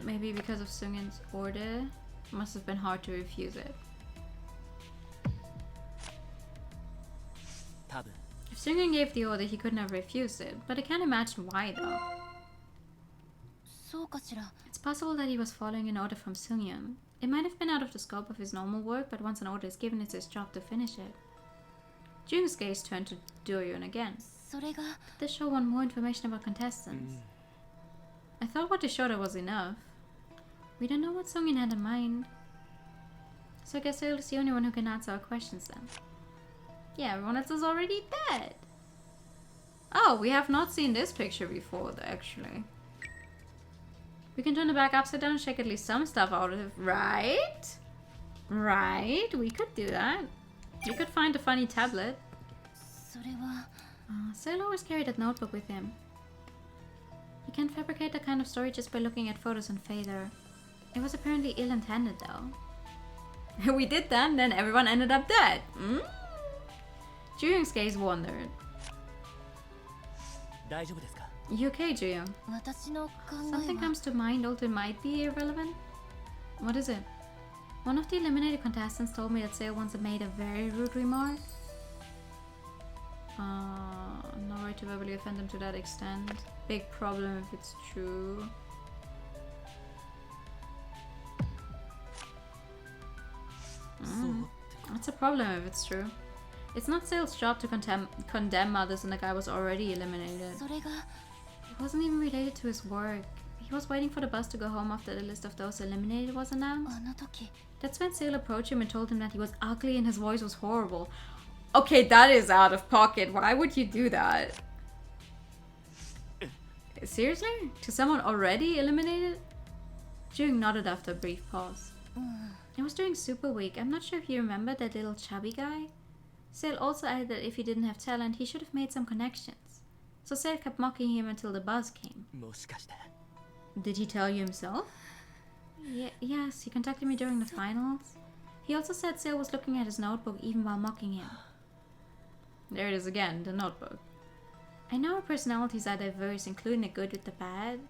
Maybe because of Sungin's order? Must have been hard to refuse it. 多分 If Sungin gave the order, he couldn't have refused it, but I can't imagine why though. そうかしら It's possible that he was following an order from Sungin. It might have been out of the scope of his normal work, but once an order is given, it's his job to finish it. June's gaze turned to Do-yoon again. それが This show want more information about contestants. I thought what they showed her was enough. We don't know what Sungin had in mind. So I guess Sale is the only one who can answer our questions then. Yeah, everyone else is already dead. Oh, we have not seen this picture before, though, actually. We can turn the back upside down and shake at least some stuff out of it, right? Right, we could do that. We could find a funny tablet. それは Sale always carried that notebook with him. You can't fabricate that kind of story just by looking at photos on Fader. It was apparently ill-intended, though. We did that, and then everyone ended up dead. Juyung's gaze wandered. 大丈夫ですか You okay, Juyung? 私の考 Something えは comes to mind, although it might be irrelevant. What is it? One of the eliminated contestants told me that Sale once made a very rude remark. No right to verbally offend him to that extent. Big problem if it's true. That's a problem if it's true. It's not Sale's job to condemn others, and the guy was already eliminated. それが It wasn't even related to his work. He was waiting for the bus to go home after the list of those eliminated was announced. あの時 That's when Sale approached him and told him that he was ugly and his voice was horrible. Okay, that is out of pocket. Why would you do that? Seriously? To someone already eliminated? Jung nodded after a brief pause. It was during Super Week. I'm not sure if you remember that little chubby guy. Sale also added that if he didn't have talent, he should have made some connections. So Sale kept mocking him until the buzz came. もしかして Did he tell you himself? Yes, he contacted me during the finals. He also said Sale was looking at his notebook even while mocking him. There it is again, the notebook. I know our personalities are diverse, including the good with the bad.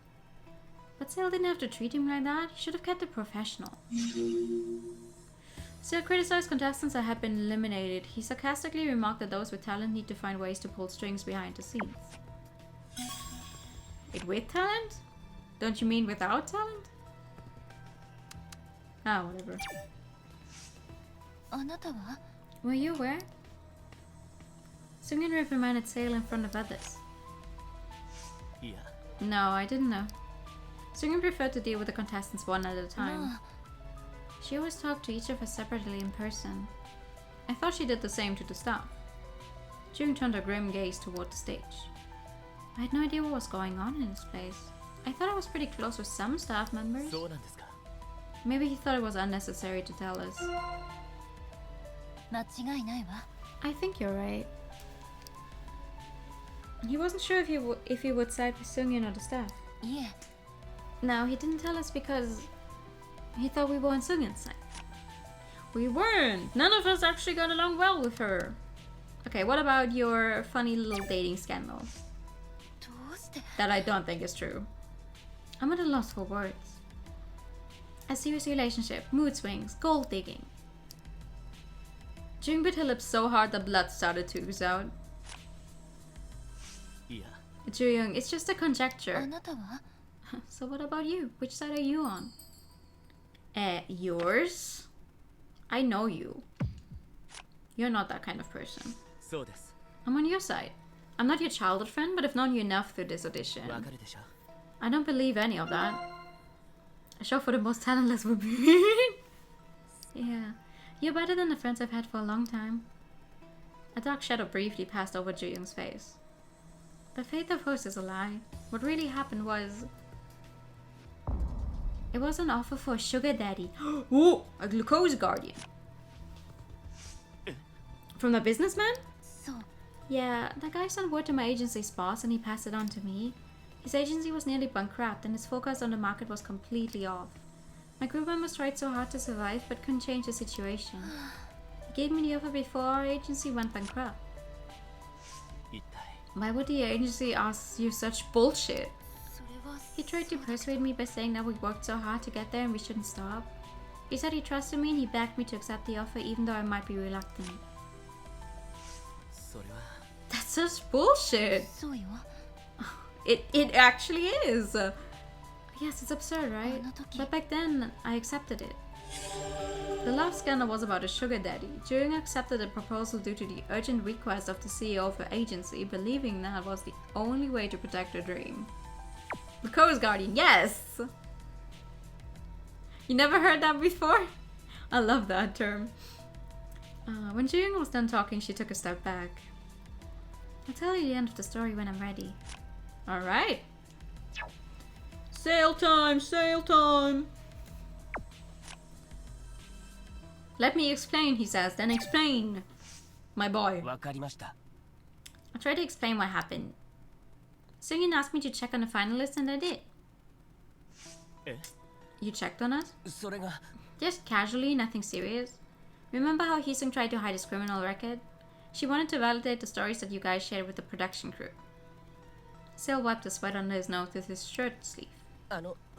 But Sale didn't have to treat him like that. He should have kept it professional. Still criticized contestants that had been eliminated. He sarcastically remarked that those with talent need to find ways to pull strings behind the scenes. Wait, with talent? Don't you mean without talent? Ah, whatever. あなたは Were you aware? Sungin reprimanded Sale in front of others. いや No, I didn't know. Sungin preferred to deal with the contestants one at a time. She always talked to each of us separately in person. I thought she did the same to the staff. Jung turned a grim gaze toward the stage. I had no idea what was going on in this place. I thought I was pretty close with some staff members. そうなんですか Maybe he thought it was unnecessary to tell us. 間違いないわ I think you're right. He wasn't sure if he would side with Sungin or the staff. いえ No, he didn't tell us because he thought we were on Sungin's side. We weren't. None of us actually got along well with her. Okay, what about your funny little dating scandal? どうして That I don't think is true. I'm at a loss for words. A serious relationship, mood swings, gold digging. Jung bit her lips so hard that blood started to ooze out. いや Ju-young, it's just a あ conjecture. なたは So what about you? Which side are you on? Yours? I know you. You're not that kind of person. そうです I'm on your side. I'm not your childhood friend, but I've known you enough through this わ audition. かるでしょ I don't believe any of that. A show for the most talentless would be... Yeah. You're better than the friends I've had for a long time. A dark shadow briefly passed over Ju-young's face. The faith of hosts is a lie. What really happened was... It was an offer for a sugar daddy. Ooh, a glucose guardian. From the businessman? そう Yeah, that guy sent word to my agency's boss and he passed it on to me. His agency was nearly bankrupt and his focus on the market was completely off. My crew members tried so hard to survive but couldn't change the situation. He gave me the offer before our agency went bankrupt. 一体 Why would the agency ask you such bullshit? それは He tried to persuade me by saying that we worked so hard to get there and we shouldn't stop. He said he trusted me and he begged me to accept the offer even though I might be reluctant. それは That's such bullshit! そうよ It actually is! Yes, it's absurd, right? あの時 But back then, I accepted it. The love scandal was about a sugar daddy. Jung accepted the proposal due to the urgent request of the CEO of her agency, believing that was the only way to protect her dream. The Coast Guardian, yes! You never heard that before? I love that term. When Jung was done talking, she took a step back. I'll tell you the end of the story when I'm ready. Alright. Sail time! Sail time! Let me explain, he says. Then explain, my boy. わかりました I'll try to explain what happened. Sungin asked me to check on the finalists and I did. え You checked on us? それが Just casually, nothing serious. Remember how Hisung tried to hide his criminal record? She wanted to validate the stories that you guys shared with the production crew. Sale wiped the sweat under his nose with his shirt sleeve.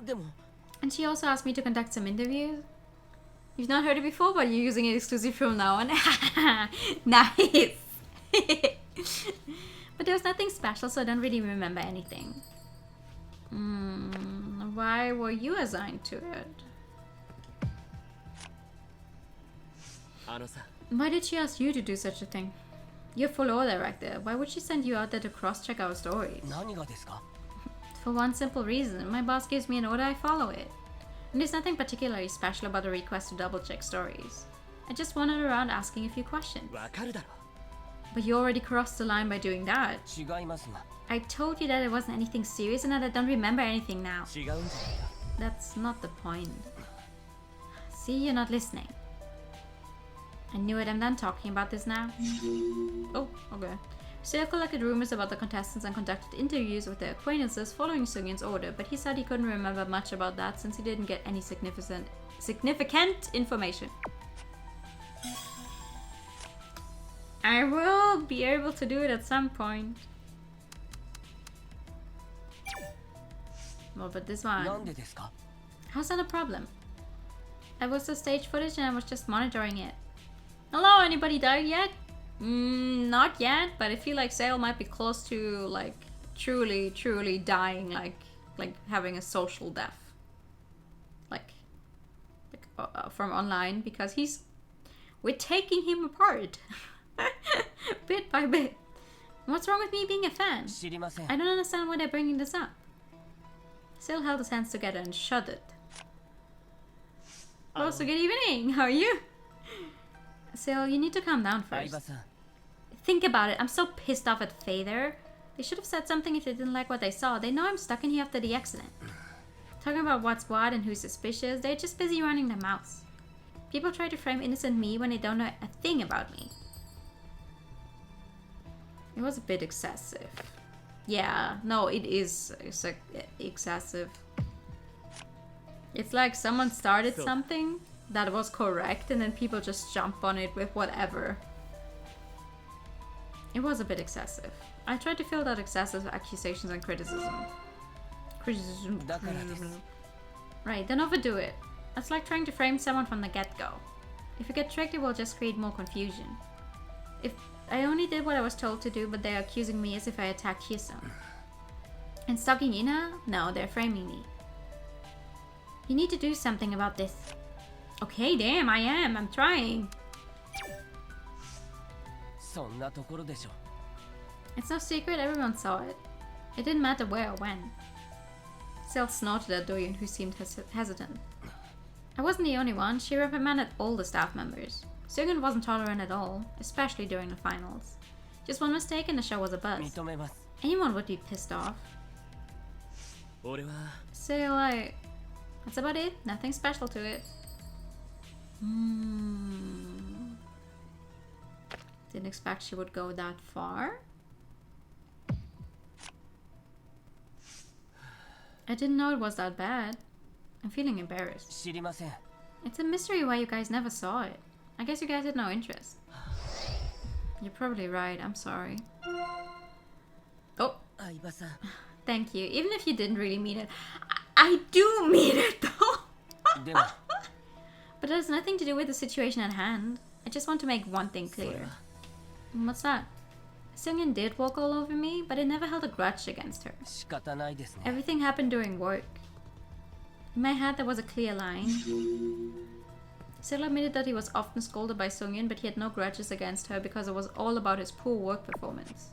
でも And she also asked me to conduct some interviews. You've not heard it before, but you're using it exclusive from now on. Nice! But there was nothing special, so I don't really remember anything. Why were you assigned to it? あのさ Why did she ask you to do such a thing? You're floor director. Why would she send you out there to cross-check our stories? 何がですか For one simple reason. My boss gives me an order, I follow it. And there's nothing particularly special about the request to double-check stories. I just wandered around asking a few questions. わかるだろ But you already crossed the line by doing that. 違いますが I told you that it wasn't anything serious and that I don't remember anything now. 違うんじゃないか That's not the point. See, you're not listening. I knew it. I'm done talking about this now. Oh, okay. Seo collected rumors about the contestants and conducted interviews with their acquaintances following Sungin's order, but he said he couldn't remember much about that since he didn't get any significant information. I will be able to do it at some point. Well, but this なん one... でですか How's that a problem? I was the stage footage and I was just monitoring it. Hello, anybody died yet? Not yet, but I feel like Sale might be close to like truly dying, like having a social death, like from online, because we're taking him apart bit by bit. What's wrong with me being a fan? 知りません I don't understand why they're bringing this up. Sale held his hands together and shuddered. Also, good evening. How are you? Sale, you need to calm down 相 first. 葉さん Think about it. I'm so pissed off at Father. They should have said something if they didn't like what they saw. They know I'm stuck in here after the accident. Talking about what's what and who's suspicious, they're just busy running their mouths. People try to frame innocent me when they don't know a thing about me. It was a bit excessive. Yeah, no, it is excessive. It's like someone started something that was correct and then people just jump on it with whatever. It was a bit excessive. I tried to fill out excessive accusations and criticism.だからです Right, don't overdo it. That's like trying to frame someone from the get-go. If you get tricked, it will just create more confusion. If I only did what I was told to do, but they're accusing me as if I attacked Hyesung. And stalking Ina? No, they're framing me. You need to do something about this. Okay, damn, I am. I'm trying. そんなところでしょ It's no secret, everyone saw it. It didn't matter where or when. Sel snorted at Doyun, who seemed hesitant. I wasn't the only one. She reprimanded all the staff members. Sugun wasn't tolerant at all, especially during the finals. Just one mistake and the show was a buzz. 認めます Anyone would be pissed off. 俺は Say like, that's about it. Nothing special to it. Didn't expect she would go that far. I didn't know it was that bad. I'm feeling embarrassed. 知りません It's a mystery why you guys never saw it. I guess you guys had no interest. You're probably right. I'm sorry. Oh, 相葉さん thank you. Even if you didn't really mean it. I do mean it though. でも But it has nothing to do with the situation at hand. I just want to make one thing それ clear. は What's that? Seungin did walk all over me, but I never held a grudge against her. 仕方ないですね Everything happened during work. In my head, there was a clear line. Silla admitted that he was often scolded by Seungin, but he had no grudges against her because it was all about his poor work performance.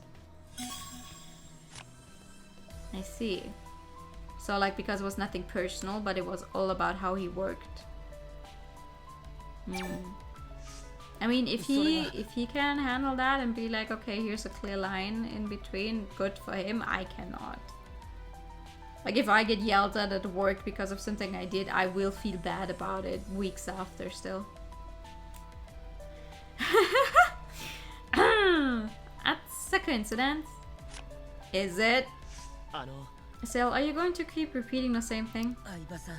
I see. So, like, because it was nothing personal, but it was all about how he worked. I mean, if he can handle that and be like, okay, here's a clear line in between, good for him. I cannot. Like, if I get yelled at work because of something I did, I will feel bad about it weeks after still. That's a coincidence. Is it? あの Sel, are you going to keep repeating the same thing? 相葉さん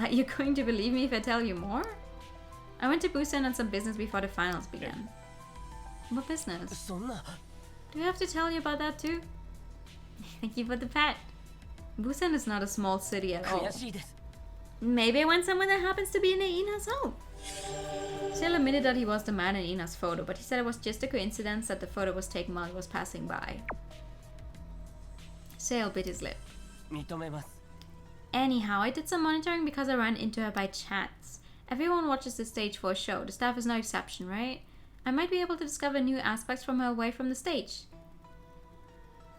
Are you going to believe me if I tell you more? I went to Busan on some business before the finals began. What business? そんな Do I have to tell you about that too? Thank you for the pet. Busan is not a small city at all. 悔しいです Maybe I went somewhere that happens to be in Ina's home. Sale admitted that he was the man in Ina's photo, but he said it was just a coincidence that the photo was taken while he was passing by. Sale bit his lip. 認めます Anyhow, I did some monitoring because I ran into her by chance. Everyone watches the stage for a show. The staff is no exception, right? I might be able to discover new aspects from her away from the stage.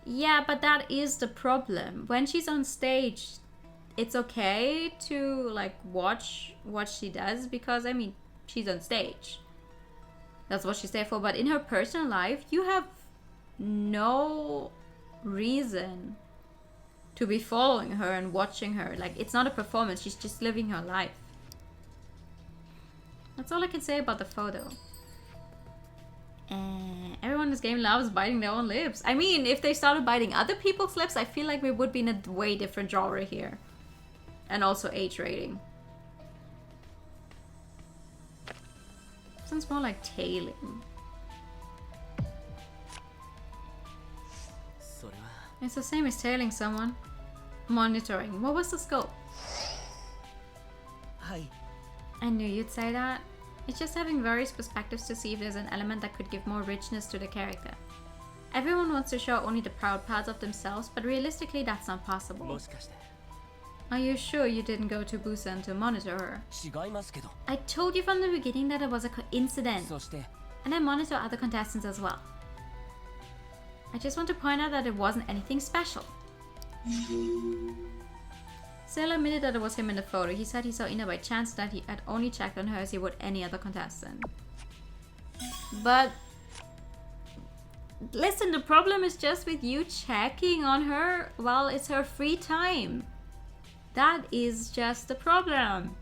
Yeah, but that is the problem. When she's on stage, it's okay to like watch what she does because I mean, she's on stage. That's what she's there for. But in her personal life, you have no reason to be following her and watching her. Like, it's not a performance. She's just living her life. That's all I can say about the photo. Everyone in this game loves biting their own lips. I mean, if they started biting other people's lips, I feel like we would be in a way different genre here. And also age rating. Sounds more like tailing. それは It's the same as tailing someone. Monitoring. What was the scope? はい I I knew you'd say that. It's just having various perspectives to see if there's an element that could give more richness to the character. Everyone wants to show only the proud parts of themselves, but realistically that's not possible. もしかして Are you sure you didn't go to Busan to monitor her? 違いますけど。 I told you from the beginning that it was a coincidence. そして And I monitor other contestants as well. I just want to point out that it wasn't anything special. Sale admitted that it was him in the photo. He said he saw Ina by chance, that he had only checked on her as he would any other contestant. But listen, the problem is just with you checking on her while it's her free time. That is just the problem.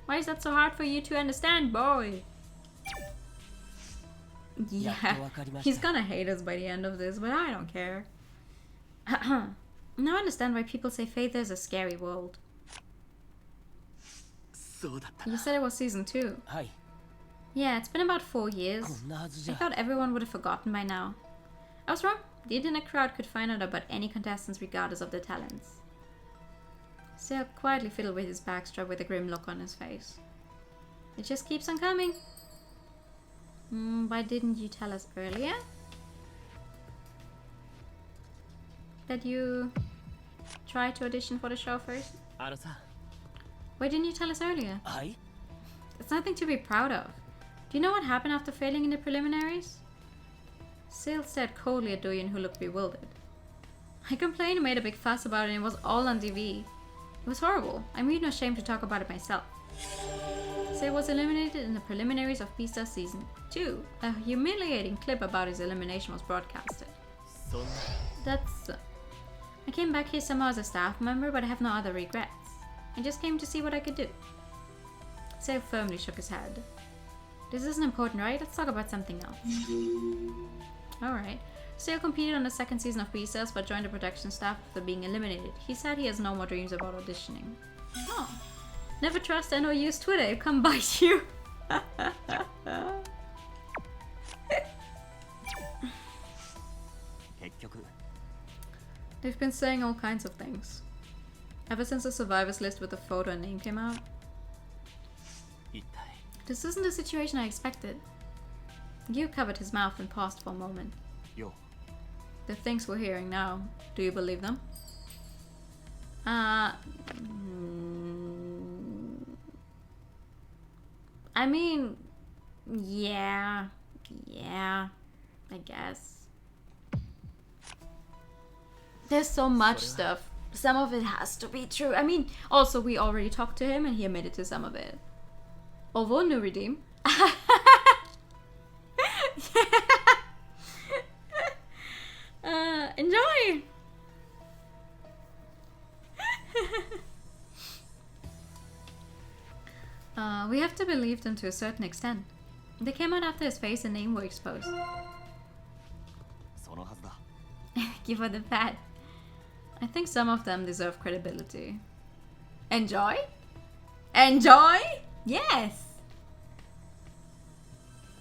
Why is that so hard for you to understand, boy? Yeah, he's gonna hate us by the end of this, but I don't care. Now I understand why people say Faith is a scary world. そうだった You said it was season 2. はい Yeah, it's been about 4 years. こんなはずじ I ゃ thought everyone would have forgotten by now. I was wrong. The internet crowd could find out about any contestants regardless of their talents. Sale quietly fiddled with his backstrap with a grim look on his face. It just keeps on coming. Why didn't you tell us earlier? That you tried to audition for the show first? あのさ Why didn't you tell us earlier? はい It's nothing to be proud of. Do you know what happened after failing in the preliminaries? Sale stared coldly at Doyen, who looked bewildered. I complained and made a big fuss about it, and it was all on TV. It was horrible. I'm even ashamed to talk about it myself. Sale was eliminated in the preliminaries of Pista Season 2. A humiliating clip about his elimination was broadcasted. そんな That's... I came back here somehow as a staff member, but I have no other regrets. I just came to see what I could do. Sale firmly shook his head. This isn't important, right? Let's talk about something else. Alright. Sale competed on the second season of Beastars, but joined the production staff after being eliminated. He said he has no more dreams about auditioning. Oh. Never trust NOU's Twitter, it'll come bite you. They've been saying all kinds of things. Ever since the survivors list with the photo and name came out. 一体 This isn't the situation I expected. Yu covered his mouth and paused for a moment. よ The things we're hearing now, do you believe them? I mean, yeah, I guess. There's so much stuff. Some of it has to be true. I mean, also we already talked to him and he admitted to some of it. Although new redeem. Enjoy! We have to believe them to a certain extent. They came out after his face and name were exposed. そのはずだ Give her the pat. I think some of them deserve credibility. Enjoy? Enjoy? Yes!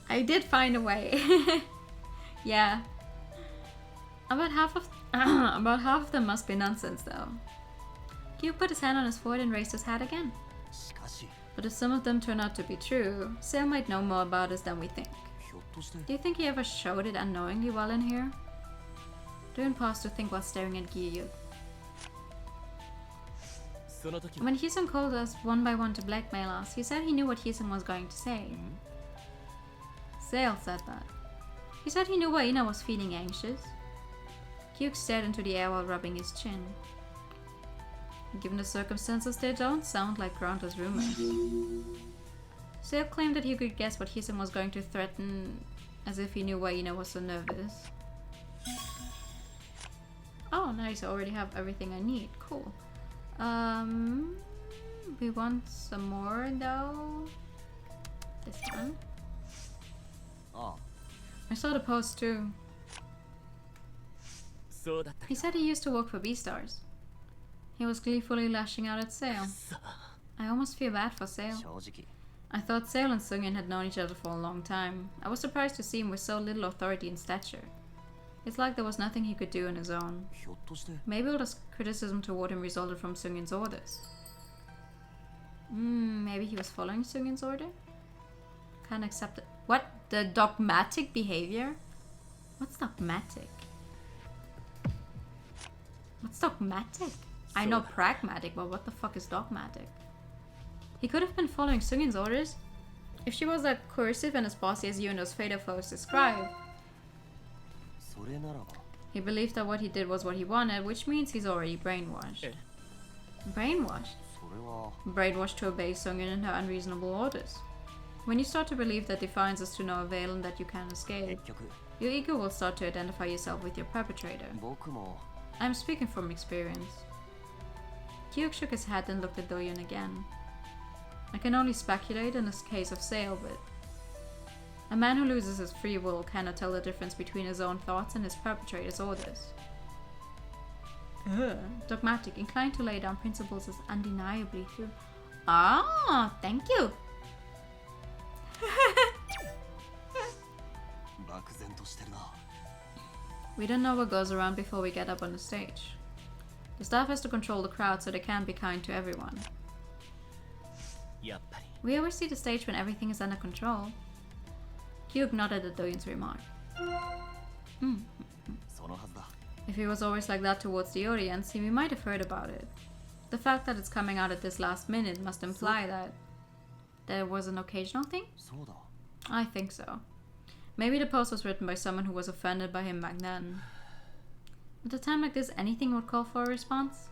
I did find a way. Yeah. About half of them must be nonsense though. Q put his hand on his forehead and raised his hat again. しかし But if some of them turn out to be true, Sale might know more about us than we think. ひょっとして Do you think he ever showed it unknowingly while in here? Doing paused to think while staring at Gyu. その時 When Hyesung called us one by one to blackmail us, he said he knew what Hyesung was going to say. Sale said that. He said he knew why Ina was feeling anxious. Kyuk stared into the air while rubbing his chin. Given the circumstances, they don't sound like groundless rumors. Sale claimed that he could guess what Hyesung was going to threaten, as if he knew why Ina was so nervous. Oh, nice, I already have everything I need. Cool. We want some more though. This one. あ I saw the post too. そうだった He said he used to work for Beastars. He was gleefully lashing out at Sale. I almost feel bad for あ Sale. 正直 I thought Sale and Sungin had known each other for a long time. I was surprised to see him with so little authority and stature. It's like there was nothing he could do on his own. ひょっとして Maybe all this criticism toward him resulted from Sungin's orders. Maybe he was following Sungin's order? Can't accept it. What? The dogmatic behavior? What's dogmatic? What's dogmatic? I know pragmatic, but what the fuck is dogmatic? He could have been following Sungin's orders. If she was as coercive and as bossy as you and those fatal foes describe. それならば He believed that what he did was what he wanted, which means he's already brainwashed. Brainwashed? それは Brainwashed to obey Sungin and her unreasonable orders. When you start to believe that defiance is to no avail and that you can't escape, 結局 your ego will start to identify yourself with your perpetrator. 僕も I'm speaking from experience. Kyuk shook his head and looked at Doyun again. I can only speculate in this case of Sale, but a man who loses his free will cannot tell the difference between his own thoughts and his perpetrator's orders. Dogmatic, inclined to lay down principles as undeniably true. Ah, thank you. 漠然としてるな We don't know what goes around before we get up on the stage. The staff has to control the crowd so they can't be kind to everyone. やっぱり We always see the stage when everything is under control. Kyuk nodded at Doyun's remark. そのはずだ If he was always like that towards the audience, we might have heard about it. The fact that it's coming out at this last minute must imply that there was an occasional thing? そうだ I think so. Maybe the post was written by someone who was offended by him back then. At a time like this, anything would call for a response.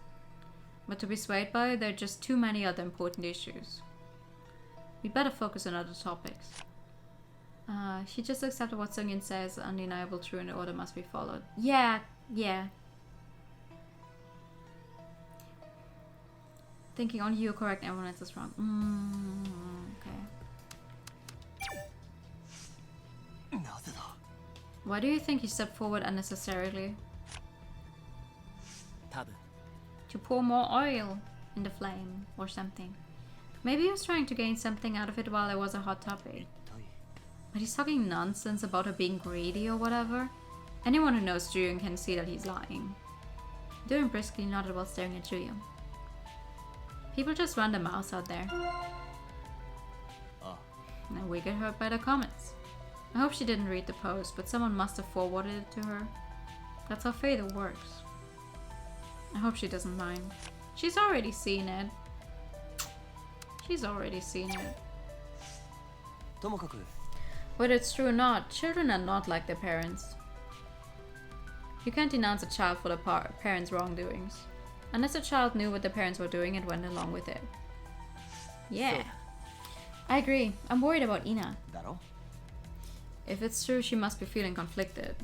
But to be swayed by it, there are just too many other important issues. We'd better focus on other topics. She just accepted what Sungin says, undeniable true and the order must be followed. Yeah. Thinking only you're correct, everyone else is wrong. Okay. なぜだ Why do you think he stepped forward unnecessarily? 多分 To pour more oil in the flame or something. Maybe he was trying to gain something out of it while it was a hot topic. 一体 But he's talking nonsense about her being greedy or whatever. Anyone who knows Juyun can see that he's lying. Doing briskly nodded while staring at Juyun. People just run their mouths out there. あ And we get hurt by the comments. I hope she didn't read the post, but someone must have forwarded it to her. That's how Fader works. I hope she doesn't mind. She's already seen it. She's already seen it. ともかく Whether it's true or not, children are not like their parents. You can't denounce a child for the parents' wrongdoings. Unless the child knew what the parents were doing and went along with it. Yeah. I agree. I'm worried about Ina. だろ If it's true, she must be feeling conflicted.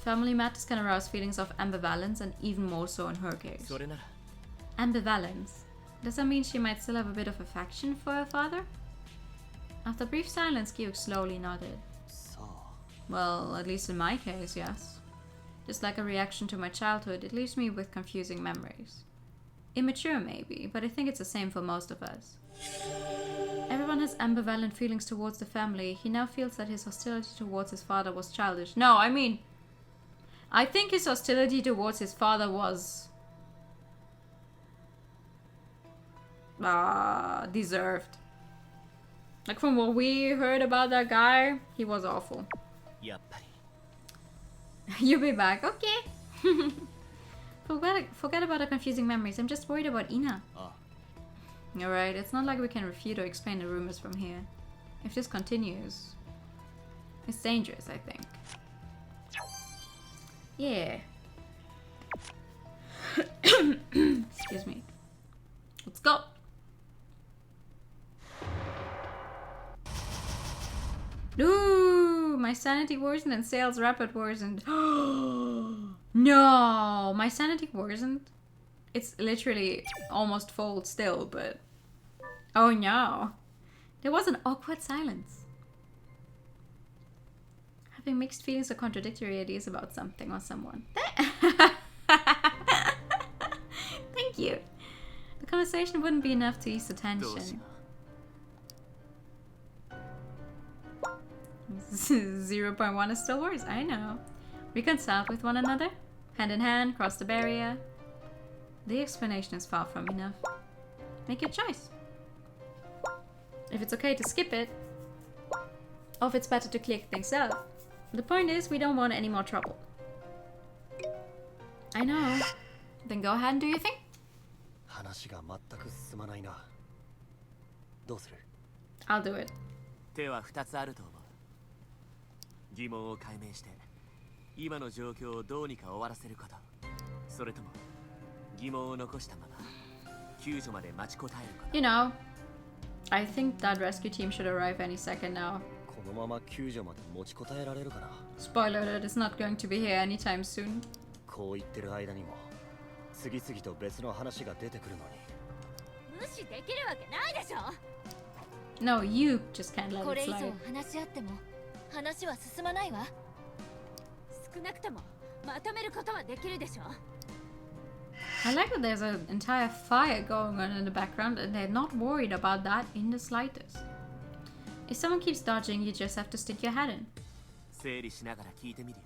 Family matters can arouse feelings of ambivalence, and even more so in her case. それなら Ambivalence. Does that mean she might still have a bit of affection for her father? After a brief silence, Gyuk slowly nodded. さあ Well, at least in my case, yes. Just like a reaction to my childhood, it leaves me with confusing memories. Immature, maybe, but I think it's the same for most of us. Everyone has ambivalent feelings towards the family. He now feels that his hostility towards his father was childish. No, I mean, I think his hostility towards his father was deserved. Like from what we heard about that guy, he was awful. やっぱり You'll be back, okay. Forget about the confusing memories. I'm just worried about Ina. あ Alright, it's not like we can refute or explain the rumors from here. If this continues, it's dangerous, I think. Yeah. Excuse me. Let's go. Ooh, my sanity worsened and sales rapid worsened. No, my sanity worsened. It's literally almost full still, but oh no. There was an awkward silence. Having mixed feelings or contradictory ideas about something or someone. Thank you. The conversation wouldn't be enough to ease the どうし tension. よ 0.1 is still worse, I know. Reconcile with one another, hand in hand, cross the barrier. The explanation is far from enough. Make your choice. if it's okay to skip it, or if it's better to clear things up. The point is, we don't want any more trouble. I know. Then go ahead and do your thing. 話が全く進まないな。どうする？ I'll do it. 手は2つあると思う。疑問を解明して今の状況をどうにか終わらせること、それとも疑問を残したまま救助まで待ちこたえること。 You know, I think that rescue team should arrive any second now. このまま救助まで持ちこたえられるかな。 Spoiler alert, it's not going to be here anytime soon. こう言ってる間にも次々と別の話が出てくるのに。無視できるわけないでしょ。 No, you just can't let こ it れ以上 slide. 話し合っても話は進まないわ。少なくともまとめることはできるでしょ。 I like that there's an entire fire going on in the background and they're not worried about that in the slightest. If someone keeps dodging, you just have to stick your head in. 整理しながら聞いてみるよ。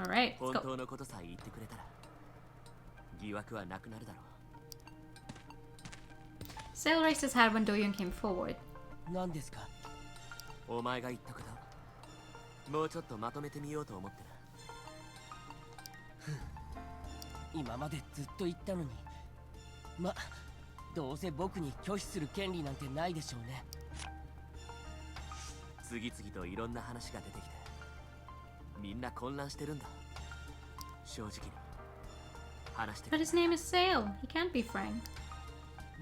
Alright, 本 let's 当 go. のことさえ言ってくれたら疑惑はなくなるだろう。 Sale raised his head when Do-yoon came forward. 何ですか？お前が言ったこともうちょっとまとめてみようと思ってな。今までずっと言ったのに。ま、どうせ僕に拒否する権利なんてないでしょうね。次々といろんな話が出てきてみんな混乱してるんだ。正直に話してく But れ。 his name is Sale. He can't be frank.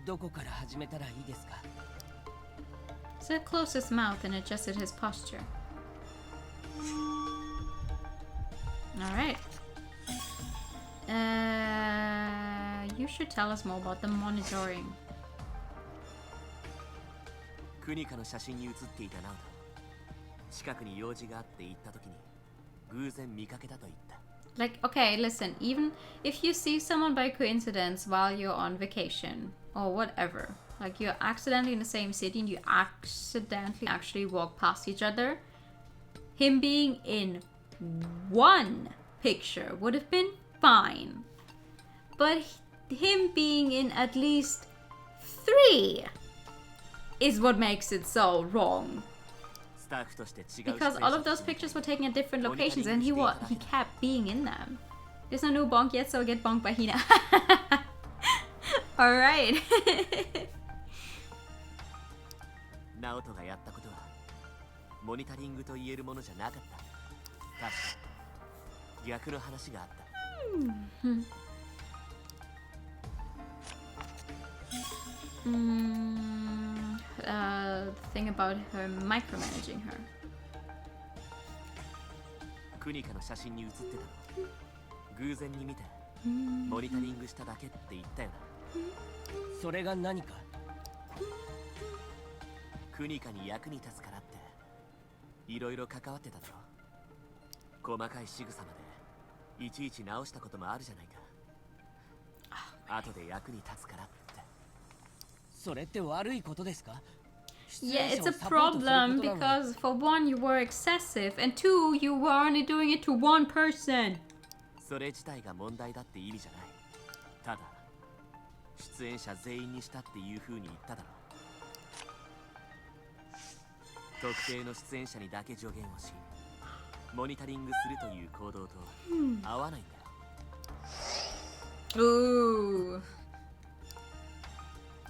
どこから始めたらいいですか？ Sale closed his mouth and adjusted his posture. Alright. You should tell us more about the monitoring. クニカの写真に写っていたナオト、近くに用事があって行った時に偶然見かけたと言った。 Like, okay, listen, even if you see someone by coincidence while you're on vacation or whatever, like you're accidentally in the same city and you accidentally actually walk past each other, him being in one picture would have been fine. But him being in at least 3 is what makes it so wrong. スタッフとして違う Because all of those pictures were taken at different locations and he kept being in them. There's no new bonk yet, so get bonked by Hina. Alright. ナオトがやったことはモニタリングと言えるものじゃなかった。確か逆の話があった。The thing about her micromanaging her. クニカの写真に写ってたの偶然に見てモニタリングしただけって言ったよな。それが何か？クニカに役に立つからっていろいろ関わってただろ。細かい仕草までいちいち直したこともあるじゃないか。後で役に立つからって。それって悪いことですか？Yeah, it's a problem because for one, you were excessive, and two, you were only doing it to one person. それ自体が問題だって意味じゃない。ただ、出演者全員にしたっていう風に言っただろう。特定の出演者にだけ助言をし、モニタリングするという行動と合わないんだよ。Ooh.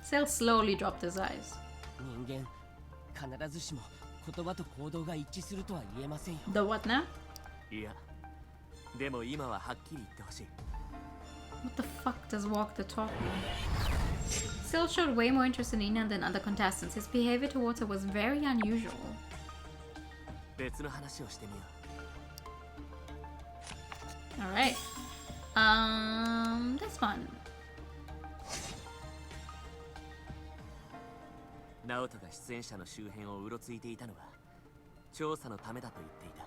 Sale slowly dropped his eyes. 人間必ずしも言葉と行動が一致するとは言えませんよ。 The what now? いや、でも今ははっきり言ってほしい。What the fuck does Walk the Talk mean? Sale showed way more interest in Ina than other contestants. His behavior towards her was very unusual. 別の話をしてみよう。 Alright. This one. ナオトが出演者の周辺をうろついていたのは調査のためだと言っていた。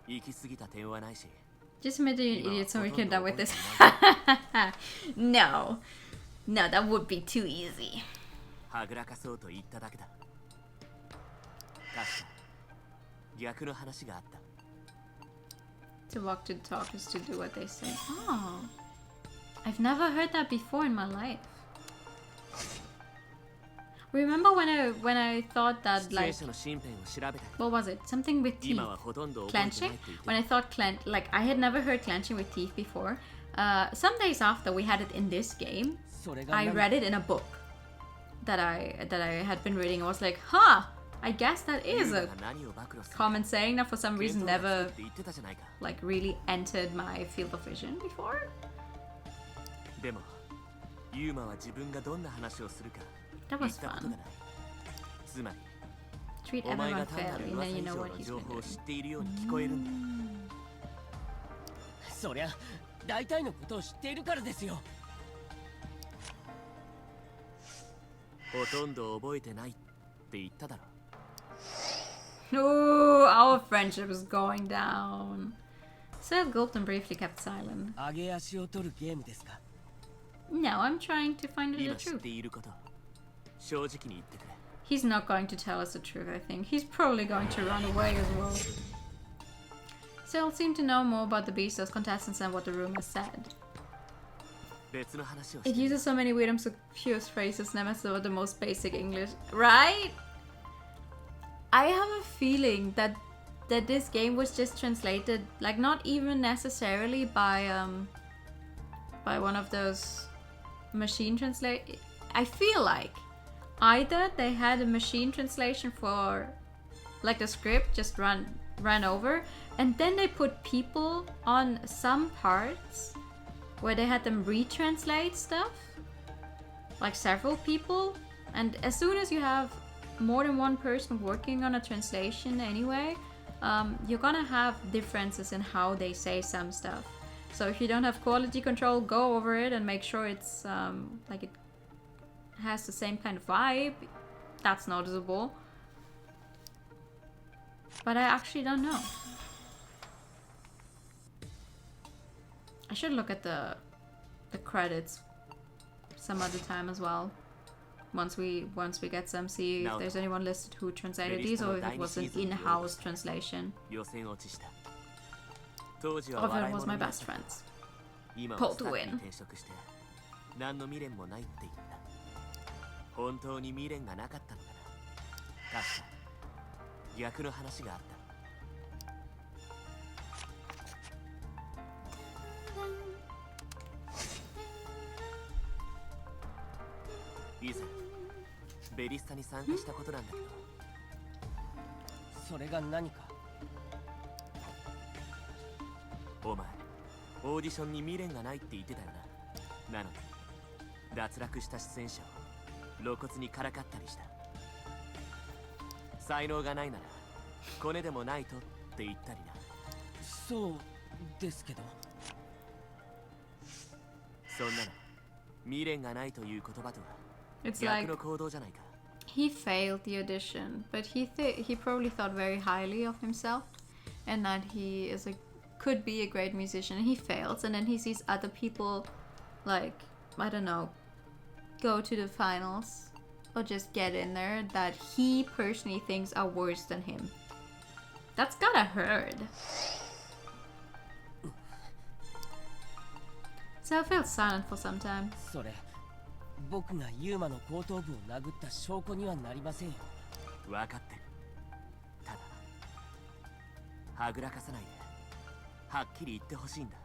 行き過ぎた点はないし。 Just admit you're an idiot so we can done with this. No. No, that would be too easy. はぐらかそうと言っただけだ。確か逆の話があった。 To walk to the talk is to do what they say. Oh. I've never heard that before in my life. Remember when I thought that 出演 like 者の身辺を調べたけど what was it? Something with teeth. 今はほとんど覚えてな Clenching? いって言って When I thought like I had never heard clenching with teeth before. Some days after we had it in this game, それが I 何 read it in a book that I had been reading. I was like, huh, I guess that ユ is ーマ a が何を暴露する common saying that for some 見 reason 当がつく never って言ってたじゃないか like really entered my field of vision before. でもユーマは自分がどんな話をするか That 言っ was たこと fun. がないつまり Treat お前 everyone が単なる fairly, and 噂 then 以 you 上 know の what he's 情 been 報を知 doing. っているように聞こえるんだそりゃ大体のことを知っているからですよ。ほとんど覚えてないって言っただろ Oh, our friendship is going down. Sale gulped and briefly kept silent. 上げ足を取るゲームですか。 No, I'm trying to find out the 今知っ truth. ていること正直に言ってくれ He's not going to tell us the truth, I think. He's probably going to run away as well. Sale seemed to know more about the Beastars contestants than what the rumors said. 別の話をし It て uses so many weird and obscure phrases, never saw the most basic English. Right? I have a feeling that this game was just translated, like not even necessarily by one of those machine translate. I feel like either they had a machine translation for like the script just ran over, and then they put people on some parts where they had them retranslate stuff, like several people. And as soon as you have more than one person working on a translation anyway, you're gonna have differences in how they say some stuff. So if you don't have quality control, go over it and make sure it's like it has the same kind of vibe. That's noticeable. But I actually don't know. I should look at the credits some other time as well. Once we get some, see if there's anyone listed who translated these or if it was an in-house translation. 予選落ちした当時 Or は if 笑 it い was 物 my になっ best た friends. 今 Pull はス to タッフに win. 転職して何の未練もないって言った本当に未練がなかったのかな確か逆の話があった以前ベリスタに参加したことなんだけどそれが何か。お前オーディションに未練がないって言ってたよななのに脱落した出演者を露骨にからかったりした才能がないならコネでもないとって言ったりなそうですけど。そんなの未練がないという言葉とは It's 逆 like の行動じゃないか he failed the audition, but he probably thought very highly of himself and that he could be a great musician. And he fails, and then he sees other people, like I don't know, go to the finals or just get in there that he personally thinks are worse than him. That's gotta hurt. So I felt silent for some time. それ僕がユーマの後頭部を殴った証拠にはなりませんよ。分かってるただはぐらかさないではっきり言ってほしいんだ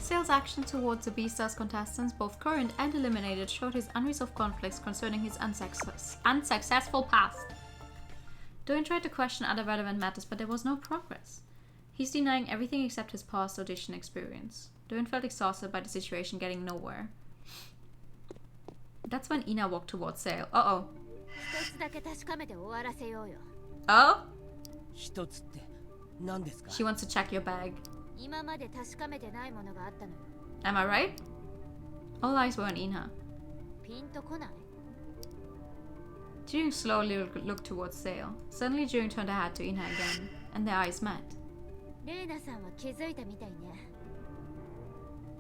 Sale's action towards the Beastars contestants, both current and eliminated, showed his unresolved conflicts concerning his unsuccessful past. Doan tried to question other relevant matters, but there was no progress. He's denying everything except his past audition experience. Doan felt exhausted by the situation, getting nowhere. That's when Ina walked towards Sale. Uh-oh. 一つだけ確かめて終わらせようよ。 Oh? 一つって何ですか。 She wants to check your bag. 今まで確かめてないものがあったのよ。 Am I right? All eyes were on Ina. ピンとこない？ June slowly looked towards Sale. Suddenly June turned her head to Ina again, and their eyes met. レイナさんは気づいたみたいね。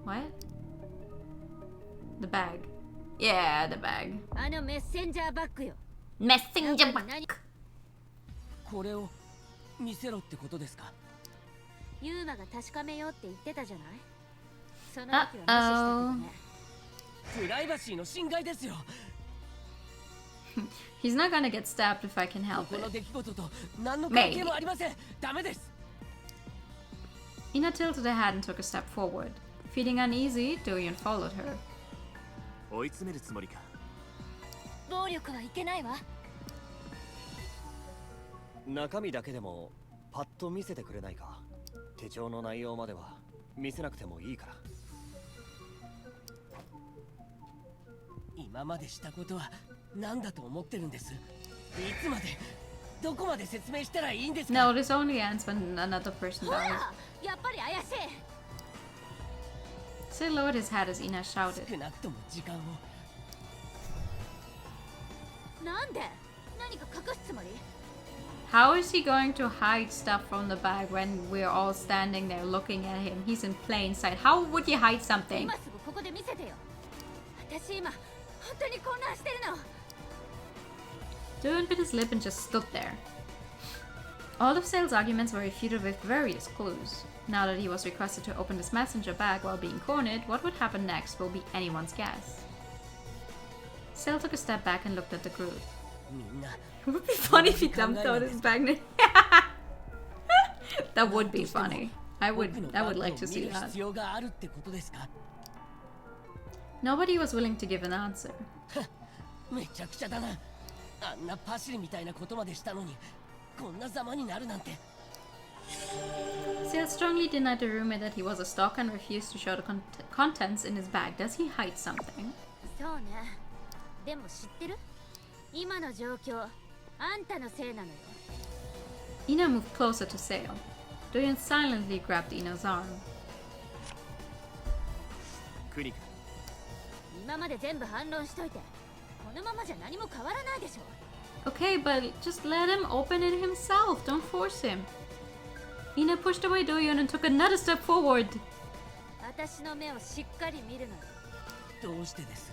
What? The bag. Yeah, the bag. あのメッセンジャーバッグよ。 Messenger 中に何？ これを見せろってことですか。ユーマが確かめようって言ってたじゃない。その時は無視したけどね。プライバシーの侵害ですよ。 He's not gonna get stabbed if I can こ help この it. 出来事と何の関係もありません。ダメです。 Ina tilted her head and took a step forward. Feeling uneasy, Doyon followed her. 追い詰めるつもりか。暴力はいけないわ。中身だけでもパッと見せてくれないか。手帳の内容までは見せなくてもいいから。今までしたことは何だと思ってるんです。いつまでどこまで説明したらいいんですか。 No, this only ends when another person ほら dies. やっぱり怪し Sil lowered his head as Ina shouted. 少なくとも時間を。い。なんで何か隠すつもり？ How is he going to hide stuff from the bag when we're all standing there looking at him? He's in plain sight. How would you hide something? 今すぐここで見せてよ。私今本当に混乱してるの。 Doyon bit his lip and just stood there. All of Sil's arguments were refuted with various clues. Now that he was requested to open this messenger bag while being cornered, what would happen next will be anyone's guess. Sil took a step back and looked at the group. みんな It would be funny if he dumped out his bag. That would be funny. I would like to see that. 必要があるってことですか。 Nobody was willing to give an answer. めちゃくちゃだな。あんなパシリみたいなことまでしたのにこんなざまになるなんて。 Sil strongly denied the rumor that he was a stalker and refused to show the contents in his bag. Does he hide something? そうね。でも知ってる？今の状況、あんたのせいなのよ。 Ina moved closer to Sail. Doyon silently grabbed Ina's arm. クニカ。今まで全部反論しといて、このままじゃ何も変わらないでしょ。 Okay, but just let him open it himself. Don't force him. Ina pushed away Doyon and took another step forward. 私の目をしっかり見るのよ。どうしてです。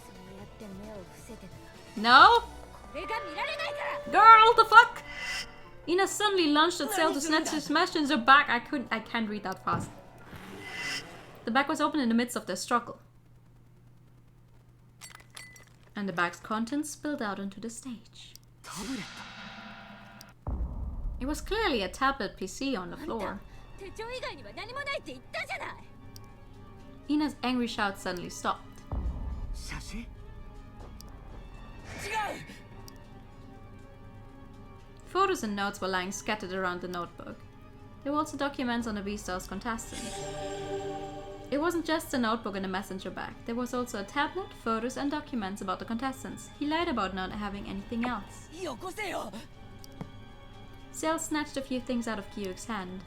そうやって目を伏せてたら、 No? これが見られないから。 Girl, the fuck? Ina suddenly lunged at Sail to snatch his messenger bag. I can't read that fast. The bag was open in the midst of their struggle. And the bag's contents spilled out onto the stage. タブレッ It was clearly a tablet PC on the あん floor. た、手帳以外には何もないって言ったじゃない。 Ina's angry shout suddenly stopped. ト。写真。違う。 Photos and notes were lying scattered around the notebook. There were also documents on the V-Stars contestants. It wasn't just a notebook and a messenger bag. There was also a tablet, photos, and documents about the contestants. He lied about not having anything else. よこせよ。 Sail snatched a few things out of Kyuk's hand.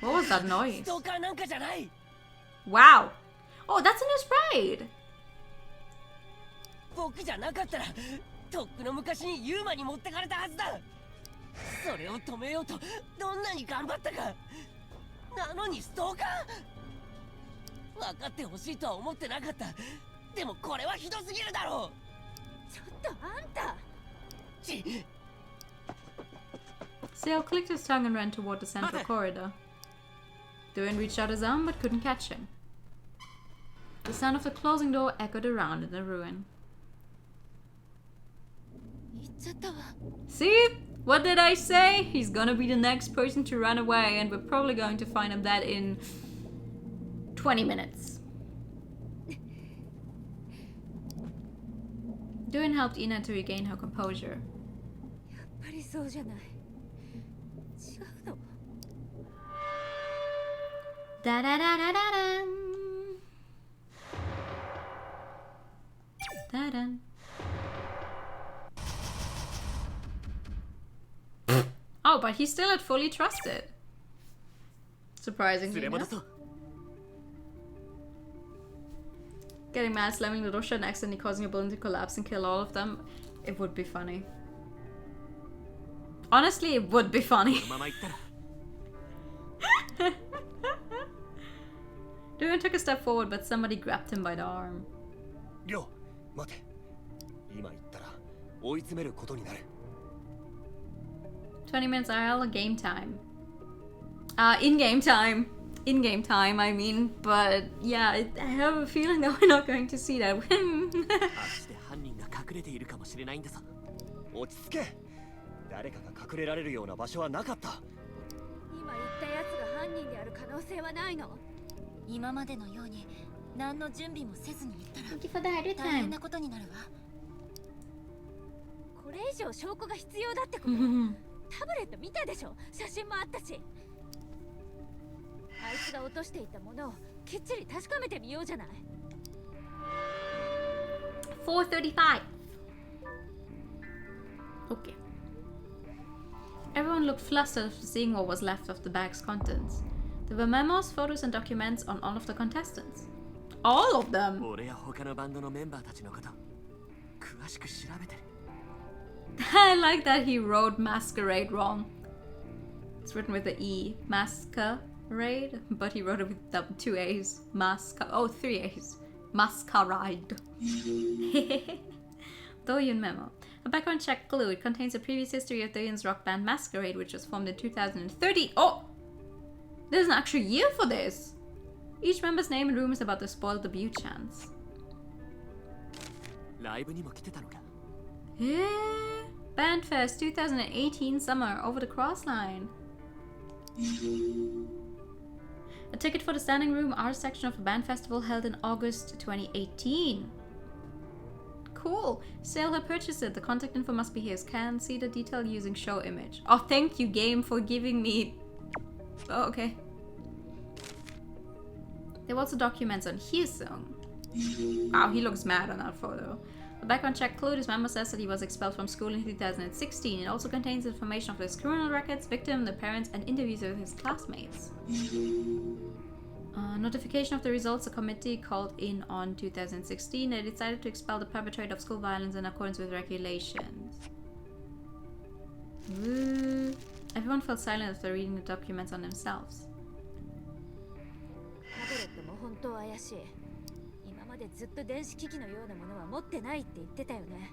What was that ス noise? トーカーなんかじゃない。 Wow! Oh, that's a new sprite! 僕じゃなかったらとっくの昔にユーマに持ってかれたはずだ。それを止めようとどんなに頑張ったか。なのにストーカー。分かってほしいとは思ってなかった。でもこれはひどすぎるだろう。ちょっとあんた。ち Sail clicked his tongue and ran toward the central corridor. Doyon reached out his arm but couldn't catch him. The sound of the closing door echoed around in the ruin. 言っちゃったわ。 See? What did I say? He's gonna be the next person to run away, and we're probably going to find him dead in 20 minutes. Doyon helped Ina to regain her composure. やっぱりそうじゃない。違うの。 Da da da da da dan. Da dan. Oh, but he still had fully trusted. Surprisingly 連れ enough. 戻そう。 Getting mad, slamming the door shut, and accidentally causing a building to collapse and kill all of them. It would be funny. Honestly, it would be funny. このまま行ったら。 Doyon took a step forward, but somebody grabbed him by the arm. りょう、待て。今言ったら追い詰めることになる。 20 minutes IRL, game time. In-game time. in-game time, I mean. But yeah, I have a feeling that we're not going to see that. あっちで犯人が隠れているかもしれないんだぞ。落ち着け。誰かが隠れられるような場所はなかった。今言ったやつが犯人である可能性はないの。今までのように何の準備もせずに行ったら Thank you for the hydrate 大変 time. なことになるわ。これ以上証拠が必要だってこと。タブレット見たでしょ。写真もあったし。あいつが落としていたものをきっちり確かめてみようじゃない。4:35. Okay. Everyone looked flustered after seeing what was left of the bag's contents. There were memos, photos, and documents on all of the contestants. All of them! 俺や他のバンドのメンバーたちのこと詳しく調べてる。I like that he wrote masquerade wrong. It's written with the E. Masquerade, but he wrote it with the 2 A's. 3 A's. Masquerade. Doyun memo. A background check clue. It contains a previous history of Doyun's rock band Masquerade, which was formed in 2013. Oh! There's an actual year for this! Each member's name and rumors about the spoiled debut chance. ライブにも来てたのか。Bandfest 2018 summer over the cross line. A ticket for the standing room art section of a band festival held in August 2018. Cool. Sale had purchased it. The contact info must be his. Can see the detail using show image. Oh, thank you, game, for giving me... Oh, okay. There were also documents on his song. Wow, he looks mad on that photo. The background check clue, his memo says that he was expelled from school in 2016. It also contains information of his criminal records, victim, the parents, and interviews with his classmates. Notification of the results, a committee called in on 2016. They decided to expel the perpetrator of school violence in accordance with regulations. Ooh. Everyone felt silent after reading the documents on themselves. タブレットも本当怪しい。今までずっと電子機器のようなものは持ってないって言ってたよね。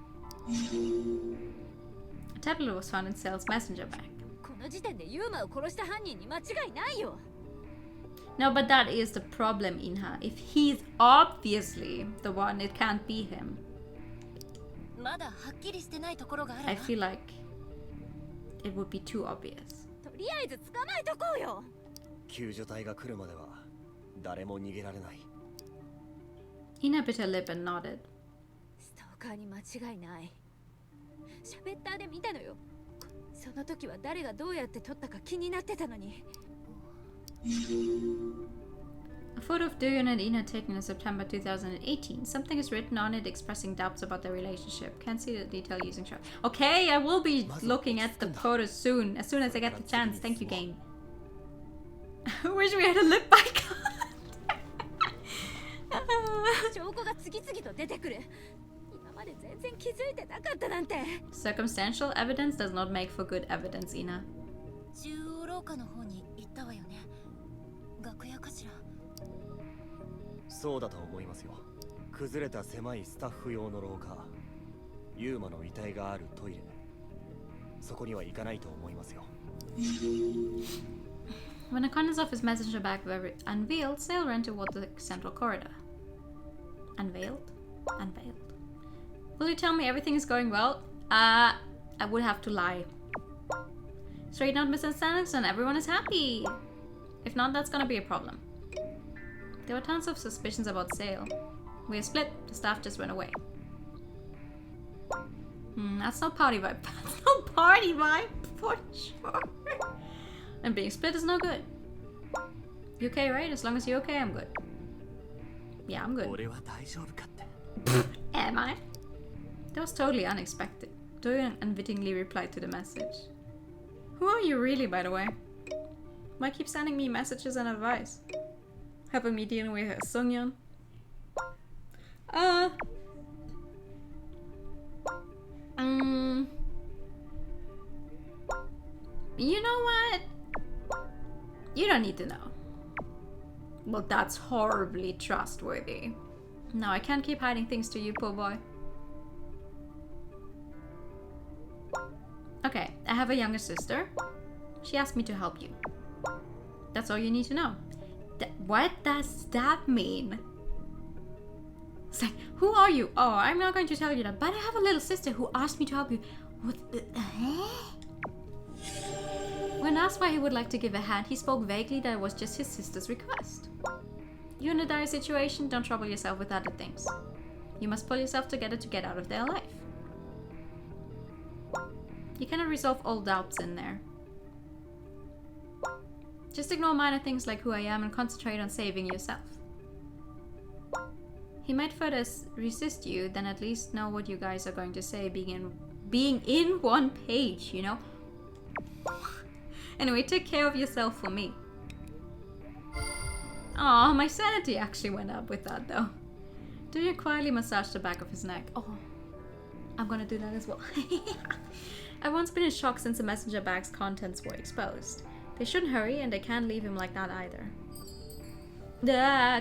A tablet was found in Sale's messenger bag. この時点でユーマを殺した犯人に間違いないよ。No, but that is the problem, Inha. If he's obviously the one, it can't be him. まだはっきりしてないところがあるわ。 I feel like it would be too obvious. とりあえず捕まえとこうよ。救助隊が来るまでは誰も逃げられない。Ina bit her lip and nodded. ストーカーに間違いない。シャベッターで見たのよ。その時は誰がどうやって撮ったか気になってたのに。A photo of Doyon and Ina taken in September 2018. Something is written on it expressing doubts about their relationship. Can't see the detail using shot. Okay, I will be looking at the photos soon. As soon as I get the chance. Thank you, game. I wish we had a lip back. 証拠が次々と出てくる。今まで全然気づいてなかったなんて。Circumstantial evidence does not make for good evidence, Ina. 中央廊下の方に行ったわよね。楽屋かしら。そうだと思いますよ。崩れた狭いスタッフ用の廊下、ユーマの遺体があるトイレ、そこには行かないと思いますよ。When the contents of his messenger bag were unveiled, Sale ran toward the central corridor. Unveiled? Unveiled. Will you tell me everything is going well? I would have to lie. Straighten out misunderstandings and everyone is happy. If not, that's gonna be a problem. There were tons of suspicions about Sale. We are split, the staff just went away. That's no party vibe. That's no party vibe, for sure. And being split is no good. You okay, right? As long as you're okay, I'm good. Yeah, I'm good. 俺は大丈夫かって。 Am I? That was totally unexpected. Doyon unwittingly replied to the message. Who are you really, by the way? Why keep sending me messages and advice? Helping me dealing with Sungyeon? You know what? You don't need to know. Well, that's horribly trustworthy. No, I can't keep hiding things to you, poor boy. Okay, I have a younger sister. She asked me to help you. That's all you need to know. What does that mean? It's like, who are you? Oh, I'm not going to tell you that, but I have a little sister who asked me to help you. What the... When asked why he would like to give a hand, he spoke vaguely that it was just his sister's request. You're in a dire situation, don't trouble yourself with other things. You must pull yourself together to get out of their life. You cannot resolve all doubts in there. Just ignore minor things like who I am and concentrate on saving yourself. He might further resist you, then at least know what you guys are going to say being in one page, you know? Anyway, take care of yourself for me. Aw, my sanity actually went up with that though. Do you quietly massage the back of his neck? Oh, I'm gonna do that as well. I've once been in shock since the messenger bag's contents were exposed. They shouldn't hurry and they can't leave him like that either.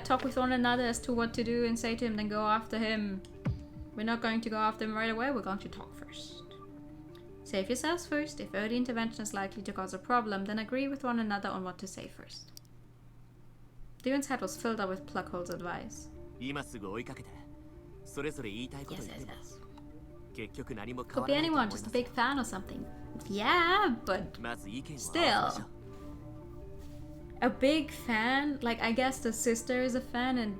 Talk with one another as to what to do and say to him, then go after him. We're not going to go after him right away, we're going to talk first. Save yourselves first. If early intervention is likely to cause a problem, then agree with one another on what to say first. Dion's head was filled up with Pluckhole's advice. 今すぐ追いかけて、それぞれ言いたいこと Yes, 言っ yes, ても yes. 結局何も変 Could わ be らないと思い anyone, ま just す a big fan or something. Yeah, but まず意見を合わせましょ still. A big fan? Like, I guess the sister is a fan and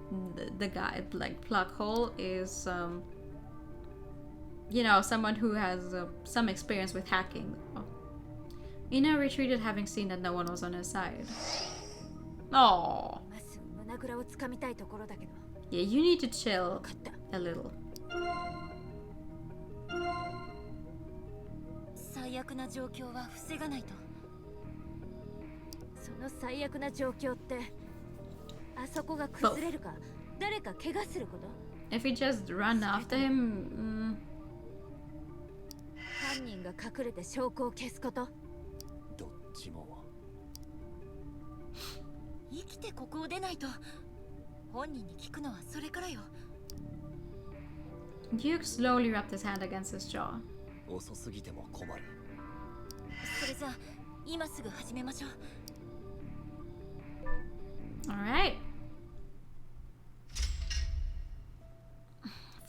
the guy, like, Pluckhole is, you know, someone who has some experience with hacking. Ina retreated having seen that no one was on her side. Oh. 今すぐ胸ぐらをつかみたいところだけど。 Yeah, you need to chill 分かった。 a little. 最悪な状況は防がないと。その最悪な状況って、あそこが崩れるか、誰か怪我すること。 If we just run after him, 犯人が隠れて証拠を消すこと。どっちも。生きてここを出ないと。本人に聞くのはそれからよ。 Duke slowly rubbed his hand against his jaw. 遅すぎても困る。それじゃあ今すぐ始めましょう。 Alright.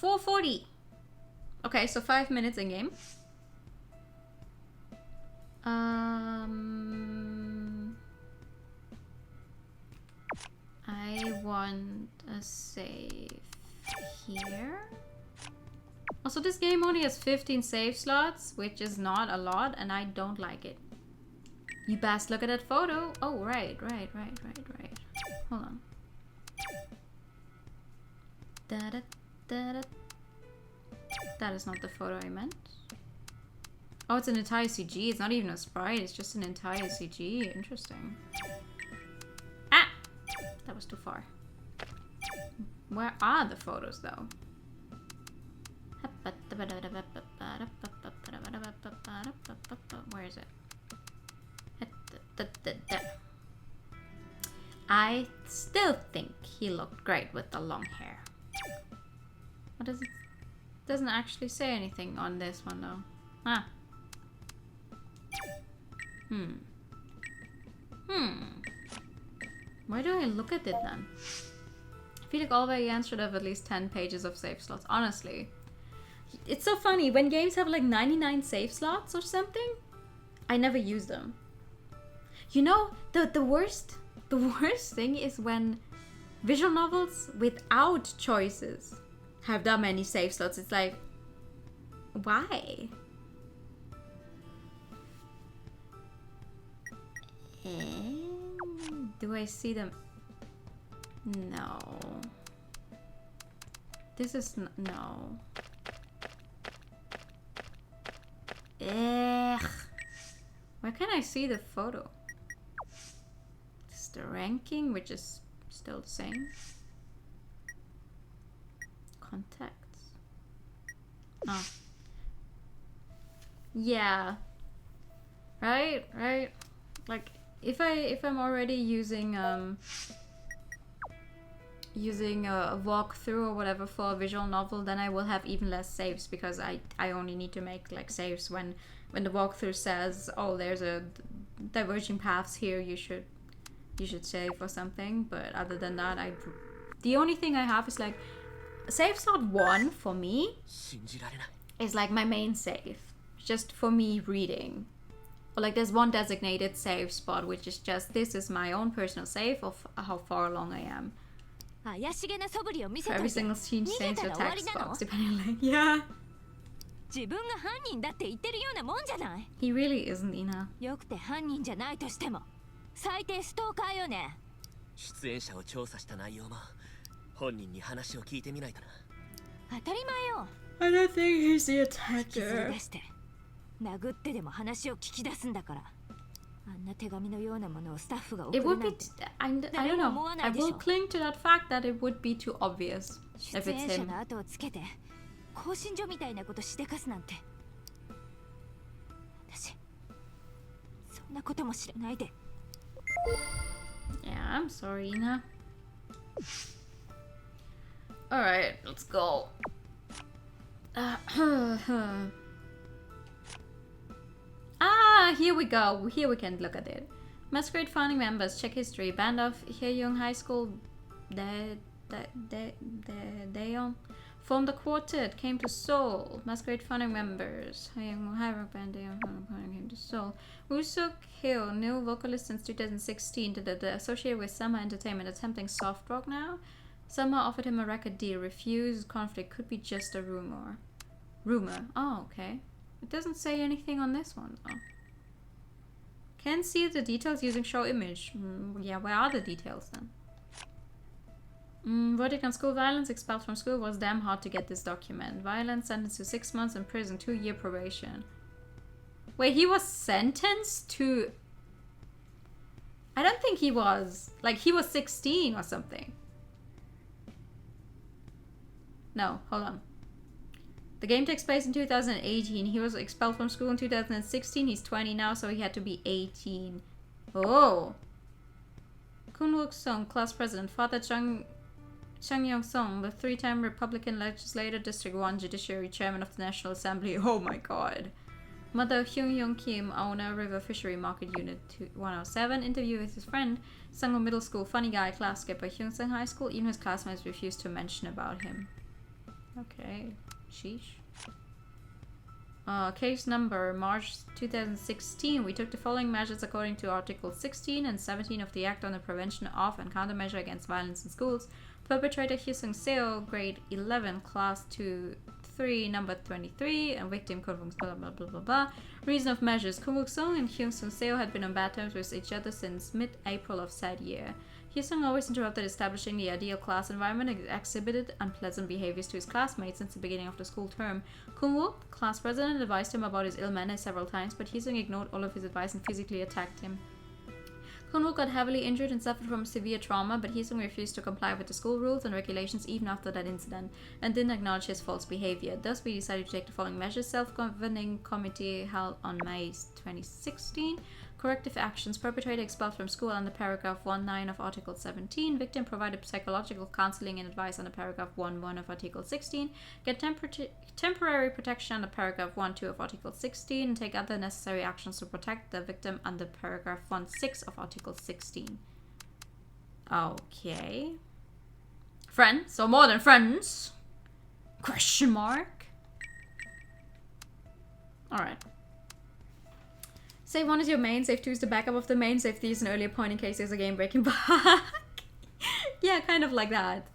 440. Okay, so 5 minutes in game. I want a save here. Also, this game only has 15 save slots, which is not a lot, and I don't like it. You best look at that photo. Oh, right. Hold on. Da-da-da-da. That is not the photo I meant. Oh, it's an entire CG. It's not even a sprite. It's just an entire CG. Interesting. Ah! That was too far. Where are the photos, though? Where is it? I still think he looked great with the long hair. What does it? Doesn't actually say anything on this one though. Ah. Where do I look at it then? I feel like Alvayan should have at least 10 pages of save slots, honestly. It's so funny, when games have like 99 save slots or something, I never use them. You know, the worst thing is when visual novels without choices have that many save slots. It's like, why? Do I see them? No. This is no. Ugh. Where can I see the photo? It's the ranking, which is still the same. Contacts. Oh. Yeah. Right? Like if I'm already using a walkthrough or whatever for a visual novel, then I will have even less saves because I only need to make like saves when the walkthrough says, oh, there's a diverging paths here, you should you should save or something. But other than that, the only thing I have is like save slot 1 for me 信じられない is like my main save, just for me reading. Or like there's one designated save spot, which is just this is my own personal save of how far along I am. 怪しげな素振りを見せ For と every いて single scene 逃げ change た the ら終わり text なの box, depending on like yeah. 自分が犯人だって言ってるようなもんじゃない He really isn't, Ina. よくて犯人じゃないとしても最低ストーカーよね出演者を調査した内容も本人に話を聞いてみないとな当たり前よ I don't think he's the 引きずり attacker. 出して殴ってでも話を聞き出すんだからあんな手紙のようなものをスタッフが送 It る would な be. んて I don't know. I will cling to that fact that it would be too obvious if 出 it's 演者 him. の後をつけて更新所みたいなことしでかすなんて私そんなことも知らないで Yeah, I'm sorry, Ina. Alright, let's go. Here we go. Here we can look at it. Masquerade founding members, check history. Band of Haeyoung High School, Daeyeon. Formed a quartet, came to Seoul. Masquerade founding members. Haeyoung High Rock Band, Daeyeon came to Seoul. Woo-suk Hyo, new vocalist since 2016, associated with Summer Entertainment, attempting soft rock now. Summer offered him a record deal, refused. Conflict could be just a rumor. Oh, okay. It doesn't say anything on this one. Oh. Can't see the details using show image. Yeah, where are the details then? Verdict on school violence, expelled from school. Was damn hard to get this document. Violence, sentenced to 6 months in prison, 2-year probation. Wait, he was sentenced to... I don't think he was. Like, he was 16 or something. No, hold on. The game takes place in 2018. He was expelled from school in 2016. He's 20 now, so he had to be 18. Oh. Kun Wook-sung, class president. Father Chung Young-sung, the 3-time Republican legislator, District 1 judiciary chairman of the National Assembly. Oh my god. Mother Hyung Kim, owner, River Fishery Market Unit 107. Interview with his friend, Sangho Middle School, funny guy, class skipper, Hyungsung High School. Even his classmates refused to mention about him. Okay. Sheesh. Case number, March 2016. We took the following measures according to Article 16 and 17 of the Act on the Prevention of and Countermeasure Against Violence in Schools. Perpetrator Hyesung Seo, grade 11, class 2-3, number 23, and victim blah blah blah blah blah. Reason of measures. Kun Wook-sung and Hyesung Seo had been on bad terms with each other since mid-April of said year. Hyesung always interrupted establishing the ideal class environment and exhibited unpleasant behaviors to his classmates since the beginning of the school term. Kun Wook, class president, advised him about his ill manners several times, but Hyesung ignored all of his advice and physically attacked him. Kun Wook got heavily injured and suffered from severe trauma, but Hyesung refused to comply with the school rules and regulations even after that incident, and didn't acknowledge his false behavior. Thus, we decided to take the following measures. Self-governing committee held on May 2016. Corrective actions. Perpetrator expelled from school under paragraph 1.9 of Article 17. Victim provided psychological counseling and advice under paragraph 1.1 of Article 16. Get temporary protection under paragraph 1.2 of Article 16. And take other necessary actions to protect the victim under paragraph 1.6 of Article 16. Okay. Friends, or more than friends? Question mark. Alright. Save 1 is your main, save 2 is the backup of the main, save 3 is an earlier point in case there's a game breaking bug. Yeah, kind of like that.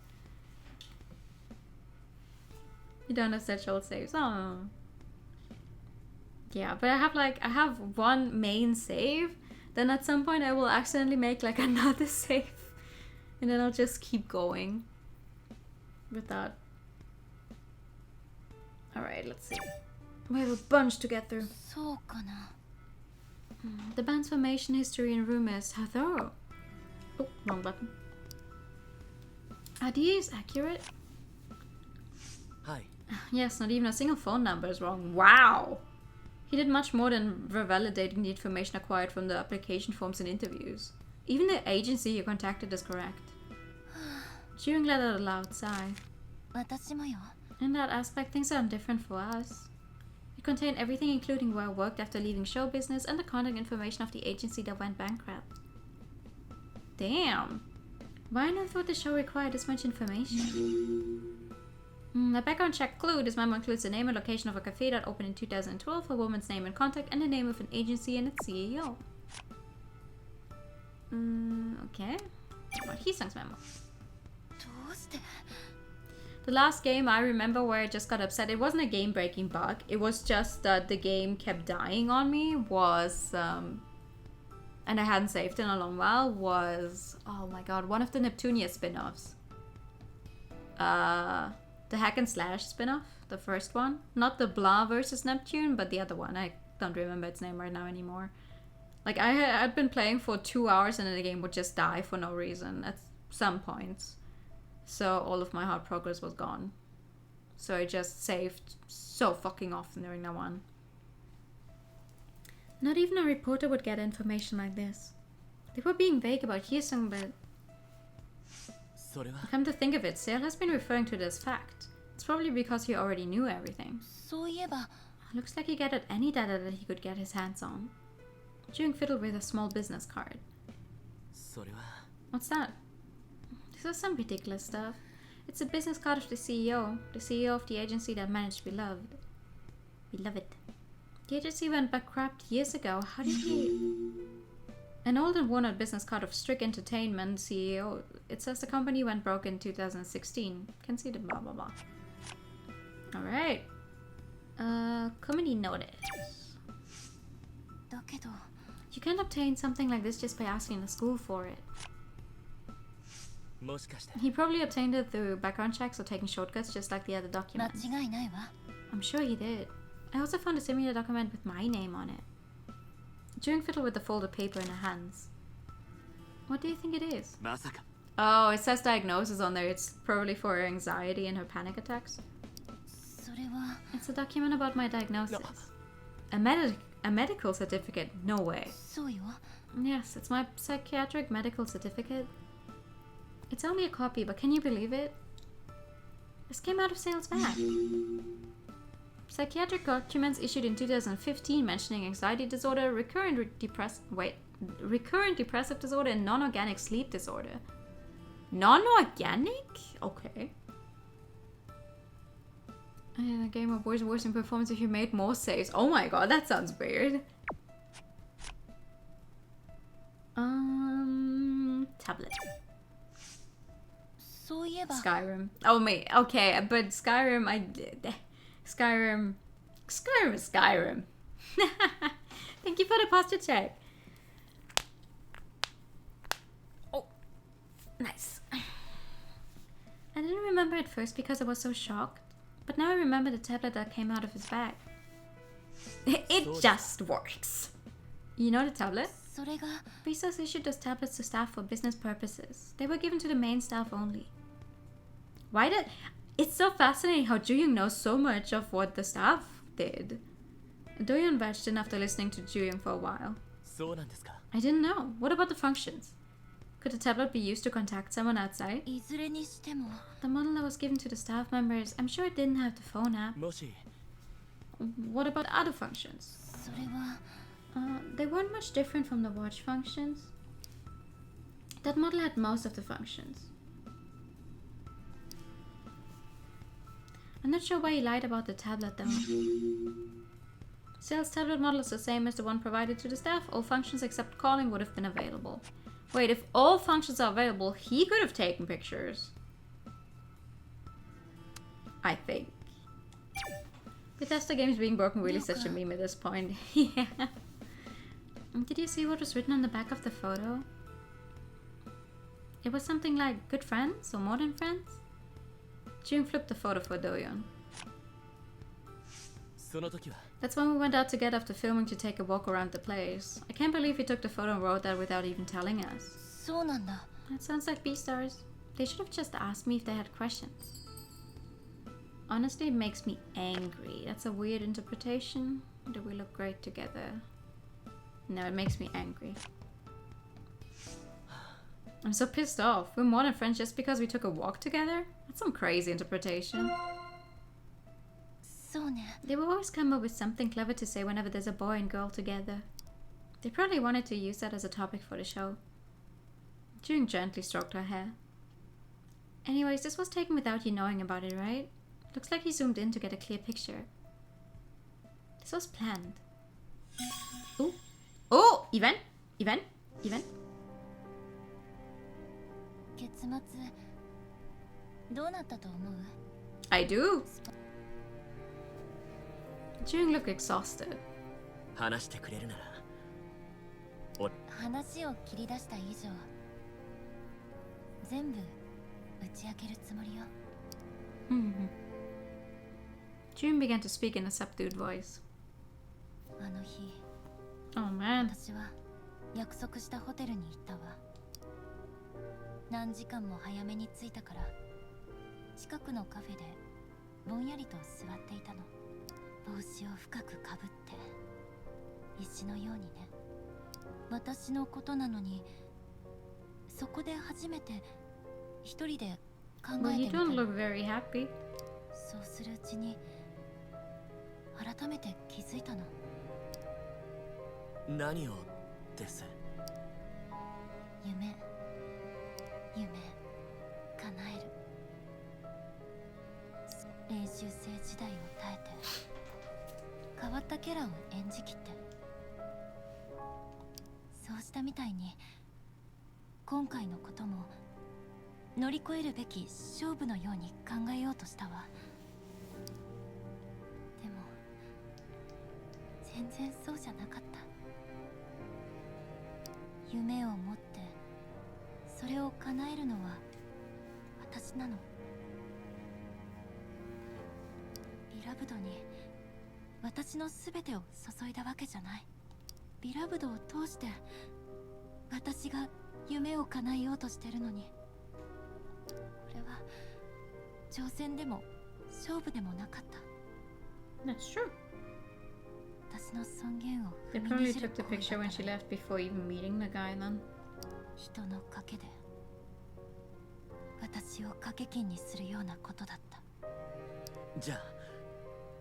You don't have such old saves. Oh. Yeah, but I have one main save, then at some point I will accidentally make like another save. And then I'll just keep going with that. Alright, let's see. We have a bunch to get through. そうかな The band's formation, history, and rumors. How thorough. Oh, wrong button. Are these accurate? Hi. Yes, not even a single phone number is wrong. Wow! He did much more than revalidating the information acquired from the application forms and interviews. Even the agency you contacted is correct. Jiren let out a loud sigh. 私もよ In that aspect, things are different for us. It contained everything including where I worked after leaving show business and the contact information of the agency that went bankrupt. Damn. Why on earth would the show require this much information? The background check clue. This memo includes the name and location of a cafe that opened in 2012, a woman's name and contact, and the name of an agency and its CEO. Okay. What about Hisung's memo? どうして The last game I remember where I just got upset, it wasn't a game-breaking bug, it was just that the game kept dying on me, was, and I hadn't saved in a long while, was, oh my god, one of the Neptunia spin-offs. The hack and slash spin-off, the first one. Not the Blah versus Neptune, but the other one. I don't remember its name right now anymore. Like, I'd been playing for 2 hours and then the game would just die for no reason at some points. So all of my hard progress was gone. So I just saved so fucking often during that one. Not even a reporter would get information like this. They were being vague about Hyesung, but それは come to think of it, Sale has been referring to it as fact. It's probably because he already knew everything. そういえば Looks like he gathered any data that he could get his hands on. Jung fiddled with a small business card. それは What's that? This is some ridiculous stuff. It's a business card of the CEO of the agency that managed Beloved. Beloved. The agency went bankrupt years ago. How did he... An old and worn-out business card of Strict Entertainment CEO. It says the company went broke in 2016. Can see the blah blah blah. Alright. Comedy notice. だけど You can't obtain something like this just by asking the school for it. もしかして He probably obtained it through background checks or taking shortcuts just like the other 間 documents. 違いないわ I'm sure he did. I also found a similar document with my name on it. Jung fiddled with the folded paper in her hands. What do you think it is? まさか Oh, it says diagnosis on there. It's probably for her anxiety and her panic attacks. それは It's a document about my diagnosis. A medical certificate? No way. そうよ Yes, it's my psychiatric medical certificate. It's only a copy, but can you believe it? This came out of Sale's bag. Psychiatric documents issued in 2015 mentioning anxiety disorder, recurrent depressive disorder, and non-organic sleep disorder. Non-organic? Okay. And a game of worse in performance if you made more saves. Oh my god, that sounds weird. Tablet. そういえば Skyrim. Oh mate, okay, but Skyrim, Skyrim is Skyrim. Thank you for the posture check. Oh, nice. I didn't remember at first because I was so shocked, but now I remember the tablet that came out of his bag. It just works. You know the tablet? それが Bezos issued those tablets to staff for business purposes. They were given to the main staff only. Why did... It's so fascinating how Juyung knows so much of what the staff did. Doyeon barged in after listening to Juyung for a while. そうなんですか I didn't know. What about the functions? Could the tablet be used to contact someone outside? いずれにしても The model that was given to the staff members, I'm sure it didn't have the phone app. もし What about other functions? それは They weren't much different from the watch functions. That model had most of the functions. I'm not sure why he lied about the tablet though. Sales tablet model is the same as the one provided to the staff. All functions except calling would have been available. Wait, if all functions are available, he could have taken pictures. I think. Bethesda games being broken really such a meme at this point. Yeah. Did you see what was written on the back of the photo? It was something like good friends or more than friends? Jung flipped the photo for Doyeon. その時は That's when we went out together after filming to take a walk around the place. I can't believe he took the photo and wrote that without even telling us. そうなんだ That sounds like B-stars. They should have just asked me if they had questions. Honestly, it makes me angry. That's a weird interpretation. Do we look great together? No, it makes me angry. I'm so pissed off. We're more than friends just because we took a walk together? That's some crazy interpretation. そうね They will always come up with something clever to say whenever there's a boy and girl together. They probably wanted to use that as a topic for the show. June gently stroked her hair. Anyways, this was taken without you knowing about it, right? Looks like he zoomed in to get a clear picture. This was planned. Oh! Oh! Event? Event? Event? 結末どうなったと思う？ I do! June looked exhausted. 話してくれるなら話を切り出した以上全部打ち明けるつもりよ。June began to speak in a subdued voice. あの日 Oh man. 私は約束したホテルに行ったわ。何時間も早めに着いたから近くのカフェでぼんやりと座っていたの。帽子を深くかぶって石のようにね。私のことなのにそこで初めて一人で考え Well, て you みた don't の。 look very happy. そうするうちに改めて気づいたの。何をです？夢叶える。練習生時代を耐えて変わったキャラを演じきって、そうしたみたいに今回のことも乗り越えるべき勝負のように考えようとしたわ。でも全然そうじゃなかった。夢を持ってそれを叶えるのは私なの。ビラブドに私の全てを注いだわけじゃない。ビラブドを通して私が夢を叶えようとしてるのに、これは挑戦でも勝負でもなかった。 That's true. 私の尊厳を They 踏みに probably じる took the 行為 picture だ when った she のよ。 left before even meeting the guy then. 人の賭けで私を賭け金にするようなことだった。じゃあ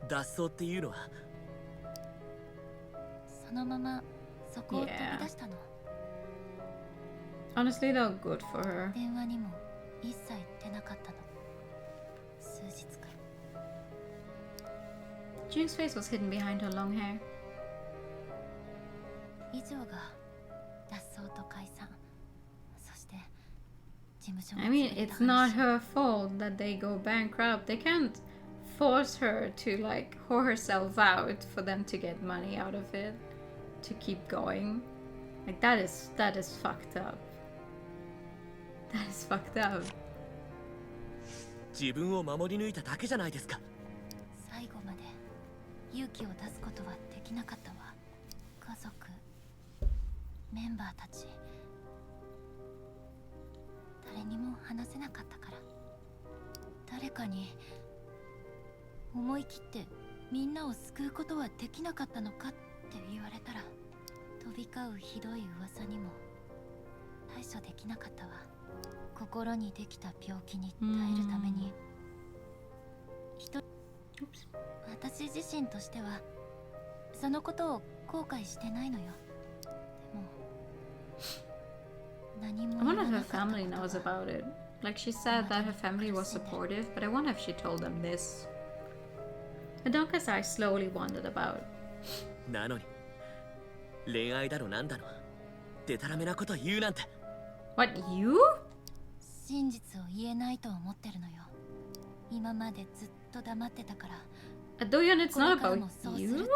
脱走っていうのは？そのままそこを飛び出したの。 Honestly though, good for her. 電話にも一切出なかったの。数日間。 June's face was hidden behind her long hair. 以上が脱走と解散、そして事務所が I 潰 mean, れた it's not 話。 her fault that they go bankrupt. They can't force her to like whore herself out for them to get money out of it to keep going. Like that is fucked up. That is fucked up. 自分を守り抜いただけじゃないですか。最後まで勇気を出すことはできなかったわ。家族、メンバーたち、誰にも話せなかったから。誰かに思い切ってみんなを救うことはできなかったのかって言われたら、飛び交うひどい噂にも対処できなかったわ。心にできた病気に耐えるために私自身としてはそのことを後悔してないのよ。でも何も I 言 wonder わ if な her かった family こと knows が about it. Like she said that her family was supportive, but I wonder if she told them this. Adonka's eyes slowly wandered about. なのに恋愛だのなんだのデタラメなこと言うなんて。 What, you? 真実を言えないと思ってるのよ。今までずっと黙ってたから。 Doyon, it's not これから about もそうする you.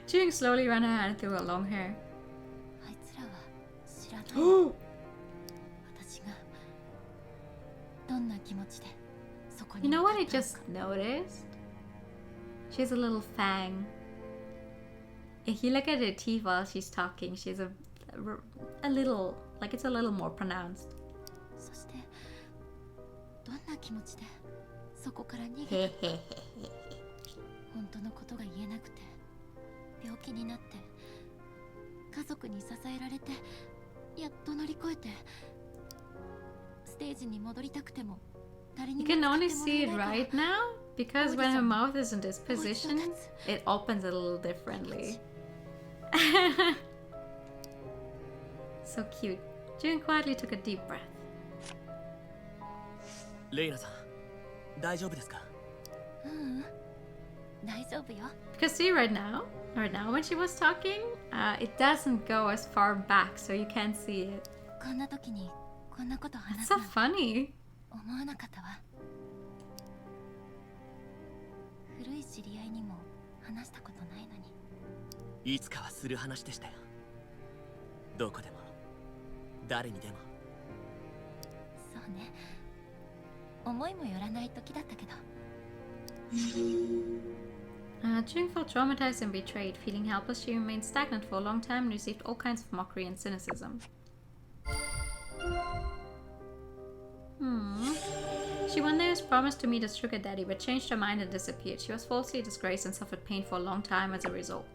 June slowly ran her hand through her long hair. あいつらは知らない私がどんな気持ちでそこ You に know 向か what I ったの just か。 noticed? She has a little fang. If you look at her teeth while she's talking, she's a little, like it's a little more pronounced. そしてどんな気持ちでそこから逃げた本当のことが言えなくて病気になって家族に支えられてやっと乗り越えてステージに戻りたくても誰に You も can 使って only もら see え it ないから right now because when her mouth is in this position, it opens a little differently. So cute. June quietly took a deep breath. レイナさん大丈夫ですか？大丈夫よ。 Because see right now when she was talking, it doesn't go as far back, so you can't see it. こんな時にこんなこと It's 話す so なんて funny. 思わなかったわ。古い知り合いにも話したことないのに。いつかはする話でしたよ。どこでも誰にでも。そうね。思いもよらない時だったけど。 June felt traumatized and betrayed. Feeling helpless, she remained stagnant for a long time and received all kinds of mockery and cynicism. She one day was promised to meet a sugar daddy, but changed her mind and disappeared. She was falsely disgraced and suffered pain for a long time as a result.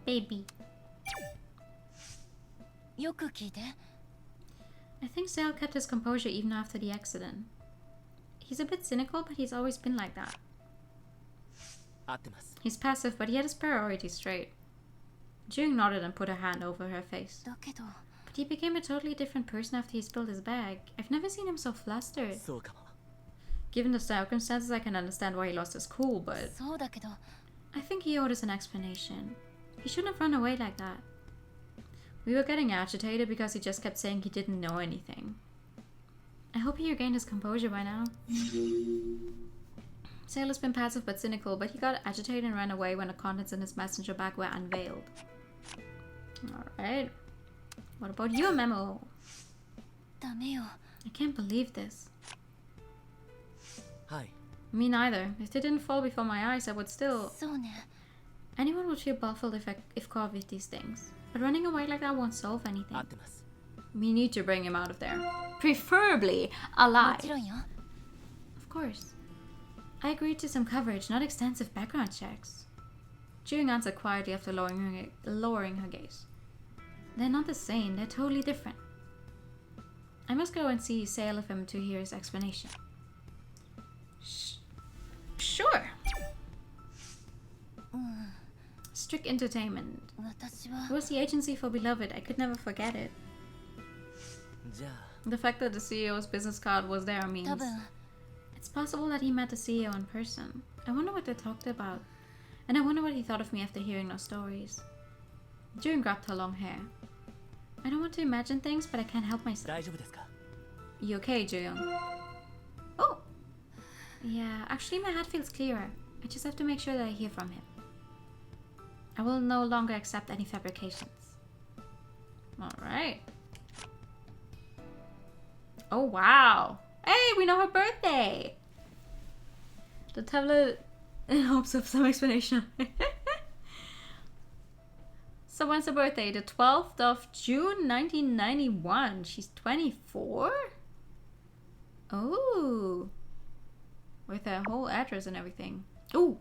Baby. よく聞いて。 I think Sale kept his composure even after the accident. He's a bit cynical, but he's always been like that. 合ってます。 He's passive, but he had his priorities straight. June nodded and put her hand over her face. だけど、 But he became a totally different person after he spilled his bag. I've never seen him so flustered. そうかも。 Given the circumstances, I can understand why he lost his cool, but そうだけど、 I think he owed us an explanation. He shouldn't have run away like that. We were getting agitated because he just kept saying he didn't know anything. I hope he regained his composure by now. Sale has been passive but cynical, but he got agitated and ran away when the contents in his messenger bag were unveiled. Alright. What about your memo? ダメよ。 I can't believe this. はい。 Me neither. If they didn't fall before my eyes, I would still... そうね。 Anyone would feel baffled if caught with these things. But running away like that won't solve anything. 合ってます。 We need to bring him out of there. Preferably も alive. ちろんよ。 Of course. I agreed to some coverage, not extensive background checks. June answered quietly after lowering her gaze. They're not the same, they're totally different. I must go and see Sale of him to hear his explanation. Sure. Strict entertainment. 私は It was the agency for Beloved. I could never forget it. じゃあ The fact that the CEO's business card was there means 多分 it's possible that he met the CEO in person. I wonder what they talked about. And I wonder what he thought of me after hearing those stories. June grabbed her long hair. I don't want to imagine things, but I can't help myself. 大丈夫ですか？ You okay, June? Oh! Yeah, actually my head feels clearer. I just have to make sure that I hear from him. I will no longer accept any fabrications. Alright. Oh wow! Hey, we know her birthday! The tablet in hopes of some explanation. So when's her birthday? The 12th of June 1991. She's 24? Oh. With her whole address and everything. Ooh.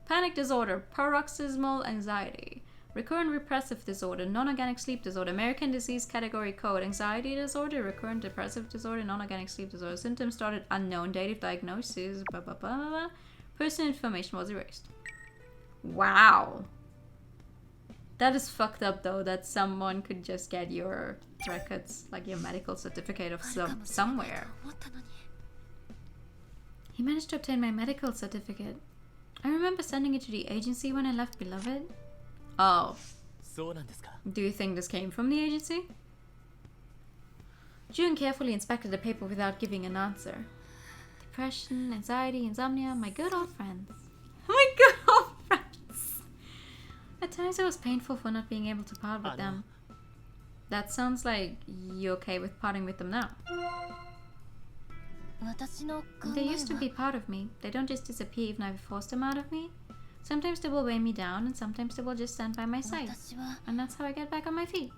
Panic disorder, paroxysmal anxiety, recurrent repressive disorder, non-organic sleep disorder, American disease category code, anxiety disorder, recurrent depressive disorder, non-organic sleep disorder, symptoms started unknown, date of diagnosis, blah, blah, blah, blah, blah. Personal information was erased. Wow. That is fucked up though, that someone could just get your records, like your medical certificate of somewhere. 思ったのに。 He managed to obtain my medical certificate. I remember sending it to the agency when I left Beloved. Oh, そうなんですか？ do you think this came from the agency? June carefully inspected the paper without giving an answer. Depression, anxiety, insomnia, my good old friends. My good old friends! At times it was painful for not being able to part with them. That sounds like you're okay with parting with them now. 私の考 They え used to は be part of me. They don't just disappear even if I forced them out of me. Sometimes they will weigh me down and sometimes they will just stand by my side. 私は And that's how I get back on my feet.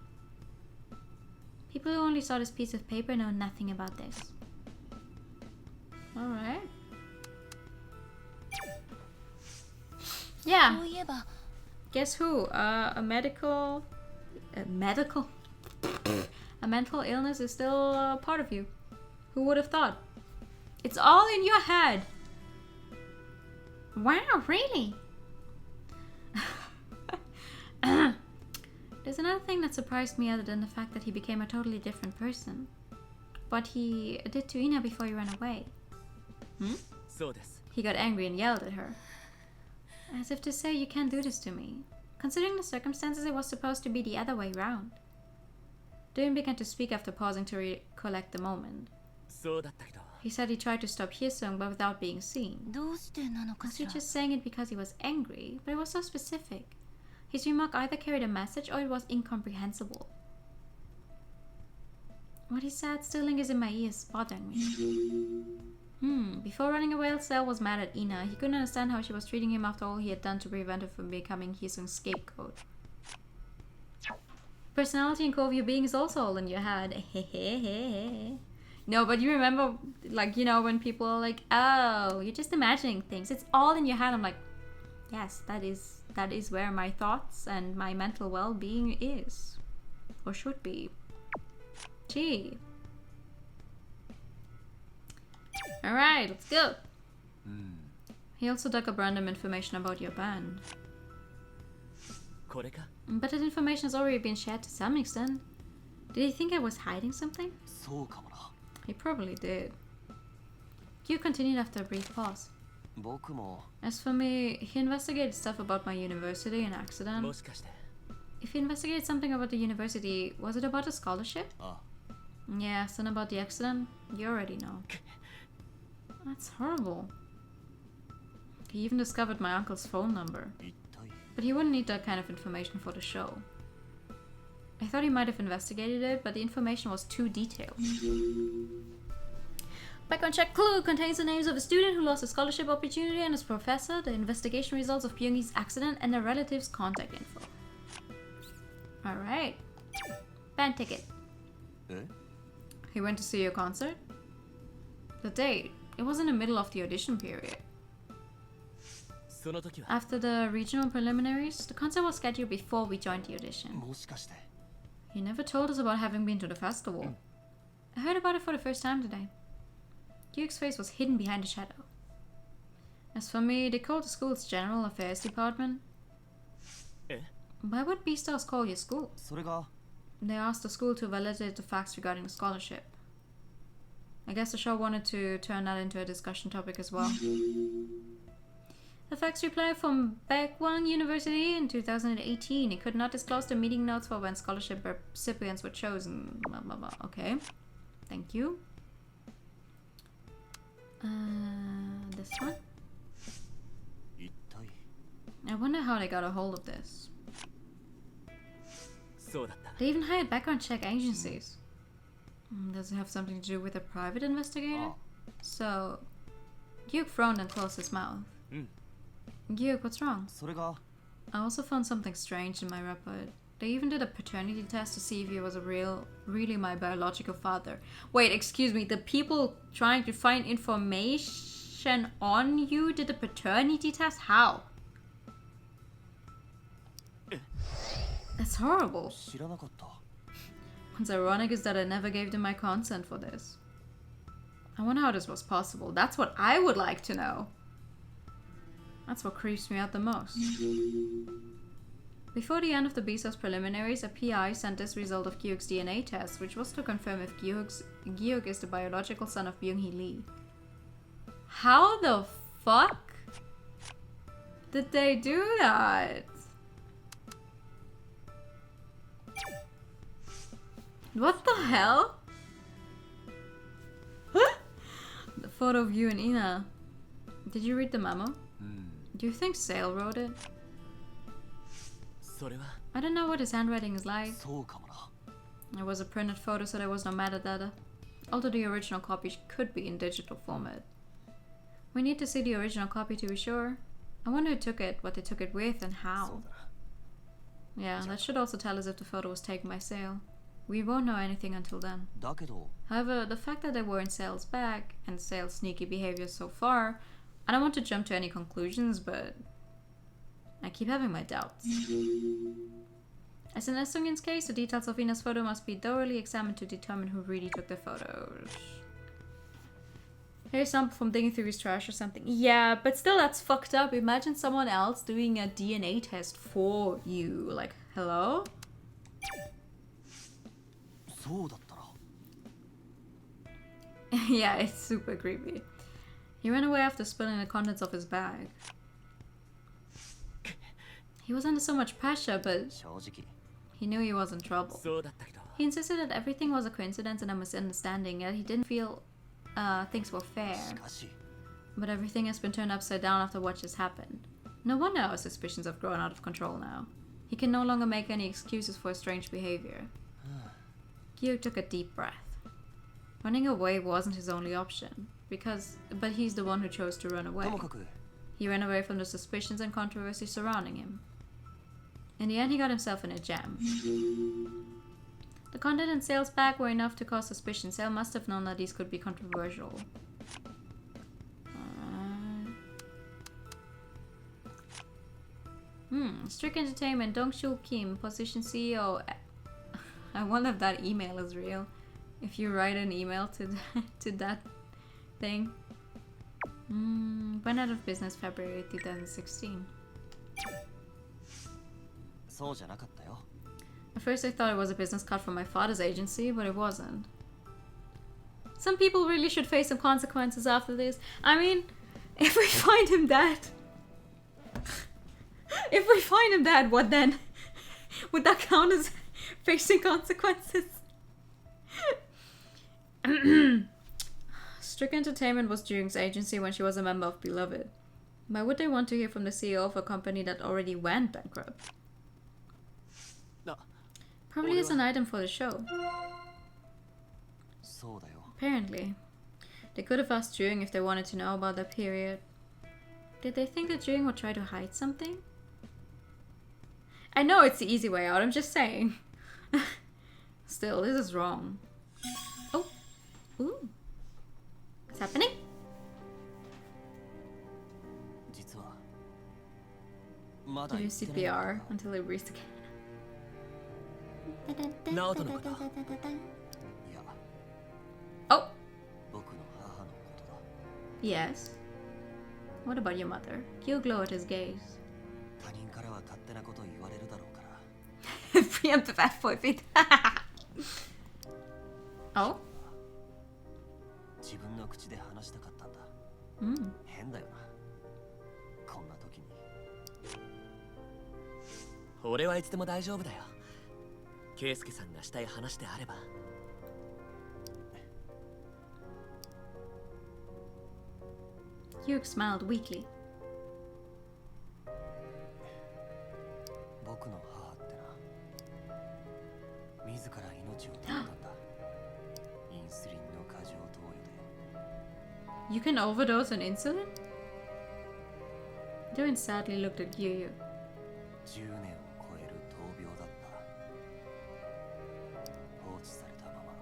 People who only saw this piece of paper know nothing about this. Alright. Yeah. そういえば Guess who? A medical... A mental illness is still a part of you. Who would have thought? It's all in your head. Wow, really? There's another thing that surprised me other than the fact that he became a totally different person. What he did to Ina before he ran away. そうです He got angry and yelled at her. As if to say, you can't do this to me. Considering the circumstances, it was supposed to be the other way round. Doon began to speak after pausing to recollect the moment. そうだったけど He said he tried to stop Hyesung but without being seen. どうしてなのか Was し he ら just saying it because he was angry? But it was so specific. His remark either carried a message or it was incomprehensible. What he said still lingers in my ears, bothering me. Before running away, Cell was mad at Ina. He couldn't understand how she was treating him after all he had done to prevent her from becoming Hyesung's scapegoat. Personality and core of your being is also all in your head. No, but you remember, like, you know, when people are like, oh, you're just imagining things. It's all in your head. I'm like, yes, that is where my thoughts and my mental well-being is. Or should be. Gee. Alright, let's go. He also dug up random information about your band. これか But that information has already been shared to some extent. Did he think I was hiding something? そうかもな He probably did. Q continued after a brief pause. 僕も As for me, he investigated stuff about my university and accident. もしかして If he investigated something about the university, was it about a scholarship? あ Yes, and about the accident? You already know. That's horrible. He even discovered my uncle's phone number. 一体 But he wouldn't need that kind of information for the show. I thought he might have investigated it, but the information was too detailed. Background check clue contains the names of a student who lost a scholarship opportunity and his professor, the investigation results of Byung-hee's accident, and their relatives' contact info. Alright. Band ticket. え He went to see your concert? The date. It was in the middle of the audition period. その時は After the regional preliminaries, the concert was scheduled before we joined the audition. もしかして He never told us about having been to the festival. I heard about it for the first time today. Duke's face was hidden behind a shadow. As for me, they called the school's general affairs department. え Why would Beastars call your school? それが They asked the school to validate the facts regarding the scholarship. I guess the show wanted to turn that into a discussion topic as well. The facts reply from Baekwang University in 2018. It could not disclose the meeting notes for when scholarship recipients were chosen. Blah, blah, blah. Okay. Thank you. This one? 一体 I wonder how they got a hold of this. そうだった They even hired background check agencies. Does it have something to do with a private investigator? So, Gyuk frowned and closed his mouth. Gyuk, what's wrong? それが I also found something strange in my report. They even did a paternity test to see if he was really my biological father. Wait, excuse me, the people trying to find information on you did a paternity test? How? That's horrible. 知らなかった What's ironic is that I never gave them my consent for this. I wonder how this was possible. That's what I would like to know. That's what creeps me out the most. Before the end of the Beastars preliminaries, a PI sent this result of Gyuk's DNA test, which was to confirm if Gyuk is the biological son of Byung-hee Lee. How the fuck did they do that? What the hell? The photo of you and Ina. Did you read the memo? Do you think Sale wrote it? それは I don't know what his handwriting is like. そうかもな It was a printed photo, so there was no metadata. Although the original copy could be in digital format. We need to see the original copy to be sure. I wonder who took it, what they took it with, and そう how. だな Yeah, that should also tell us if the photo was taken by Sale. We won't know anything until then. だけど However, the fact that they were in Sale's back, and Sale's sneaky behavior so far, I don't want to jump to any conclusions, but I keep having my doubts. As in Essungin's case, the details of Ina's photo must be thoroughly examined to determine who really took the photos. Here's some from digging through his trash or something. Yeah, but still that's fucked up. Imagine someone else doing a DNA test for you. Like, hello? そうだったら Yeah, it's super creepy. He ran away after spilling the contents of his bag. He was under so much pressure, but 正直 he knew he was in trouble. そうだったけど He insisted that everything was a coincidence and a misunderstanding, that he didn't feel things were fair. しかし But everything has been turned upside down after what just happened. No wonder our suspicions have grown out of control now. He can no longer make any excuses for his strange behavior. Gyu took a deep breath. Running away wasn't his only option, but he's the one who chose to run away. ともかく He ran away from the suspicions and controversy surrounding him. In the end, he got himself in a jam. The content in Sale's bag were enough to cause suspicion. Sale must have known that these could be controversial. Strict Entertainment, Dong-Shul Kim, position CEO. I wonder if that email is real. If you write an email to that thing. Went out of business February 2016. そうじゃなかったよ At first I thought it was a business card from my father's agency, but it wasn't. Some people really should face some consequences after this. I mean, if we find him dead... if we find him dead, what then? Would that count as facing consequences? Strict Entertainment was Jung's agency when she was a member of Beloved. Why would they want to hear from the CEO of a company that already went bankrupt? な Probably as an item for the show. そうだよ Apparently. They could have asked Jung if they wanted to know about that period. Did they think that Jung would try to hide something? I know it's the easy way out, I'm just saying. Still, this is wrong. Oh. Ooh. What's happening? 実はまだ Do 言ってない CPR until it breathes again. 直人のこと いや Oh! 僕の母のことだ Yes. What about your mother? You glow at his gaze. 他人からは勝手なことを言われるだろうから Preemptive F-boyfriend. Oh? 自分の口で話したかったんだ 変だよなこんな時に俺はいつでも大丈夫だよ圭介さんがしたい話であれば Hugh smiled weakly. 僕の母ってな自ら命を絶ったんだインスリンの過剰投与で You can overdose on insulin? Doan sadly looked at Yu. 10年を超える闘病だった放置されたまま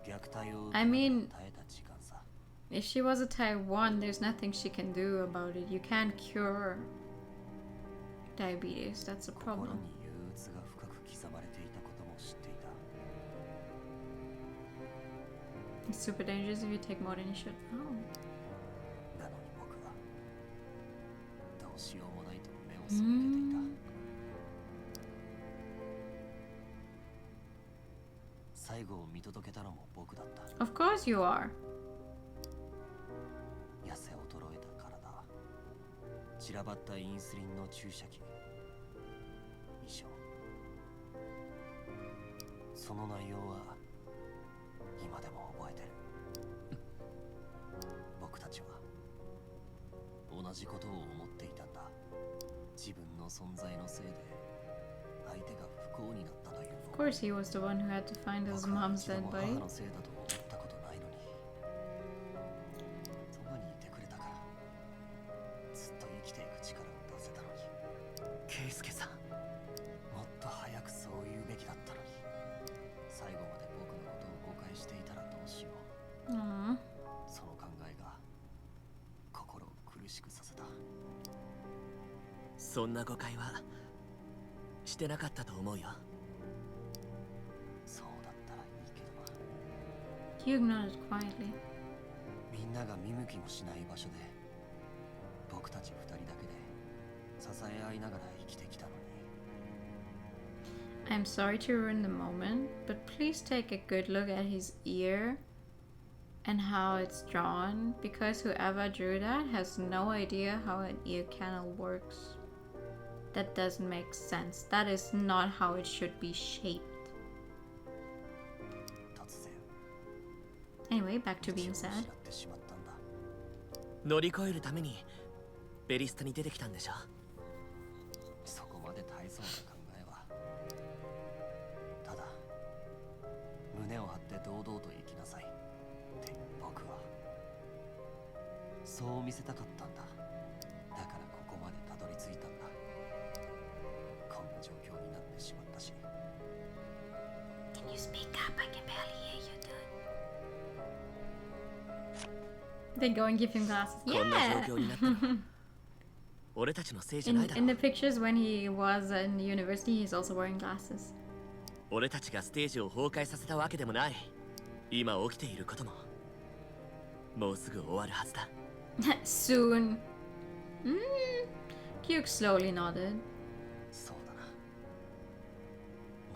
虐待を受け I mean- 耐えた時間さ If she was a type 1, there's nothing she can do about it. You can't cure diabetes. That's a 心 problem. に憂鬱が深く刻まれていたことも知っていた It's super dangerous if you take more than you should. Oh. なのに僕はどうしようもないと目を背けていた最後を見届けたのも僕だった Of course you are. 痩せ衰えた体散らばったインスリンの注射器以上その内容は今でも覚えてる僕たちは同じことを思っていたんだ自分の存在のせいで相手が不幸になったという Of course he was the one who had to find his 僕は mom's 一度 dead も body. 母のせいだと思ったことないのにそばにいてくれたからずっと生きていく力を出せたのに圭介さんもっと早くそう言うべきだったのに最後まで僕のことを誤解していたらどうしよう Aww. その考えが心を苦しくさせたそんな誤解はしてなかったと思うよそうだったらいいけどな Hugh nodded quietly. みんなが見向きもしない場所で僕たち二人だけで支え合いながら生きてきたのに I'm sorry to ruin the moment, but please take a good look at his ear and how it's drawn, because whoever drew that has no idea how an ear canal works. That doesn't make sense. That is not how it should be shaped. 突然 Anyway, back to being 道を sad. 失ってしまったんだ。乗り越えるためにベリスタに出てきたんでしょ。そこまで大層な考えは。ただ胸を張って堂々と生きなさいって僕はそう見せたかったんだ。だからここまでたどり着いたんだ。こんな状況になってしまったし。 Can you speak up? I can barely hear you, dude. Then go and give him glasses. こんな Yeah! 状況になったのは俺たちのせいじゃないだ In ろ the pictures when he was in university, he's also wearing glasses. 俺たちがステージを崩壊させたわけでもない。今起きていることももうすぐ終わるはずだ。 Soon. Kyuk slowly nodded. そうだな。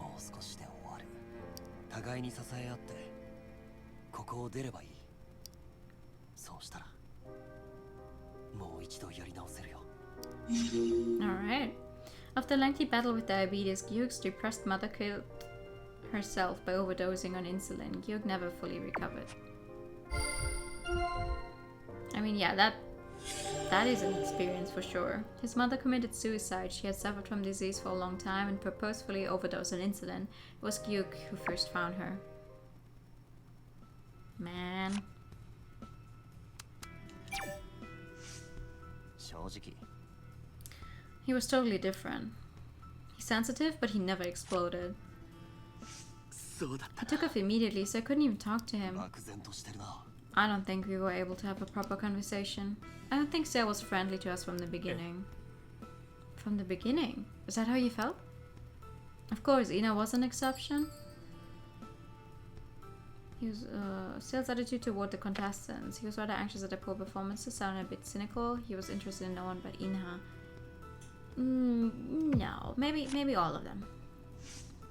もう少しで終わる。互いに支え合ってここを出ればいい。そうしたらもう一度やり直せるよ。 Alright. After a lengthy battle with diabetes, Gyuk's depressed mother killed herself by overdosing on insulin. Gyuk never fully recovered. I mean, yeah, that is an experience for sure. His mother committed suicide. She had suffered from disease for a long time and purposefully overdosed on insulin. It was Gyuk who first found her. Man. 正直 He was totally different. He's sensitive, but he never exploded. そうだった He took off immediately, so I couldn't even talk to him. 漠然としてるな。 I don't think we were able to have a proper conversation. I don't think Sale was friendly to us from the beginning. From the beginning? Is that how you felt? Of course, Ina was an exception. Sale's attitude toward the contestants. He was rather anxious at their poor performances, sounded a bit cynical. He was interested in no one but Inha. No, maybe all of them.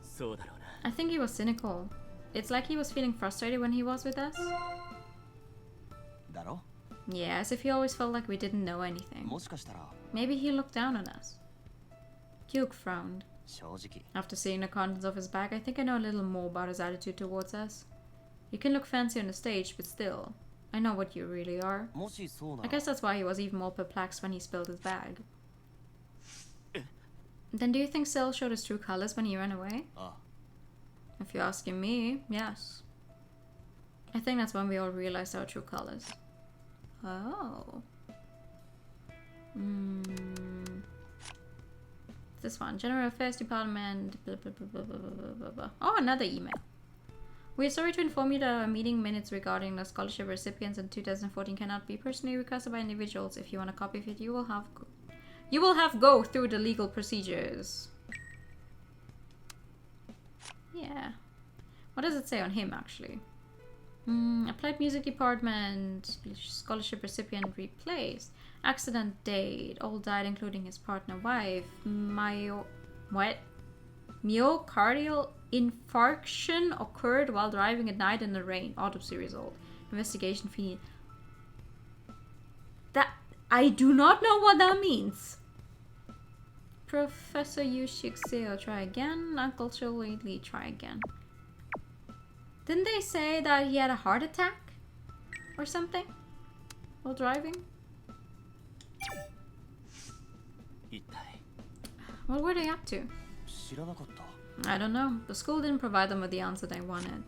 そうだろうな。 I think he was cynical. It's like he was feeling frustrated when he was with us. だろ Yeah, as if he always felt like we didn't know anything. もしかしたら Maybe he looked down on us. Gyuk frowned. 正直 After seeing the contents of his bag, I think I know a little more about his attitude towards us. You can look fancy on the stage, but still, I know what you really are. もしそうな I ら guess that's why he was even more perplexed when he spilled his bag. Then do you think Cell showed his true colors when he ran away? あ If you're asking me, yes. I think that's when we all realized our true colors. Oh. This one. General Affairs Department. Blah, blah, blah, blah, blah, blah, blah, blah. Oh, another email. We are sorry to inform you that our meeting minutes regarding the scholarship recipients in 2014 cannot be personally requested by individuals. If you want a copy of it, you will have go through the legal procedures. Yeah. What does it say on him, actually? Applied Music Department, scholarship recipient replaced. Accident date, all died including his partner, wife. Myocardial infarction occurred while driving at night in the rain. Autopsy result. Investigation fee. That, I do not know what that means. Professor Yushik try again. Uncle Lee, try again. Didn't they say that he had a heart attack? Or something? While driving? 一体 What were they up to? 知らなかった I don't know. The school didn't provide them with the answer they wanted.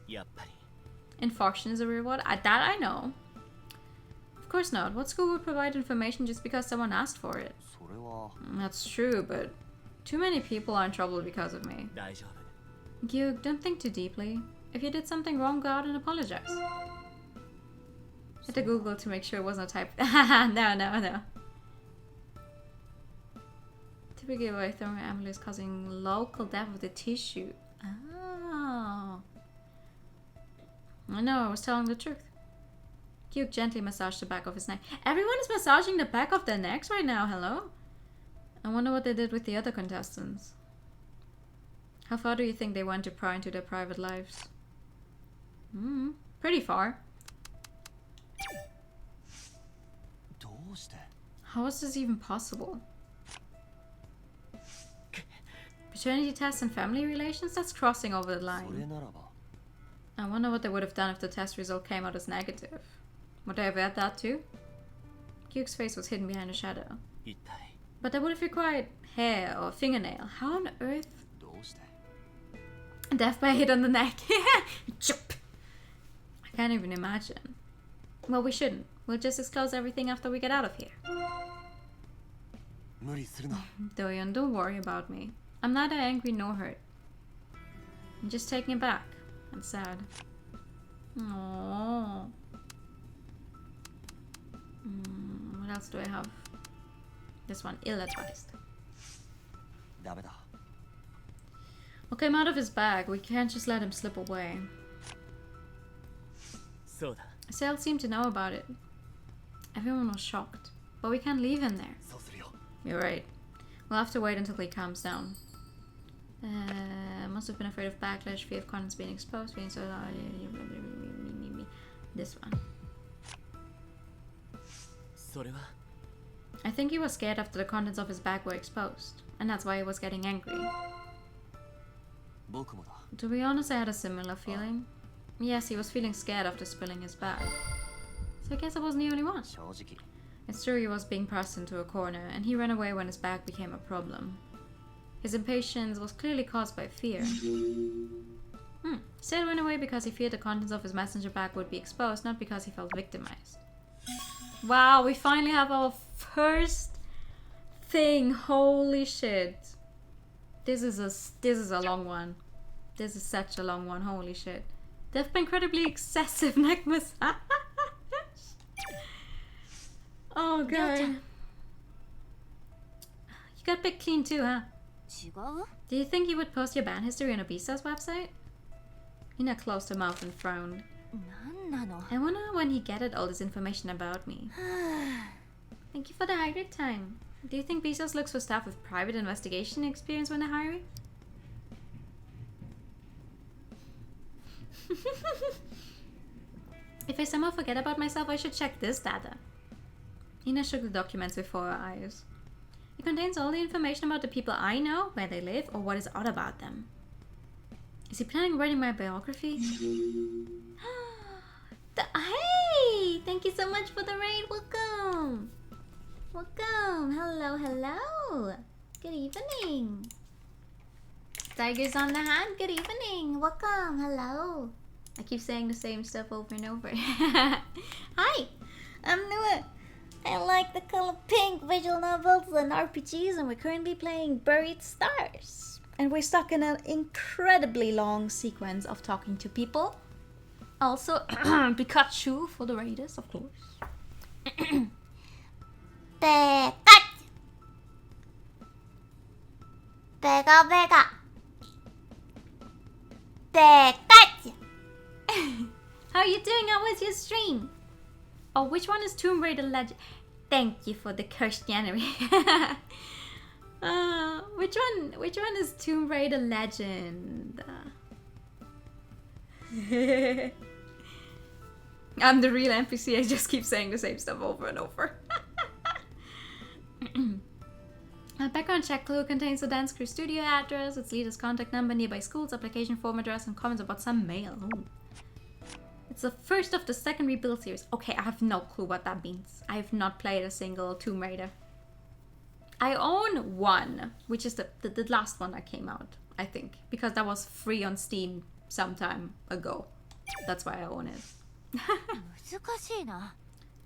やっぱり Infarction is a reward? That I know. Of course not. What school would provide information just because someone asked for it? それは That's true, but too many people are in trouble because of me. 大丈夫 Gyug, don't think too deeply. If you did something wrong, go out and apologize. Had to Google to make sure it wasn't a type. No. Typically, by throwing amylase causing local death of the tissue. Oh. I know, I was telling the truth. Gyug gently massaged the back of his neck. Everyone is massaging the back of their necks right now, hello? I wonder what they did with the other contestants. How far do you think they want to pry into their private lives? Pretty far. どうして How is this even possible? Paternity tests and family relations? That's crossing over the それ line. ならば I wonder what they would have done if the test result came out as negative. Would they have had that too? Duke's face was hidden behind a shadow. 一体 But that would have required hair or fingernail. How on earth? どうして Death by a hit on the neck. Chup. I can't even imagine. Well, we shouldn't. We'll just disclose everything after we get out of here. 無理するな Doyon, don't worry about me. I'm neither angry nor hurt. I'm just taken aback and sad. Aww. What else do I have? This one, ill-advised. ダメだ Okay, I'm out of his bag. We can't just let him slip away. そうだ Sale seemed to know about it. Everyone was shocked. But we can't leave him there. そうするよ You're right. We'll have to wait until he calms down. Must have been afraid of backlash, fear of contents being exposed, being so... This one. それは I think he was scared after the contents of his bag were exposed. And that's why he was getting angry. 僕もだ To be honest, I had a similar feeling. Yes, he was feeling scared after spilling his bag. So I guess I wasn't the only one. 正直 It's true he was being pressed into a corner, and he ran away when his bag became a problem. His impatience was clearly caused by fear. Sale ran away because he feared the contents of his messenger bag would be exposed, not because he felt victimized. Wow, we finally have our first thing. Holy shit. This is a long one. This is such a long one. Holy shit. They've been incredibly excessive neck massage. Oh god. You got bit clean too, huh? 違う Do you think you would post your band history on Abisa's website? Hina closed her mouth and frowned. なんなの I wonder when he gathered all this information about me. Thank you for the hydrate time. Do you think Bezos looks for staff with private investigation experience when they're hiring? If I somehow forget about myself, I should check this data. Ina shook the documents before her eyes. It contains all the information about the people I know, where they live, or what is odd about them. Is he planning on writing my biography? Hey! Thank you so much for the raid. Welcome! Welcome! Hello, hello! Good evening! Tigers on the hand, good evening! Welcome, hello! I keep saying the same stuff over and over. Hi! I'm Nua. I like the color pink, visual novels and RPGs, and we're currently playing Buried Stars. And we're stuck in an incredibly long sequence of talking to people. Also, Pikachu for the raiders, of course. Pikachu! Pega, pega! Pikachu! How are you doing? How was your stream? Oh, which one is Tomb Raider Legend? Thank you for the cursed January. Which one is Tomb Raider Legend? I'm the real NPC. I just keep saying the same stuff over and over. A background check clue contains the Dance Crew studio address, its leader's contact number, nearby schools, application form address, and comments about some mail. Ooh. It's the first of the second rebuild series. Okay, I have no clue what that means. I have not played a single Tomb Raider. I own one, which is the last one that came out, I think. Because that was free on Steam some time ago. That's why I own it. 難しいな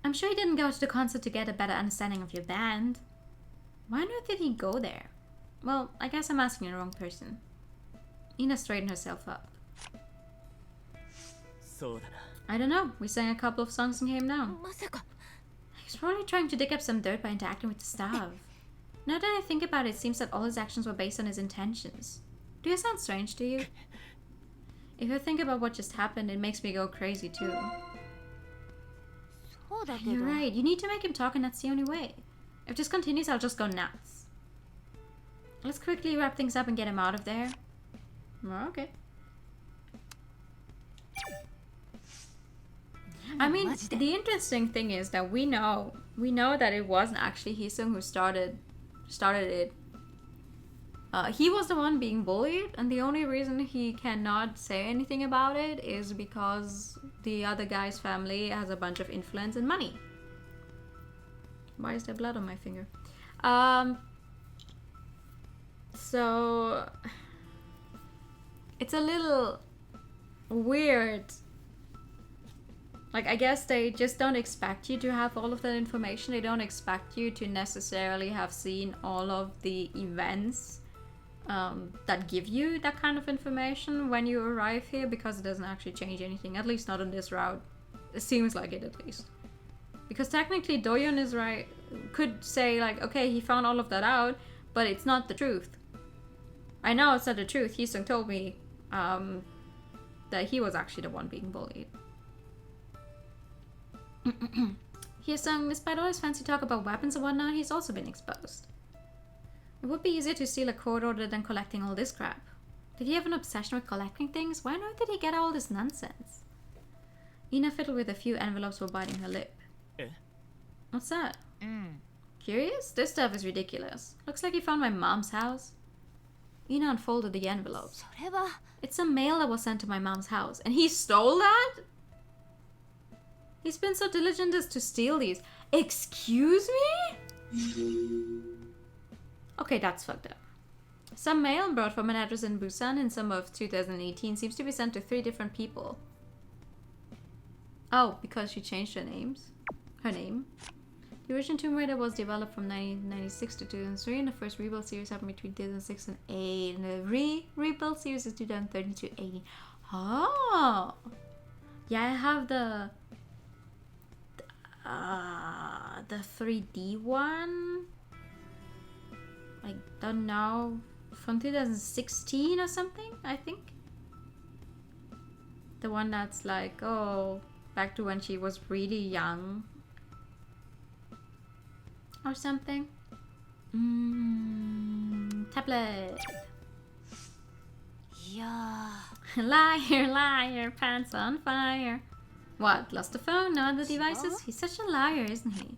I'm sure he didn't go to the concert to get a better understanding of your band. Why on earth did he go there? Well, I guess I'm asking the wrong person. Ina straightened herself up. そうだな I don't know. We sang a couple of songs and came down. まさか He's probably trying to dig up some dirt by interacting with the staff. Now that I think about it, it seems that all his actions were based on his intentions. Do I sound strange to you? If I think about what just happened, it makes me go crazy too. そうだけど You're right. You need to make him talk, and that's the only way. If this continues, I'll just go nuts. Let's quickly wrap things up and get him out of there. Well, okay. I mean, the interesting thing is that we know that it wasn't actually Hisung who started it. He was the one being bullied, and the only reason he cannot say anything about it is because the other guy's family has a bunch of influence and money. Why is there blood on my finger? So it's a little weird. Like, I guess they just don't expect you to have all of that information. They don't expect you to necessarily have seen all of the events that give you that kind of information when you arrive here, because it doesn't actually change anything, at least not on this route. It seems like it, at least. Because technically Doyon is right, could say like, okay, he found all of that out, but it's not the truth. I know it's not the truth. Hisung told me that he was actually the one being bullied. Hisung, despite all his fancy talk about weapons and whatnot, he's also been exposed. It would be easier to steal a court order than collecting all this crap. Did he have an obsession with collecting things? Why not did he get all this nonsense? Ina fiddled with a few envelopes while biting her lip. What's that? Curious? This stuff is ridiculous. Looks like he found my mom's house. Ina unfolded the envelopes. It's a mail that was sent to my mom's house. And he stole that? He's been so diligent as to steal these. Excuse me? Okay, that's fucked up. Some mail brought from an address in Busan in summer of 2018 seems to be sent to 3 different people. Oh, because she changed her name. The original Tomb Raider was developed from 1996 to 2003, and the first rebuild series happened between 2006 and 2008, and the rebuild series is 2013 to 2018. Oh! Yeah, I have the 3D one. I don't know, from 2016 or something, I think. The one that's like, oh, back to when she was really young. Or something. Tablet. Yeah. Liar, liar, pants on fire. What, lost the phone? No other devices? He's such a liar, isn't he?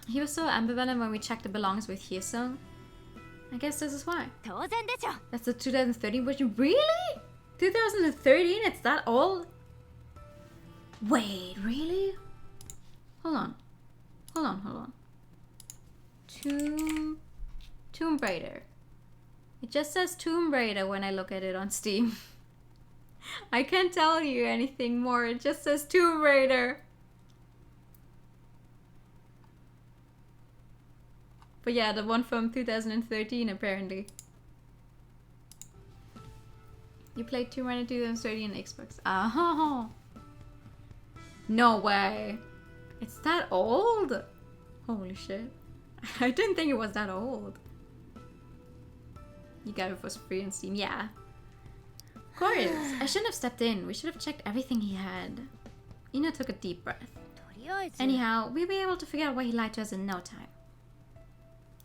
He was so ambivalent when we checked the belongings with Hyesung. I guess this is why. That's the 2013 version. Really? 2013? It's that old? Wait, really? Hold on. Tomb Raider. It just says Tomb Raider when I look at it on Steam. I can't tell you anything more. It just says Tomb Raider. But yeah, the one from 2013 apparently. You played Tomb Raider 2013 on Xbox. Oh. No way. It's that old? Holy shit. I didn't think it was that old. You got it for free on Steam, yeah. Of course. I shouldn't have stepped in. We should have checked everything he had. Ina took a deep breath. Anyhow, we'll be able to figure out why he lied to us in no time.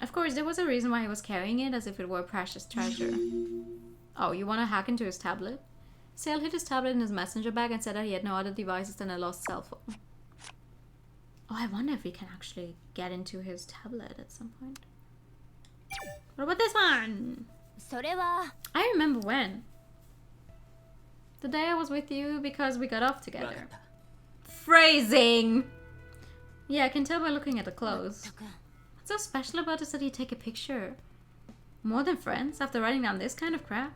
Of course, there was a reason why he was carrying it as if it were a precious treasure. Oh, you want to hack into his tablet? Sale hid his tablet in his messenger bag and said that he had no other devices than a lost cell phone. Oh, I wonder if we can actually get into his tablet at some point. What about this one? I remember when. The day I was with you because we got off together. Phrasing! Yeah, I can tell by looking at the clothes. What's so special about this that you take a picture? More than friends after writing down this kind of crap?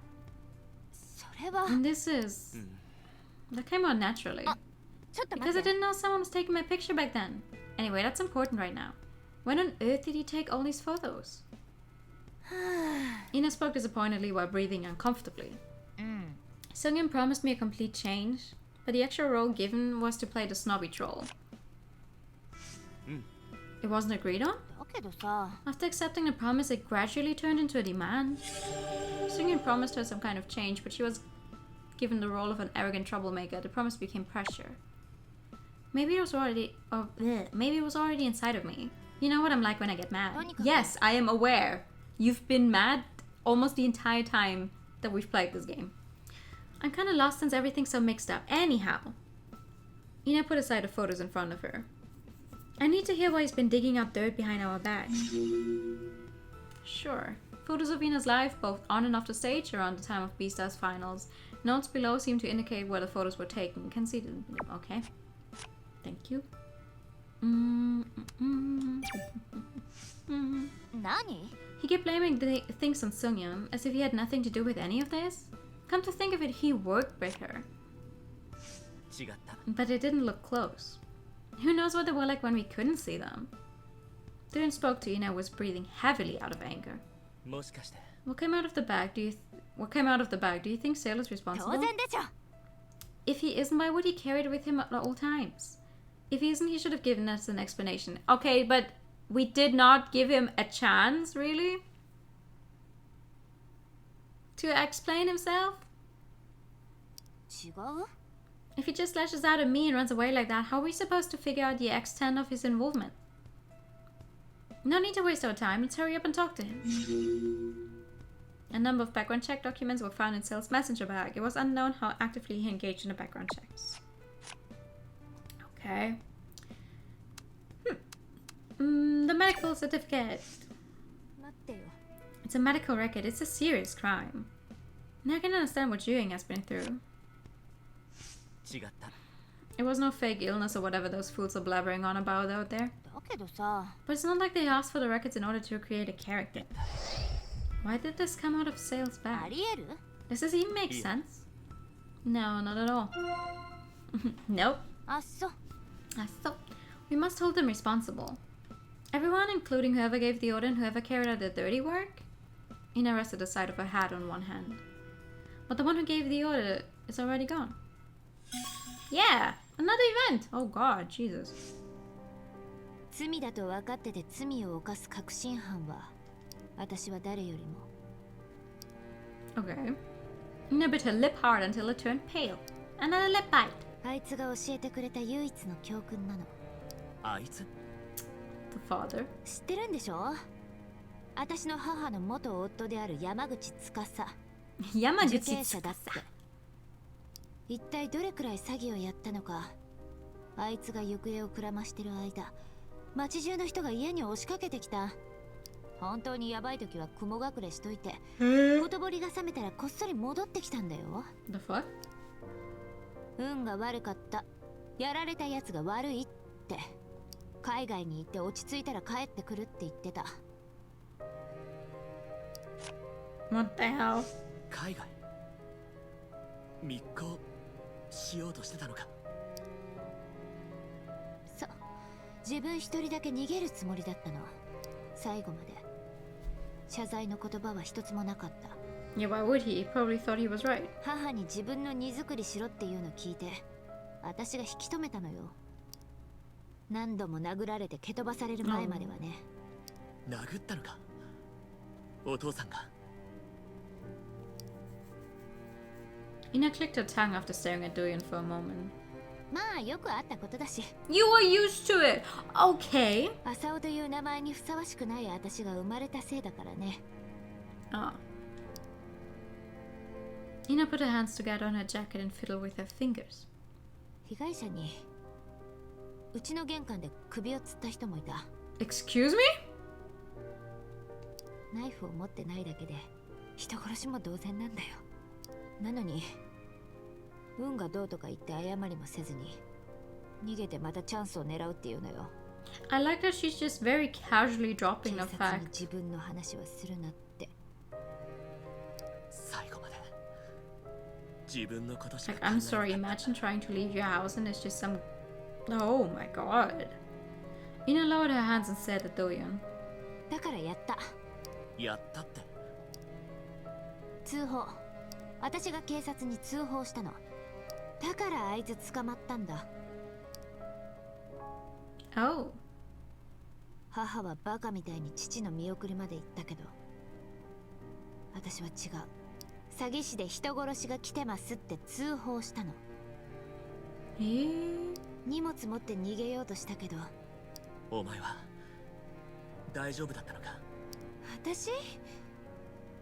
And this is... That came out naturally. Because I didn't know someone was taking my picture back then. Anyway, that's important right now. When on earth did he take all these photos? Ina spoke disappointedly while breathing uncomfortably. Seungyeon promised me a complete change, but the extra role given was to play the snobby troll. It wasn't agreed on? After accepting the promise, it gradually turned into a demand. Seungyeon promised her some kind of change, but she was given the role of an arrogant troublemaker. The promise became pressure. Maybe it was already inside of me. You know what I'm like when I get mad. Yes, I am aware. You've been mad almost the entire time that we've played this game. I'm kind of lost since everything's so mixed up. Anyhow, Ina put aside the photos in front of her. I need to hear why he's been digging up dirt behind our backs. Sure. Photos of Ina's life, both on and off the stage, around the time of B-Stars finals. Notes below seem to indicate where the photos were taken. You can see them. Okay. Thank you. Nani? He kept blaming the things on Sungyeon, as if he had nothing to do with any of this. Come to think of it, he worked with her. 違った But it didn't look close. Who knows what they were like when we couldn't see them? Dylan spoke to Ina, was breathing heavily out of anger. もしかして What came out of the bag? Do you think Sailor's 当 responsible? 然でしょ。 If he isn't, why would he carry it with him at all times? If he isn't, he should have given us an explanation. Okay, but we did not give him a chance, really? To explain himself? 違う？ If he just lashes out at me and runs away like that, how are we supposed to figure out the extent of his involvement? No need to waste our time, let's hurry up and talk to him. A number of background check documents were found in Sale's messenger bag. It was unknown how actively he engaged in the background checks. Okay. The medical certificate. 待ってよ。 It's a medical record. It's a serious crime. Now I can understand what Yuing has been through. 違った It was no fake illness or whatever those fools are blabbering on about out there. だけどさ、 But it's not like they asked for the records in order to create a character. Why did this come out of Sale's あ bag? りえる？ Does this even make sense? No, not at all. Nope. あっそ。 So, we must hold them responsible. Everyone, including whoever gave the order and whoever carried out the dirty work? Ina rested the side of her hat on one hand. But the one who gave the order is already gone. Yeah! Another event! Oh god, Jesus. 罪だと分かってて罪を犯す確信犯は、私は誰よりも。 Okay. Ina bit her lip hard until it turned pale. Another lip bite. あいつが教えてくれた唯一の教訓なの。あいつ The father. 知ってるんでしょ？私の母の元夫である山口司。受 Yamaguchi 刑者だって。一体どれくらい詐欺をやったのか。あいつが行方をくらましてる間、町中の人が家に押しかけてきた。本当にヤバい時は雲隠れしといて、ほとぼりが冷めたらこっそり戻ってきたんだよ。 The fuck? 運が悪かった。やられたやつが悪いって。海外に行って落ち着いたら帰ってくるって言ってた。 What the hell? 海外密航しようとしてたのかそう。自分一人だけ逃げるつもりだったの。最後まで。謝罪の言葉は一つもなかった。 Yeah, why would he? He probably thought he was right. 母に自分の荷造りしろっていうの聞いて、私が引き止めたのよ。何度も殴られて蹴飛ばされる前まではね。殴ったのかお父さんが Ina clicked her tongue after staring at Doyon for a moment. まあよくあったことだし。 You were used to it! Okay. 浅尾という名前にふさわしくない私が生まれたせいだからね。 Ah. Ina put her hands together on her jacket and fiddled with her fingers. 被害者にうちの玄関で首を吊った人もいた。 Excuse me? ナイフを持ってないだけで人殺しも同然なんだよ。なのに運がどうとか言って謝りもせずに逃げてまたチャンスを狙うっていうのよ。 I like that she's just very casually 警 dropping the 察に fact. 自分の話はするなって。最後まで自分のことしか Like, 考え I'm な sorry, かった imagine trying to leave your house and it's just some... Oh my god. Ina lowered her hands and stared at Doyon. だからやった。やったって通報。私が警察に通報したの。だからあいつ捕まったんだ。 Oh. 母はバカみたいに父の見送りまで行ったけど、私は違う。詐欺師で人殺しが来てますって通報したの。荷物持って逃げようとしたけど。お前は大丈夫だったのか私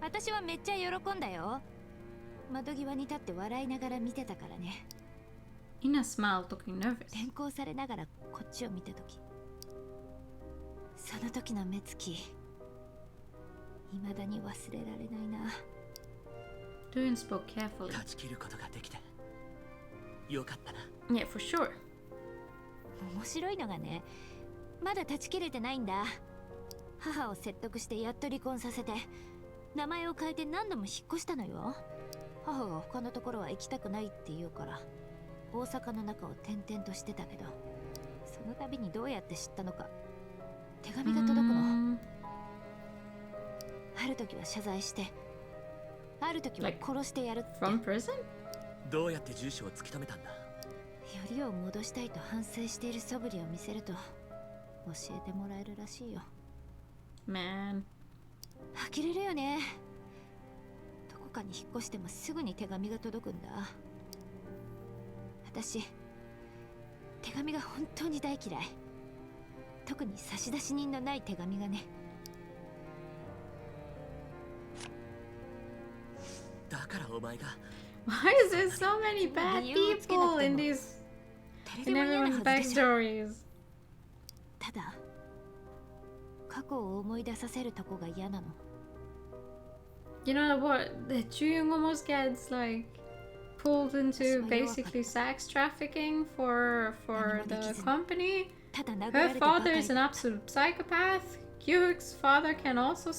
私はめっちゃ喜んだよ。窓際に立って笑いながら見てたからね。 Ina smiled, looking nervous. 連行されながらこっちを見た時、その時の目つき、未だに忘れられないな。 Doyen spoke carefully. 断ち切ることができてよかったな。 Yeah, for sure. 面白いのがね、まだ断ち切れてないんだ。母を説得してやっと離婚させて、名前を変えて何度も引っ越したのよ。母が他のところは行きたくないって言うから、大阪の中を転々としてたけど、その度にどうやって知ったのか、手紙が届くの。ある時は謝罪して、ある時は殺してやるって。 From prison? どうやって住所を突き止めたんだ？よりを戻したいと反省している素振りを見せると教えてもらえるらしいよ。 Man. 呆れるよね。どこかに引っ越してもすぐに手紙が届くんだ。私、手紙が本当に大嫌い。特に差出人のない手紙がね。だからお前が Why is there so many bad people in these 誰で in も嫌な everyone's はずでしょ。 backstories? ただ、過去を思い出させるとこが嫌なの。 You know what? The Jung almost gets like pulled into basically sex trafficking for the company. ただ殴られ Her てばか father り is an absolute psychopath. Kyuh's father can also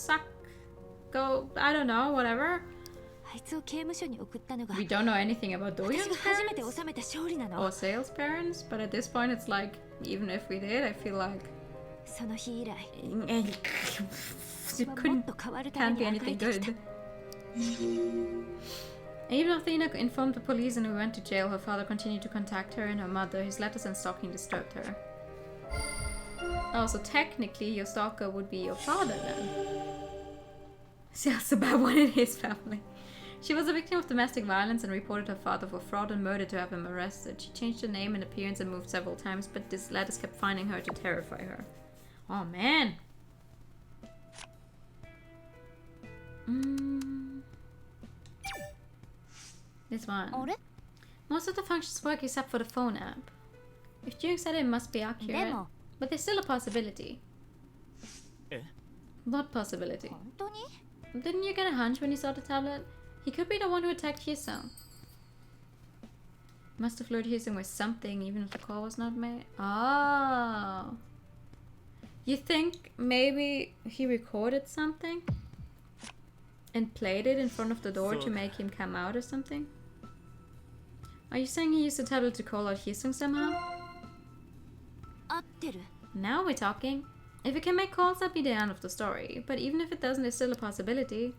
I don't know, whatever. あいつを刑務所に送ったのが We don't know anything about 私 Doyeon's が初めて parents 収めた勝利なの。 or Sale's parents, but at this point it's like, even if we did, I feel like その日以来、 it 私はもっと変わるた can't め be にあがい anything てきた。 good. Even after Ina informed the police and we went to jail, her father continued to contact her and her mother. His letters and stalking disturbed her. Oh, so technically your stalker would be your father then. See, that's a bad one in his family. She was a victim of domestic violence and reported her father for fraud and murder to have him arrested. She changed her name and appearance and moved several times, but these letters kept finding her to terrify her. Oh man. This one. あれ Most of the functions work except for the phone app. If Jung said it, it must be accurate. でも But there's still a possibility. え What possibility? 本当に Didn't you get a hunch when you saw the tablet? He could be the one who attacked Hyesung. Must have lured Hyesung with something, even if the call was not made. Oh. You think maybe he recorded something? And played it in front of the door to make him come out or something? Are you saying he used the tablet to call out Hyesung somehow? 合ってる。 Now we're talking. If it can make calls, that'd be the end of the story. But even if it doesn't, there's still a possibility.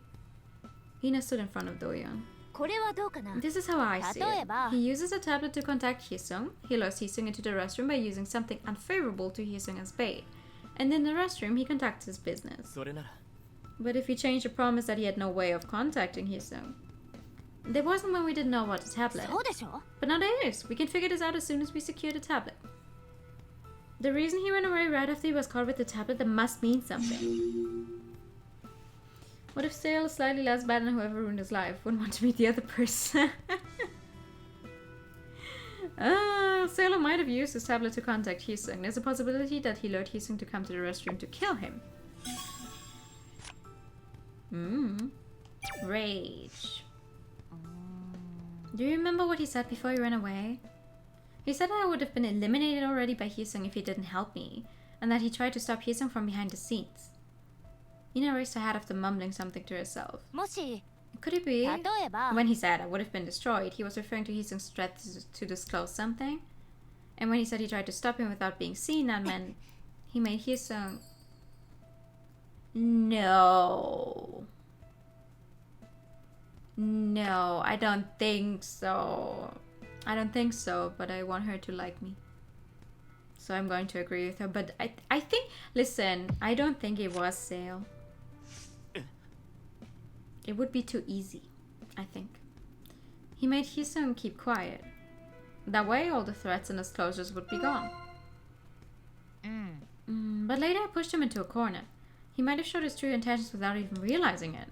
Hina stood in front of Doyeon. これはどうかな。 This is how I see 例え it. ば He uses a tablet to contact Hyesung. He lures Hyesung into the restroom by using something unfavorable to Hyesung as bait. And in the restroom, he contacts his business. それなら But if he changed the promise that he had no way of contacting Hyesung. There wasn't when we didn't know about the tablet. そうでしょ。 But now there is. We can figure this out as soon as we secure the tablet. The reason he ran away right after he was caught with the tablet, that must mean something. What if Sale is slightly less bad than whoever ruined his life? Wouldn't want to be the other person. Sailor might have used his tablet to contact Hyesung. There's a possibility that he lured Hyesung to come to the restroom to kill him. Rage. Do you remember what he said before he ran away? He said that I would have been eliminated already by Hyesung if he didn't help me, and that he tried to stop Hyesung from behind the scenes. Ina raised her head after mumbling something to herself. もし Could it be? 例えば When he said I would have been destroyed, he was referring to Hyesung's threat to disclose something. And when he said he tried to stop him without being seen, that meant he made Hyesung... No. No, I don't think so. I don't think so, but I want her to like me. So I'm going to agree with her. But I think... Listen, I don't think it was Sale. It would be too easy, I think. He made Hyesung keep quiet. That way all the threats and disclosures would be gone. But later I pushed him into a corner. He might have showed his true intentions without even realizing it.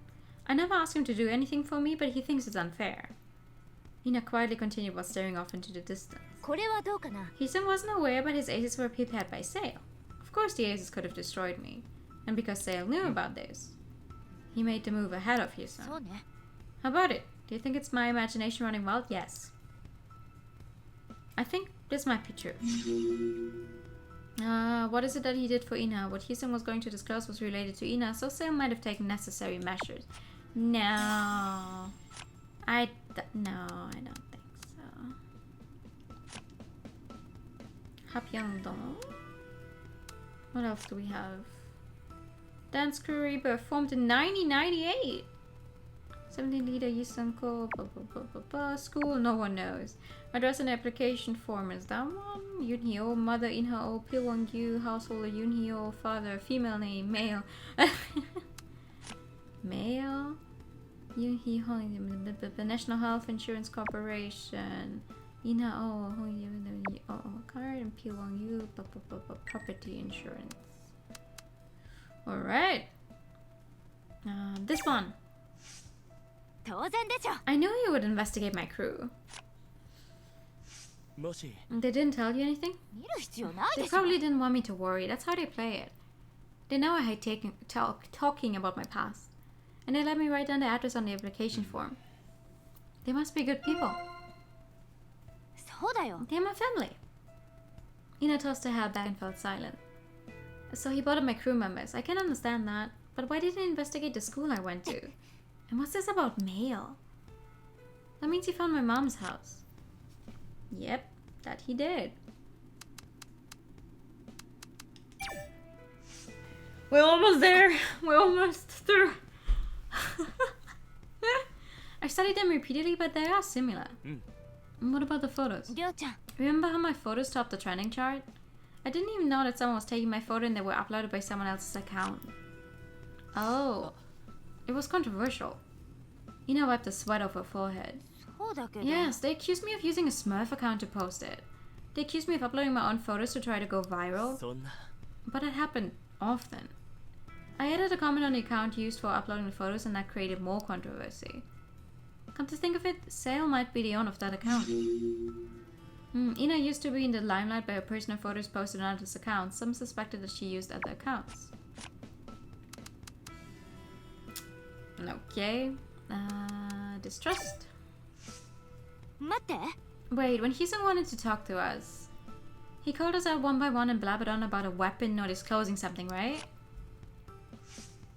I never asked him to do anything for me, but he thinks it's unfair. Ina quietly continued while staring off into the distance. これはどうかな Hisung wasn't aware, but his aces were prepared by Sale. Of course the aces could have destroyed me. And because Sale knew about this, he made the move ahead of そ Hisung. うね How about it? Do you think it's my imagination running wild? Yes. I think this might be true. What is it that he did for Ina? What Hisung was going to disclose was related to Ina, so Sale might have taken necessary measures. No. No, I don't think so. Hapyeongdong. What else do we have? Dance crew rebirth formed in 1998. 17 leader Yusunko, blah, blah, blah, blah, blah. School, no one knows. Address and application form is that one. Yunhyo, mother Inhao, Pilwangyu, householder Yunhyo, father, female name, male. Male. Yunhyo, the National Health Insurance Corporation. Inhao, card, and Pilwangyu, blah, blah, blah, blah, property insurance. Alright. This one. 当然でしょ I knew you would investigate my crew. もし They didn't tell you anything? 見る必要ない They でしょ probably didn't want me to worry. That's how they play it. They know I hate talking about my past. And they let me write down the address on the application form. They must be good people. そうだよ They're my family. Ina tossed her head back and felt silent. So he bothered my crew members. I can understand that. But why didn't he investigate the school I went to? And what's this about mail? That means he found my mom's house. Yep, that he did. We're almost there. We're almost through. I studied them repeatedly, but they are similar. And what about the photos? りょうちゃん Remember how my photos topped the trending chart? I didn't even know that someone was taking my photo and they were uploaded by someone else's account. Oh. It was controversial. Ina wiped the sweat off her forehead. そうだけど Yes, they accused me of using a Smurf account to post it. They accused me of uploading my own photos to try to go viral. そんな But it happened often. I added a comment on the account used for uploading the photos and that created more controversy. Come to think of it, Sale might be the owner of that account. Ina used to be in the limelight by her personal photos posted on others' accounts. Some suspected that she used other accounts. Okay. Distrust. 待って Wait, when Hisung wanted to talk to us, he called us out one by one and blabbered on about a weapon or disclosing something, right?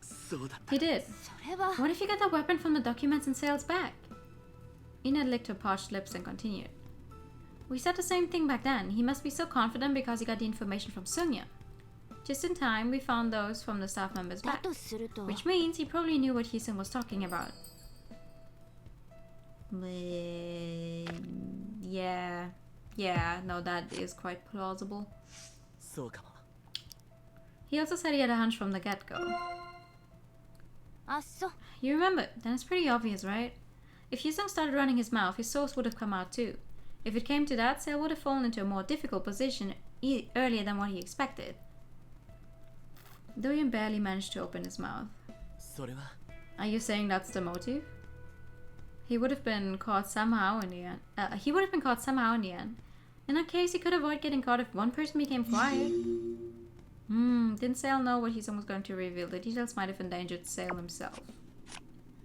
そうだった He did. それは What if he got the weapon from the documents in Sale's bag? Ina licked her parched lips and continued. We said the same thing back then. He must be so confident because he got the information from Sunya. Just in time, we found those from the staff members' だ bag. とすると Which means he probably knew what Hisung was talking about. Yeah, no, that is quite plausible. そうかも He also said he had a hunch from the get-go. あっそ You remember? Then it's pretty obvious, right? If Hisung started running his mouth, his source would have come out too. If it came to that, Sale would have fallen into a more difficult position earlier than what he expected. Dorian barely managed to open his mouth. それは Are you saying that's the motive? He would have been caught somehow in the end. In that case, he could avoid getting caught if one person became quiet. Didn't Sale know what Hisung was going to reveal? The details might have endangered Sale himself.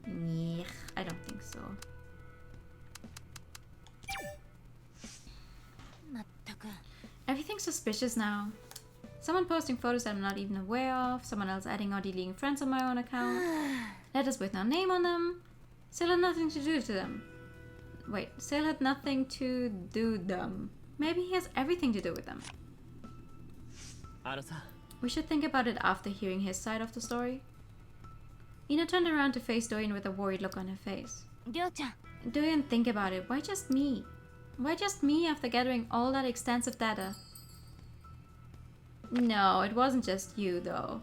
Nyeh, I don't think so. まったく Everything's suspicious now. Someone posting photos that I'm not even aware of, someone else adding or deleting friends on my own account, letters with no name on them. Sale had nothing to do to them. Wait, Sale had nothing to do them. Maybe he has everything to do with them. あのさ We should think about it after hearing his side of the story. Ina turned around to face Dorian with a worried look on her face. りょうちゃん Dorian, think about it. Why just me? Why just me after gathering all that extensive data? No, it wasn't just you though.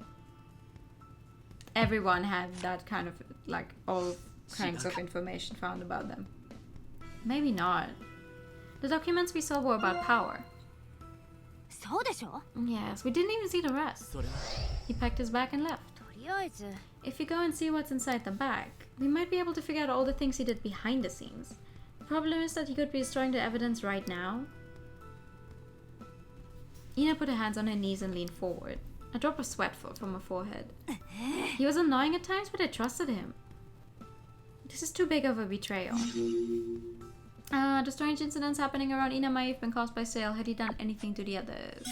Everyone had that kind of, like, all kinds of information found about them. Maybe not. The documents we saw were about power. そうでしょ Yes, we didn't even see the rest. それは He packed his bag and left. とりあえず If you go and see what's inside the bag, we might be able to figure out all the things he did behind the scenes. The problem is that he could be destroying the evidence right now. Ina put her hands on her knees and leaned forward. A drop of sweat fell from her forehead. He was annoying at times, but I trusted him. This is too big of a betrayal. The strange incidents happening around Ina might have been caused by Sale. Had he done anything to the others?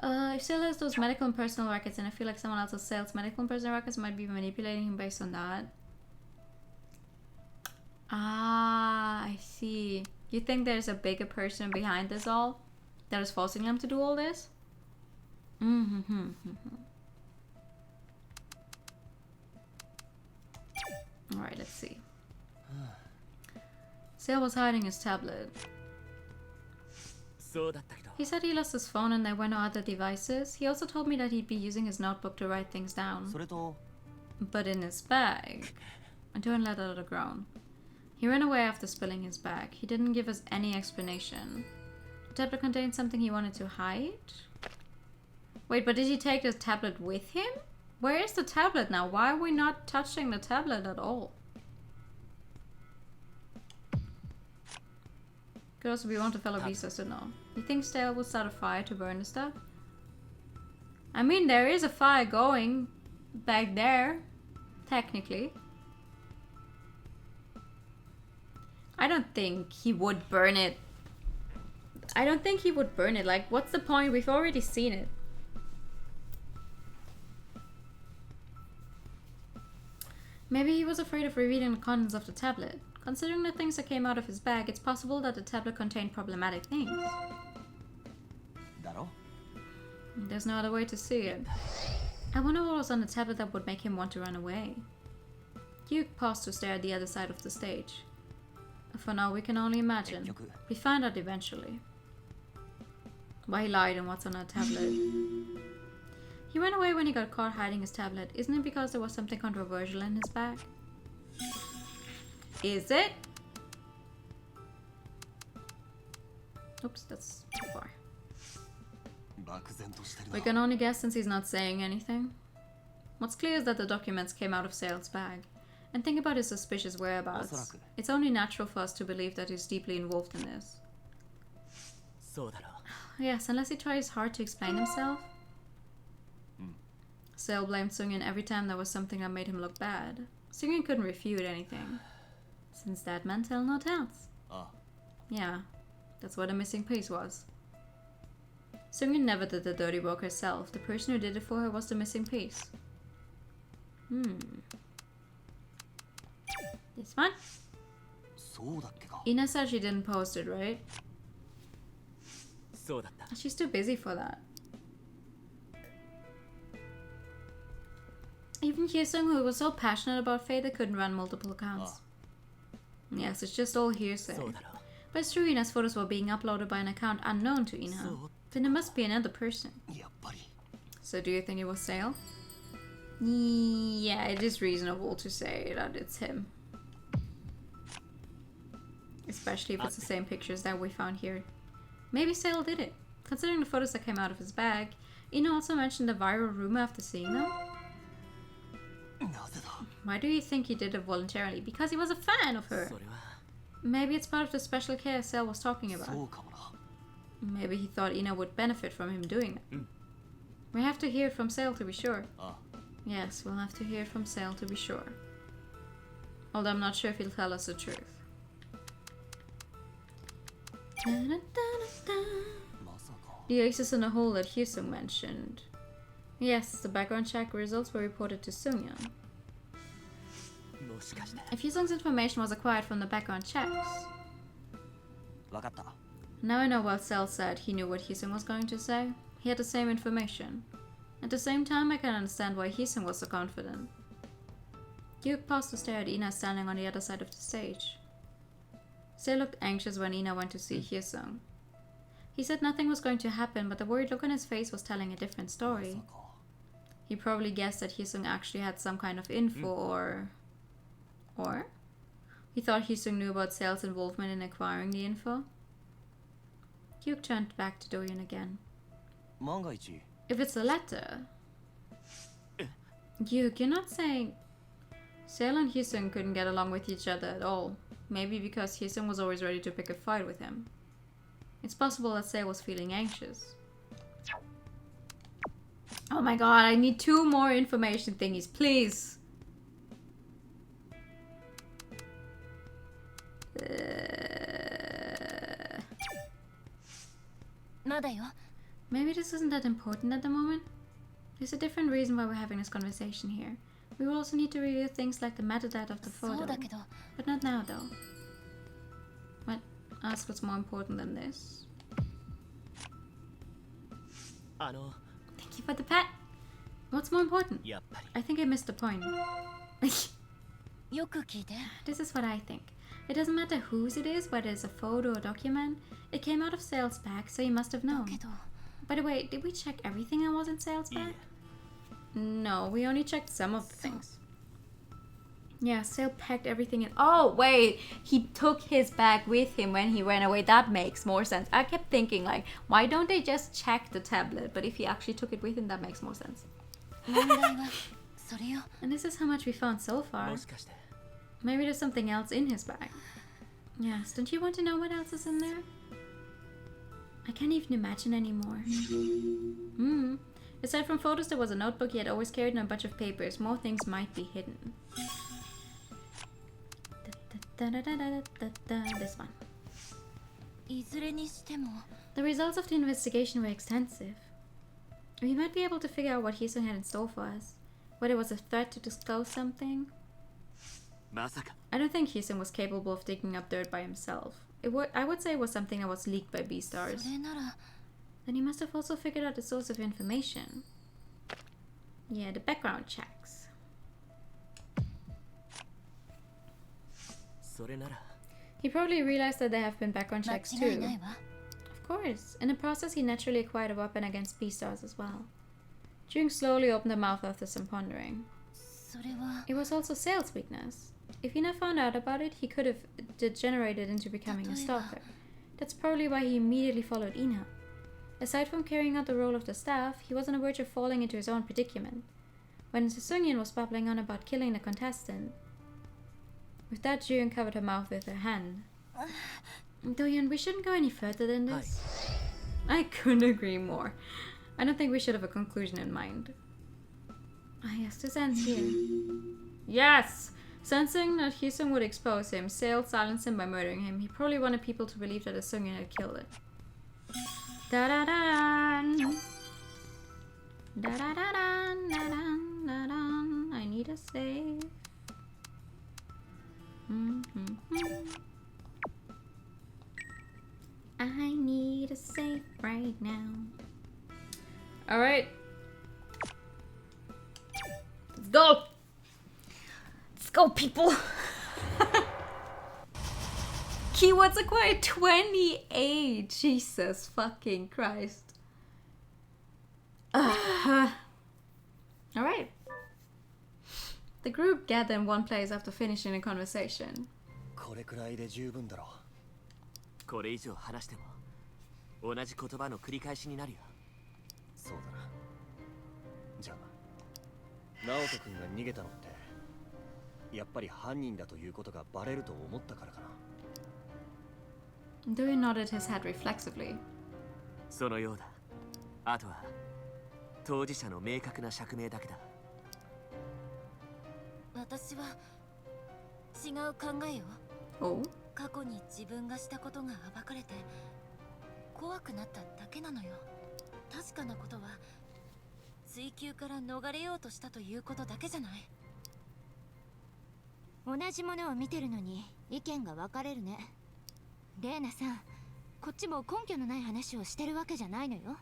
If Sale has those medical and personal records, and I feel like someone else's Sale's medical and personal records might be manipulating him based on that. Ah, I see. You think there's a bigger person behind this all that is forcing them to do all this? Alright, let's see. Sale was hiding his tablet. そうだったけど He said he lost his phone and there were no other devices. He also told me that he'd be using his notebook to write things down. それと But in his bag. I don't let out a groan. He ran away after spilling his bag. He didn't give us any explanation. The tablet contained something he wanted to hide? Wait, but did he take the tablet with him? Where is the tablet now? Why are we not touching the tablet at all? Could also be one to fellow beasters to know. You think Stale would start a fire to burn the stuff? I mean, there is a fire going back there, technically. I don't think he would burn it. I don't think he would burn it. Like, what's the point? We've already seen it. Maybe he was afraid of revealing the contents of the tablet. Considering the things that came out of his bag, it's possible that the tablet contained problematic things. だろ There's no other way to see it. I wonder what was on the tablet that would make him want to run away. Duke paused to stare at the other side of the stage. For now, we can only imagine. We find out eventually. Why he lied and what's on that tablet. He ran away when he got caught hiding his tablet. Isn't it because there was something controversial in his bag? Is it? Oops, that's too far. 漠然としてる We な can only guess since he's not saying anything. What's clear is that the documents came out of Sale's bag. And think about his suspicious whereabouts. It's only natural for us to believe that he's deeply involved in this. そうだろ Yes, unless he tries hard to explain himself. Sale blamed Sungin every time there was something that made him look bad. Sungin couldn't refute anything. Since that meant tell no tales. あ Yeah, that's what the missing piece was. Sungin never did the dirty work herself. The person who did it for her was the missing piece. This one? そうだっけか Ina said she didn't post it, right? そうだった She's too busy for that. Even Hyesung, who was so passionate about Faye, couldn't run multiple accounts. Yes, it's just all hearsay. そうだろ But it's true Ina's photos were being uploaded by an account unknown to Ina. So- Then it must be another person. やっぱり So do you think it was Sale? Yeah, it is reasonable to say that it's him. Especially if it's the same pictures that we found here. Maybe Sale did it. Considering the photos that came out of his bag, Ina also mentioned the viral rumor after seeing them. なぜだ Why do you think he did it voluntarily? Because he was a fan of her. それは Maybe it's part of the special care Sale was talking そ about. うかもな Maybe he thought Ina would benefit from him doing that. Mm. We have to hear it from Sale to be sure. あ Yes, we'll have to hear it from Sale to be sure. Although I'm not sure if he'll tell us the truth. まさか The oasis in the hole that Hyesung mentioned. Yes, the background check results were reported to Sungyun. もしかして If Hyesung's information was acquired from the background checks, わかった now I know what Sel said he knew what Hyesung was going to say. He had the same information. At the same time, I can understand why Hyesung was so confident. Duke paused to stare at Ina standing on the other side of the stage. Sel looked anxious when Ina went to see Hyesung. He said nothing was going to happen, but the worried look on his face was telling a different ま story. さか He probably guessed that Hyesung actually had some kind of info or... He thought Hyesung knew about Sale's involvement in acquiring the info. Duke turned back to Doyun again. 万が一 If it's a letter... Duke, you're not saying... Sale and Hyesung couldn't get along with each other at all. Maybe because Hyesung was always ready to pick a fight with him. It's possible that Sale was feeling anxious. Oh my god, I need 2 more information thingies, please! Maybe this isn't that important at the moment. There's a different reason why we're having this conversation here. We will also need to review things like the metadata of the photo. But not now, though. What? Ask what's more important than this. Thank you for the pet! What's more important? I think I missed the point. This is what I think. It doesn't matter whose it is, whether it's a photo or document. It came out of Sale's bag, so he must have known. By the way, did we check everything that was in Sale's bag? No, we only checked some of the things. Yeah, Sale packed everything in. Oh, wait! He took his bag with him when he ran away. That makes more sense. I kept thinking, like, why don't they just check the tablet? But if he actually took it with him, that makes more sense. And this is how much we found so far. Maybe there's something else in his bag. Yes, don't you want to know what else is in there? I can't even imagine anymore. Aside from photos, there was a notebook he had always carried and a bunch of papers. More things might be hidden. This one. The results of the investigation were extensive. We might be able to figure out what Hyesung had in store for us. Whether it was a threat to disclose something. I don't think Hyesung was capable of digging up dirt by himself. I would say it was something that was leaked by Beastars. Then he must have also figured out the source of information. Yeah, the background checks. He probably realized that there have been background checks too. Of course. In the process, he naturally acquired a weapon against Beastars as well. Jung slowly opened her mouth after some pondering. It was also Sale's weakness. If Ina found out about it, he could have degenerated into becoming a stalker. That's probably why he immediately followed Ina. Aside from carrying out the role of the staff, he was on the verge of falling into his own predicament. When Seungyeon was babbling on about killing the contestant. With that, Jung covered her mouth with her hand. Doyeon, we shouldn't go any further than this. I couldn't agree more. I don't think we should have a conclusion in mind. Ah yes, this ends here. Yes! Sensing that Hyesung would expose him, Sale silenced him by murdering him. He probably wanted people to believe that Seungyeon had killed it. Da-da-da-dan! Da-da-da-dan! Da-dan! I need a save. I need a save right now. Alright. Let's go! Let's go, people! Keywords acquired 28! Jesus fucking Christ. Alright. The group gathered in one place after finishing the conversation. これくらいで十分だろう。これ以上話しても同じ言葉の繰り返しになるよ。そうだな。じゃあ、直人君が逃げたのってやっぱり犯人だということがバレると思ったからかな。Dewey nodded his head reflexively. そのようだ。あとは当事者の明確な釈明だけだ。私は違う考えよ。Oh? 過去に自分がしたことが暴かれて怖くなっただけなのよ。確かなことは追求から逃れようとしたということだけじゃない。同じものを見てるのに意見が分かれるね。レーナさん、こっちも根拠のない話をしてるわけじゃないのよ。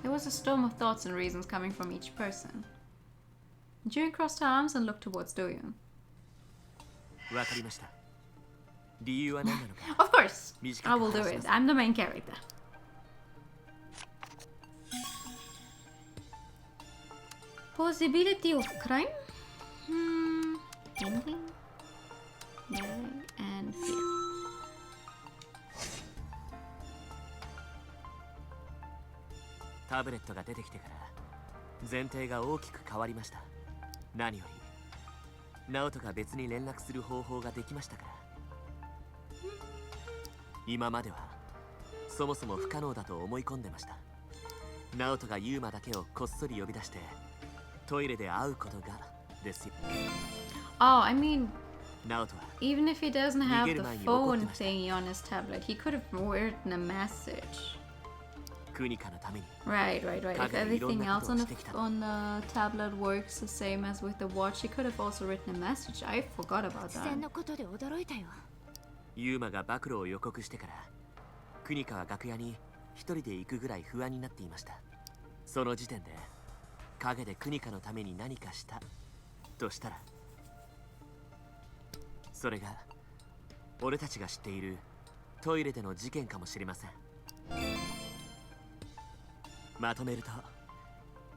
There was a storm of thoughts and reasons coming from each person. June crossed her arms and looked towards Doyoon. わかりました。理由は何なのか。Of course! I will do it. I'm the main character. Possibility of crime? Thinking? Yeah, and fear. タブレットが出てきてから前提が大きく変わりました。何よりナオトが別に連絡する方法ができましたから。今まではそもそも不可能だと思い込んでました。ナオトがユーマだけをこっそり呼び出してトイレで会うことがですよ。Oh, I mean, ナオトは even if he doesn't have the 逃げる前に phone 怒ってました。 thingy on his tablet, he could have written a message. クニカのために Right. If 陰でいろん everything なこ else とを on してきた。 the tablet works the same as with the watch, he could have also written a message. I forgot about 突 that. 然のことで驚いたよ。ユーマが暴露を予告してからクニカは楽屋に一人で行くぐらい不安になっていました。その時点で陰でクニカのために何かしたとしたら、それが俺たちが知っているトイレでの事件かもしれません。まとめると、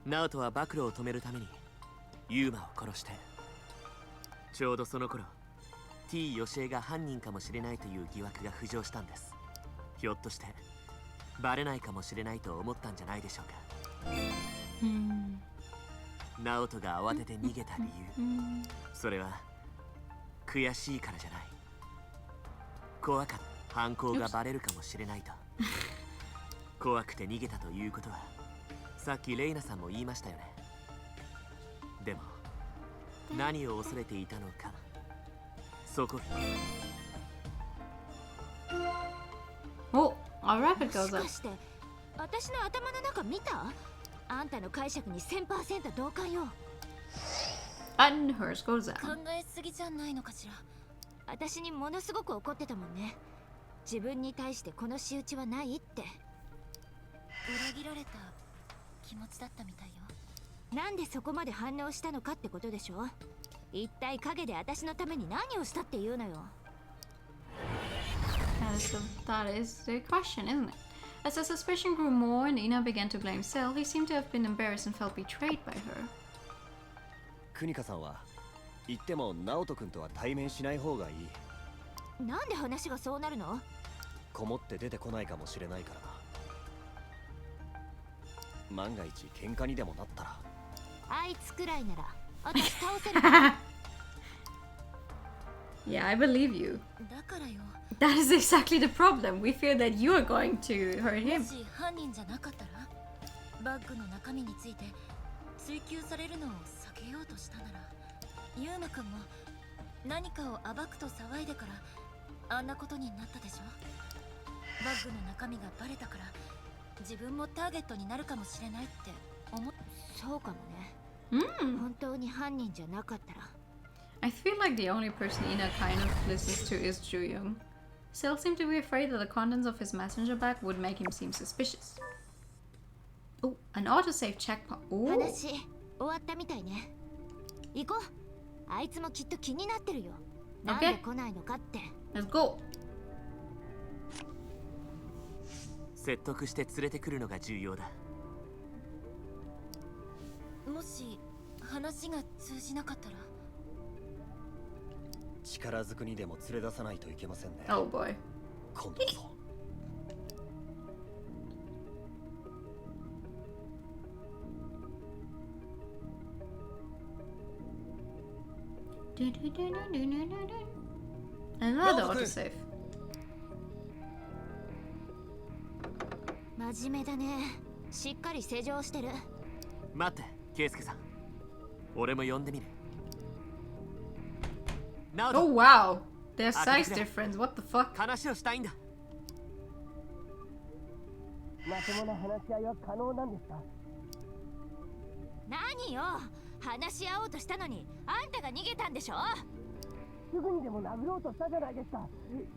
ナオトは暴露を止めるためにユーマを殺して、ちょうどその頃 T ヨシエが犯人かもしれないという疑惑が浮上したんです。ひょっとしてバレないかもしれないと思ったんじゃないでしょうか。ナオトが慌てて逃げた理由、それは悔しいからじゃない。怖かった。犯行がバレるかもしれないと。怖くて逃げたということはさっきレイナさんも言いましたよね。でも何を恐れていたのか、そこ。 Oh, our rapid も goes し up. かして私の頭の中見た？あんたの解釈に 1000% 同感よ。 And hers goes 考 down. えすぎじゃないのかしら。私にものすごく怒ってたもんね。自分に対してこの仕打ちはないって。裏切られた気持ちだったみたいよ。なんでそこまで反応したのかってことでしょ。一体影で私のために何をしたっていうのよ。That is the question, isn't it? As the suspicion grew more and Ina began to blame Cell, he seemed to have been embarrassed and felt betrayed by her. クニカさんは言ってもナオト君とは対面しない方がいい。なんで話がそうなるの？こもって出てこないかもしれないからな。万が一喧嘩にでもなったら。あいつくらいなら私倒せる。 Yeah, I believe you. だからよ。 That is exactly the problem. We fear that you are going to hurt も him. し犯人じゃなかったら、バッグの中身について追求されるのを避けようとしたなら、ユーマくんも何かを暴くと騒いでからあんなことになったでしょ。バッグの中身がバレたから自分もターゲットになるかもしれないって思っ。そうかもね。本当に犯人じゃなかったら。 I feel like the only person Ina kind of listens to is Ju-young. Cell seemed to be afraid that the contents of his messenger bag would make him seem suspicious. Oh, an autosave checkpoint. Oh, 話終わったみたいね。行こう。あいつもきっと気になってるよ。なんで来ないのかって。 let's go. 説得して連れてくるのが重要だ。もし話が通じなかったら。力ずくにでも連れ出さないといけませんね。 Oh boy. 今度こそ。Another autosave. 真面目だね。しっかり施錠してる。待って、ケイスケさん。俺も呼んでみる。ナオ Oh ト、 wow. Their size okay. difference. What the fuck? 話をしたいんだ。まともな話し合いは可能なんですか？何よ。話し合おうとしたのにあんたが逃げたんでしょ。すぐにでも殴ろうとしたじゃないですか。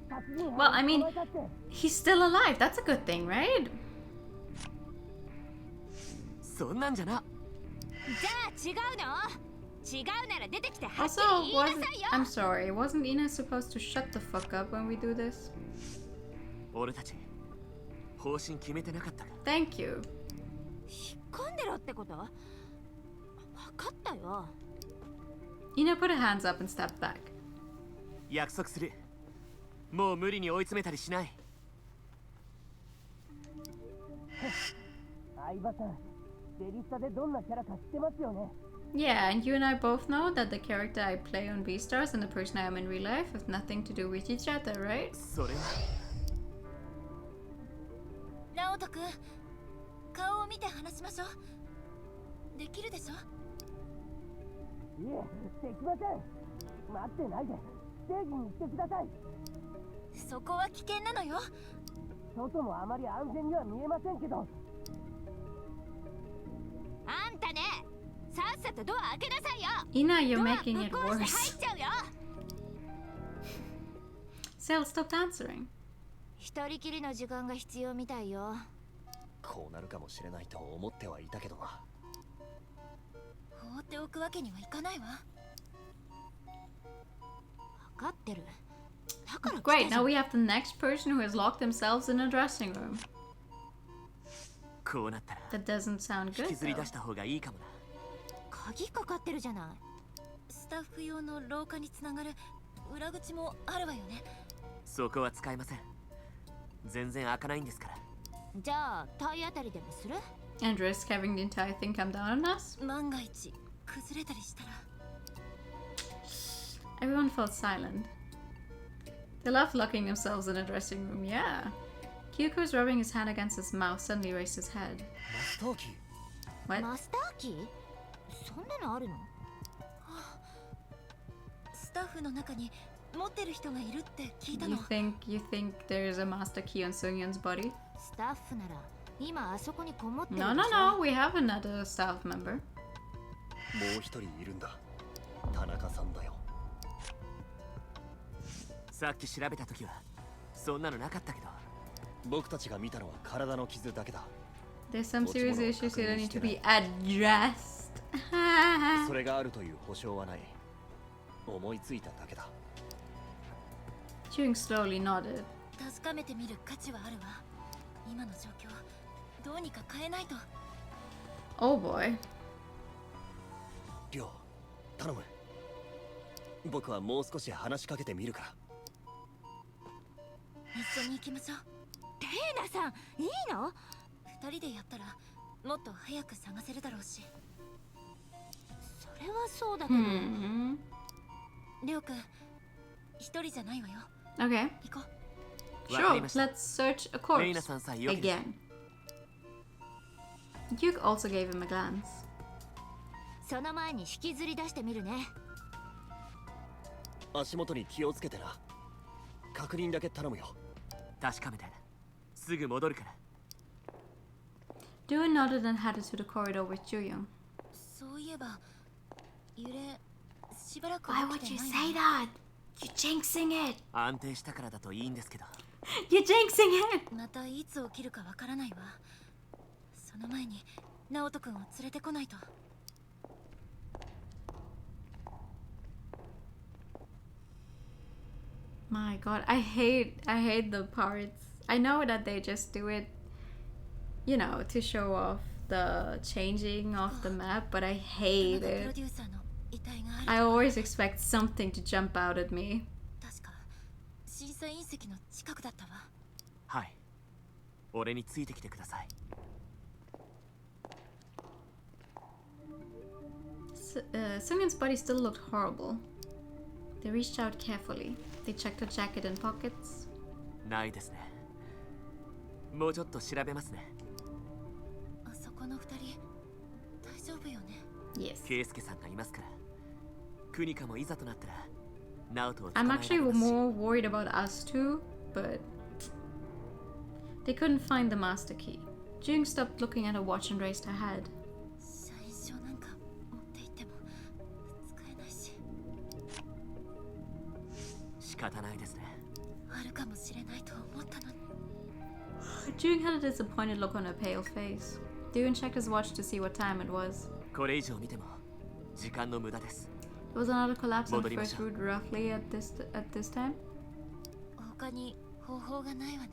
殺人 Well, I 犯 mean, 捕まえたって。 he's still alive. That's a good thing, right? そんなんじゃな。じゃあ違うの？違うなら出てきてはっき Also, り言いなさ wasn't いよ。 I'm sorry. Wasn't Ina supposed to shut the fuck up when we do this? 俺たち方針決めてなかったか。 Thank you. 引っ込んでろってこと？分かったよ。 Ina put her hands up and stepped back. 約束する。もう無理に追い詰めたりしない。相葉さん、デリスタでどんなキャラか知ってますよね。Yeah, and you and I both know that the character I play on Beastars and the person I am in real life have nothing to do with each other, right? それは直人君、顔を見て話しましょう。できるでしょ？いえ、できません。待ってないでステージに行ってください。そこは危険なのよ。外もあまり安全には見えませんけど。あんたね、さっさとドア開けなさいよ。 Ina, you're ドア making it ぶっ壊して worse. 入っちゃうよ。 Sel, stop answering. 一人きりの時間が必要みたいよ。こうなるかもしれないと思ってはいたけどな。放っておくわけにはいかないわ。分かってる。だから来た Great, じゃ now ん。 we have the next person who has locked themselves in a dressing room. こうなったら That doesn't sound 引 good きずり though. 出した方がいいかもな。鍵かかってるじゃない。スタッフ用の廊下につながる裏口もあるわよね。そこは使えません。全然開かないんですから。じゃあ体当たりでもする？ And risk having the entire thing come down on us? 万が一崩れたりしたら。 Everyone felt silent. They love locking themselves in a dressing room, yeah. Kyuko's rubbing his hand against his mouth, suddenly raised his head. マスターキー What? マスターキー？そんなのあるの？スタッフの中に持ってる人がいるって聞いた You の。 think there's a master key on Sungyun's body? スタッフなら今あそこにこもってるでし No, ょ。 no, no. We have another staff member. もう一人いるんだ。田中さんだよ。さっき調べた時はそんなのなかったけど。僕たちが見たのは体の傷だけだ。 There's some serious What's issues here that need to be more addressed. それがあるという保証はない。思いついただけだ。 Chewing slowly nodded. 確かめてみる価値はあるわ。今の状況どうにか変えないと。 Oh boy. りょう、頼む。僕はもう少し話しかけてみるから。一緒に行きましょう。レイナさん、いいの？二人でやったらもっと早く探せるだろうし。それはそうだけど、 Hmm. りょうくん一人じゃないわよ。 Okay. 行こう。 Sure. Let's search a レイナ corpse さんさえよければ again. Duke also gave him a glance. その前に引きずり出してみるね。足元に気をつけてな。確認だけ頼むよ。確かめてすぐ戻るから。 Doo nodded and headed to the corridor with Jooyoung. そういえば揺れしばらく Why 起 would き you て say ないわ。 that? You're jinxing it. 安定したからだといいんですけど。 You're jinxing it. またいつ起きるかわからないわ。その前に直人君を連れてこないと。 My god, I hate the parts. I know that they just do it, you know, to show off the changing of the map, but I 田 hate 中プロ it. デューサーの遺体がある。 I always expect something to jump out at me. 確か審査隕石の近くだったわ。はい。俺についてきてください。Sungyun's body still looked horrible. They reached out carefully. They checked her jacket and pockets. ないですね。もうちょっと調べますね。あそこの二人大丈夫よね。 Yes. ケイスケさんがいますから。クニカもいざとなったら、ナオトを捕 I'm まえら actually れますし more worried about us too, but they couldn't find the master key. Jung stopped looking at her watch and raised her head. 社員証なんか持って行っても使えないし。仕方ないですね。あるかもしれないと思ったのに。 Jung had a disappointed look on her pale face. Dune checked his watch to see what time it was. これ以上見ても時間の無駄です。 There was another collapse on the first 戻りましょう。 route roughly at this time. 他に方法がないわね。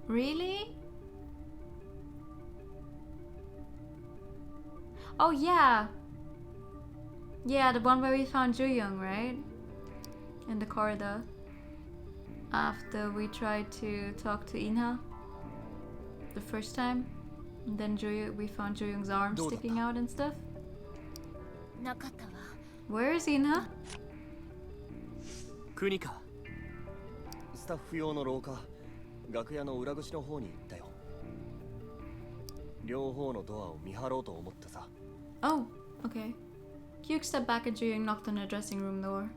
Really? Oh yeah. Yeah, the one where we found Jooyoung, right? In the corridor. After we tried to talk to Inha the first time. And then we found Jooyoung's armどうだった？ sticking out and stuff. なかったわ。 Where is Ina? 国か。スタッフ用の廊下、楽屋の裏口の方に行ったよ。両方のドアを見張ろうと思ってさ。 Oh, okay. Kyuk stepped back and Juyung knocked on the dressing room door.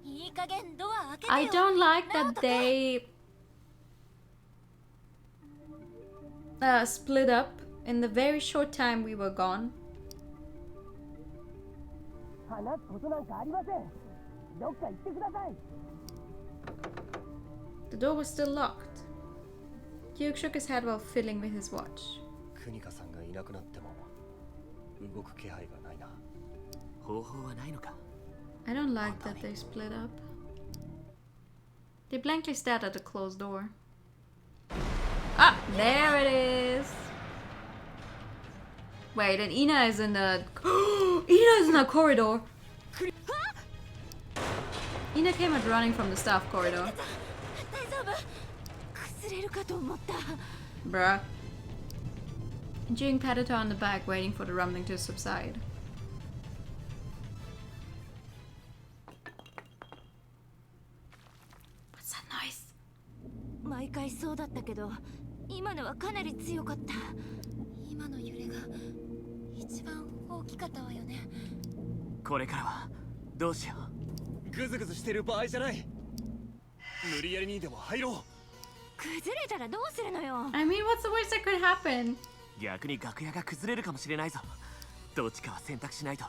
いい加減ドア開けてよ。 I don't like that they split up in the very short time we were gone. 話すことなんかありません。どっか行ってください。 The door was still locked. Kyuk shook his head while fiddling with his watch. クニカさんがいなくなっても動く気配がないな。方法はないのか。 I don't like that they split up. They blankly stared at the closed door. Ah, there it is. Wait, and Ina is in the... Ina is in the corridor. Ina came out running from the staff corridor. 大丈夫。崩れるかと思った。 Bruh. Jing patted her on the back, waiting for the rumbling to subside. What's that noise? 毎回そうだったけど、今のはかなり強かった。今の揺れが一番大きかったわよね。これからはどうしよう。グズグズしてる場合じゃない。無理やりにでも入ろう。崩れたらどうするのよ。 I mean, what's the worst that could happen? 逆に楽屋が崩れるかもしれないぞ。どっちかは選択しないと。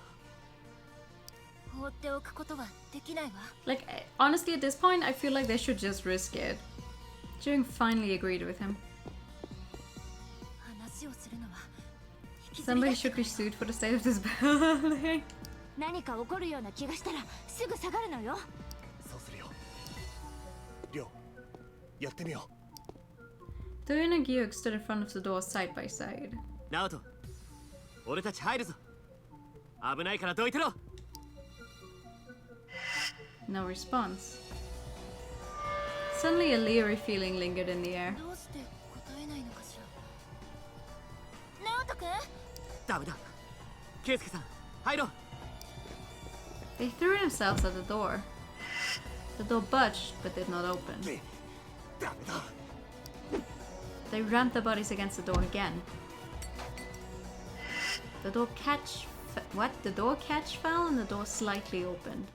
放っておくことはできないわ。 Like, honestly, at this point, I feel like they should just risk it. Jing finally agreed with him. 話をするのは引きずり Somebody 出す should be sued for the state of this building. 何か起こるような気がしたらすぐ下がるのよ。そうするよ。りょう、やってみよう。Doyun and Gyuk stood in front of the door side by side. ナオト、俺たち入るぞ。危ないからどいてろ。 No response. Suddenly, a leery feeling lingered in the air. どうして答えないのかしら。ナオト君。ダメだ。ケイスケさん、入ろう。 They threw themselves at the door. The door budged but did not open. ダメだ。 They rammed their bodies against the door again. The door catch... What? The door catch fell and the door slightly opened.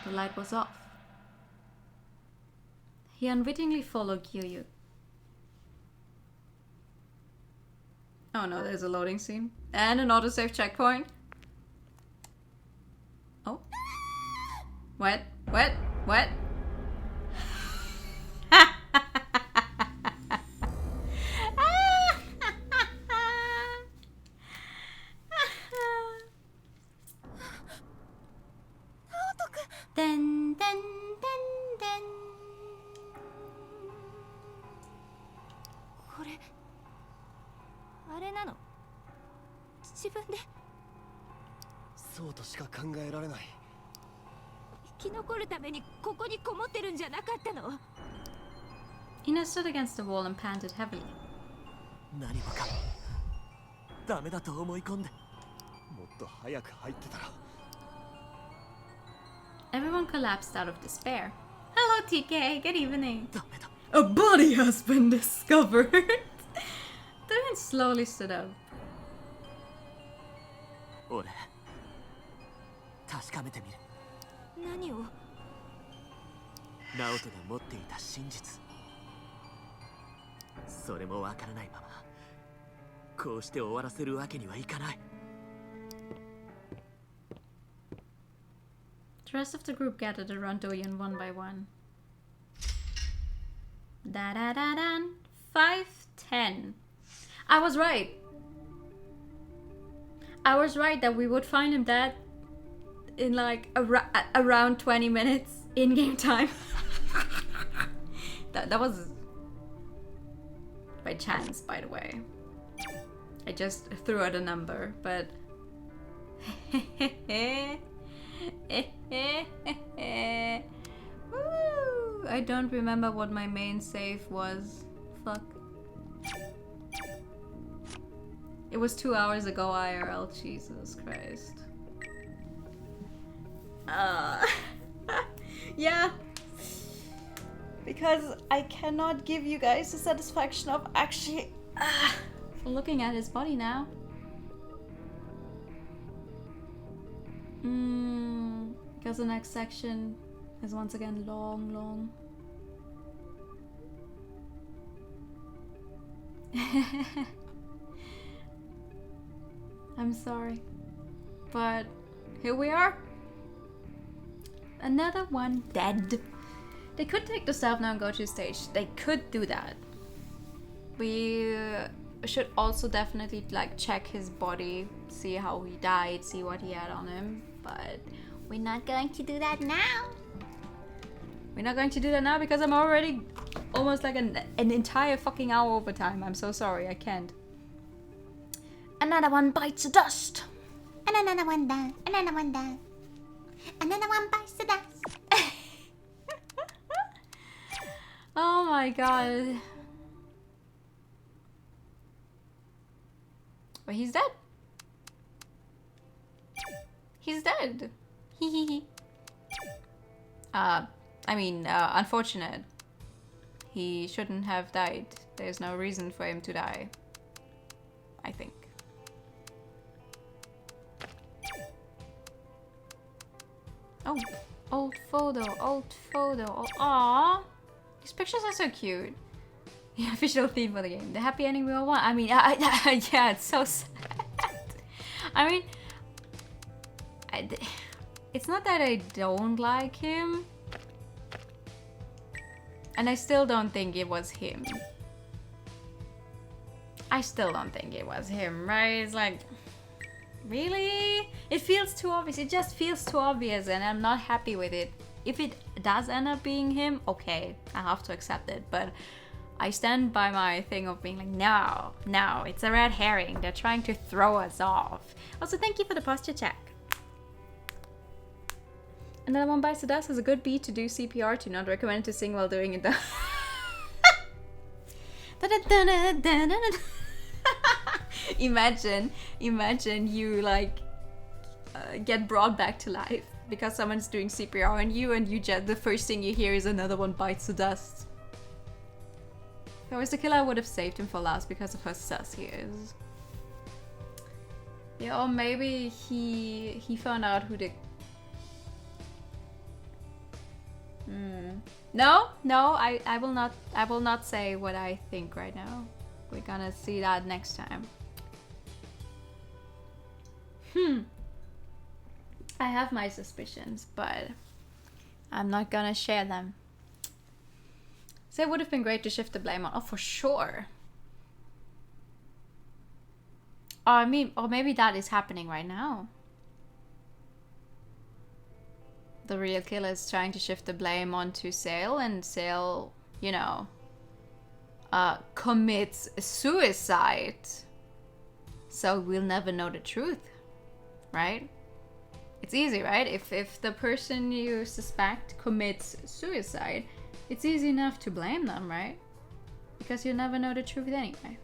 The light was off. He unwittingly followed Gyuyu. Oh no, there's a loading scene. And an autosave checkpoint. Oh. What? What? What? Dun, dun, dun, dun. これあれなの。自分でそうとしか考えられない。生き残るためにここにこもってるんじゃなかったの。 Ina stood against the wall and panted heavily. 何もかもダメだと思い込んで。もっと早く入ってたら。 Everyone collapsed out of despair. Hello, TK. Good evening. ダメだ。 A body has been discovered. Doyun slowly stood up. 俺、確かめてみる。何を。ナオトが持っていた真実。それもわからないまま、こうして終わらせるわけにはいかない。 The rest of the group gathered around Doyun one by one. Da-da-da-dan. 5:10. I was right. I was right that we would find him dead in like around 20 minutes in game time. that was by chance, by the way. I just threw out a number, but Woo! I don't remember what my main save was. Fuck. It was 2 hours ago IRL, Jesus Christ. Yeah. Because I cannot give you guys the satisfaction of actually looking at his body now. Because the next section is once again long. I'm sorry, but here we are. Another one dead. They could take the stealth now and go to stage. They could do that. We should also definitely like check his body, see how he died, see what he had on him. But we're not going to do that now. We're not going to do that now because I'm already almost like an entire fucking hour over time. I'm so sorry, I can't. Another one bites the dust. And another one down. Another one down. Another one bites the dust. Oh my god. But he's dead. He's dead. Hehehe. I mean, unfortunate. He shouldn't have died. There's no reason for him to die. I think. Oh, old photo, old photo. Oh, aww. These pictures are so cute. The official theme for the game. The happy ending we all want. I mean, yeah, it's so sad. I mean, it's not that I don't like him. And I still don't think it was him. I still don't think it was him, right? It's like, really? It feels too obvious. It just feels too obvious and I'm not happy with it. If it does end up being him, okay, I have to accept it. But I stand by my thing of being like, no, it's a red herring. They're trying to throw us off. Also, thank you for the posture check. Another one bites the dust has a good beat to do CPR to, not recommended to sing while doing it though. Imagine you like get brought back to life because someone's doing CPR on you and you just, the first thing you hear is another one bites the dust. If I was the killer, I would have saved him for last because of how sus he is. Yeah, or maybe he found out who the... No, I will not say what I think right now. We're gonna see that next time. I have my suspicions, but I'm not gonna share them. So it would have been great to shift the blame on. Oh, for sure. Or maybe that is happening right now. The real killer is trying to shift the blame onto Sale, and Sale, you know, commits suicide. So we'll never know the truth, right? It's easy, right? If the person you suspect commits suicide, it's easy enough to blame them, right? Because you'll never know the truth anyway.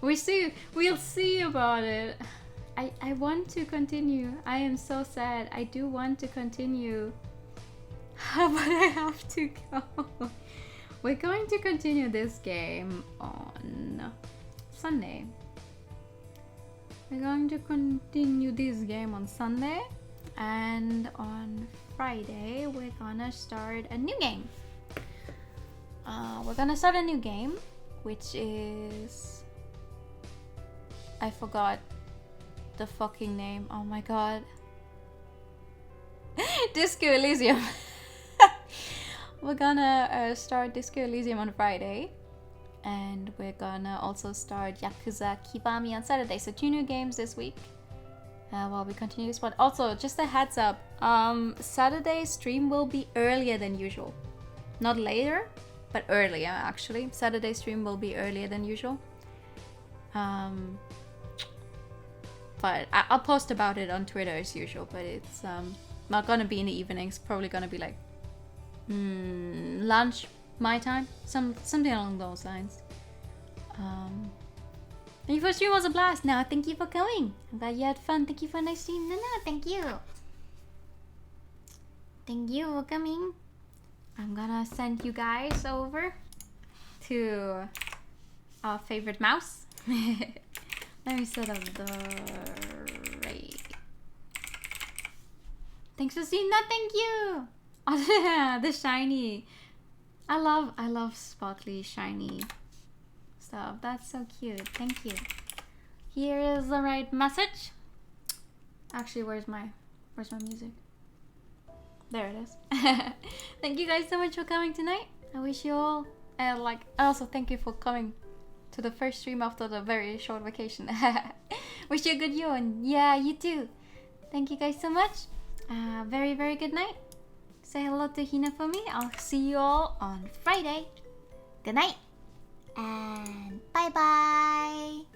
We'll see about it. I want to continue. I am so sad. I do want to continue. But I have to go. We're going to continue this game on Sunday. We're going to continue this game on Sunday. And on Friday, we're gonna start a new game. We're gonna start a new game, which is... I forgot the fucking name. Oh my god. Disco Elysium. We're gonna start Disco Elysium on Friday. And we're gonna also start Yakuza Kiwami on Saturday. So 2 new games this week. While we continue this one. Also, just a heads up. Saturday's stream will be earlier than usual. Not later, but earlier actually. Saturday's stream will be earlier than usual. But I'll post about it on Twitter as usual, but it's not gonna be in the evenings, probably gonna be like lunch, my time, something along those lines. Thank you for stream, was a blast. No, thank you for coming. I'm glad you had fun. Thank you for a nice stream. No, thank you. Thank you for coming. I'm gonna send you guys over to our favorite mouse. Let me set up the raid. Thanks for seeing that. Thank you. Oh, the shiny. I love sparkly shiny stuff. That's so cute. Thank you. Here is the right message. Actually, where's my music? There it is. Thank you guys so much for coming tonight. I wish you all also thank you for coming to the first stream after the very short vacation. Wish you a good year, and yeah, you too. Thank you guys so much. Very, very good night. Say hello to Hina for me. I'll see you all on Friday. Good night and bye bye.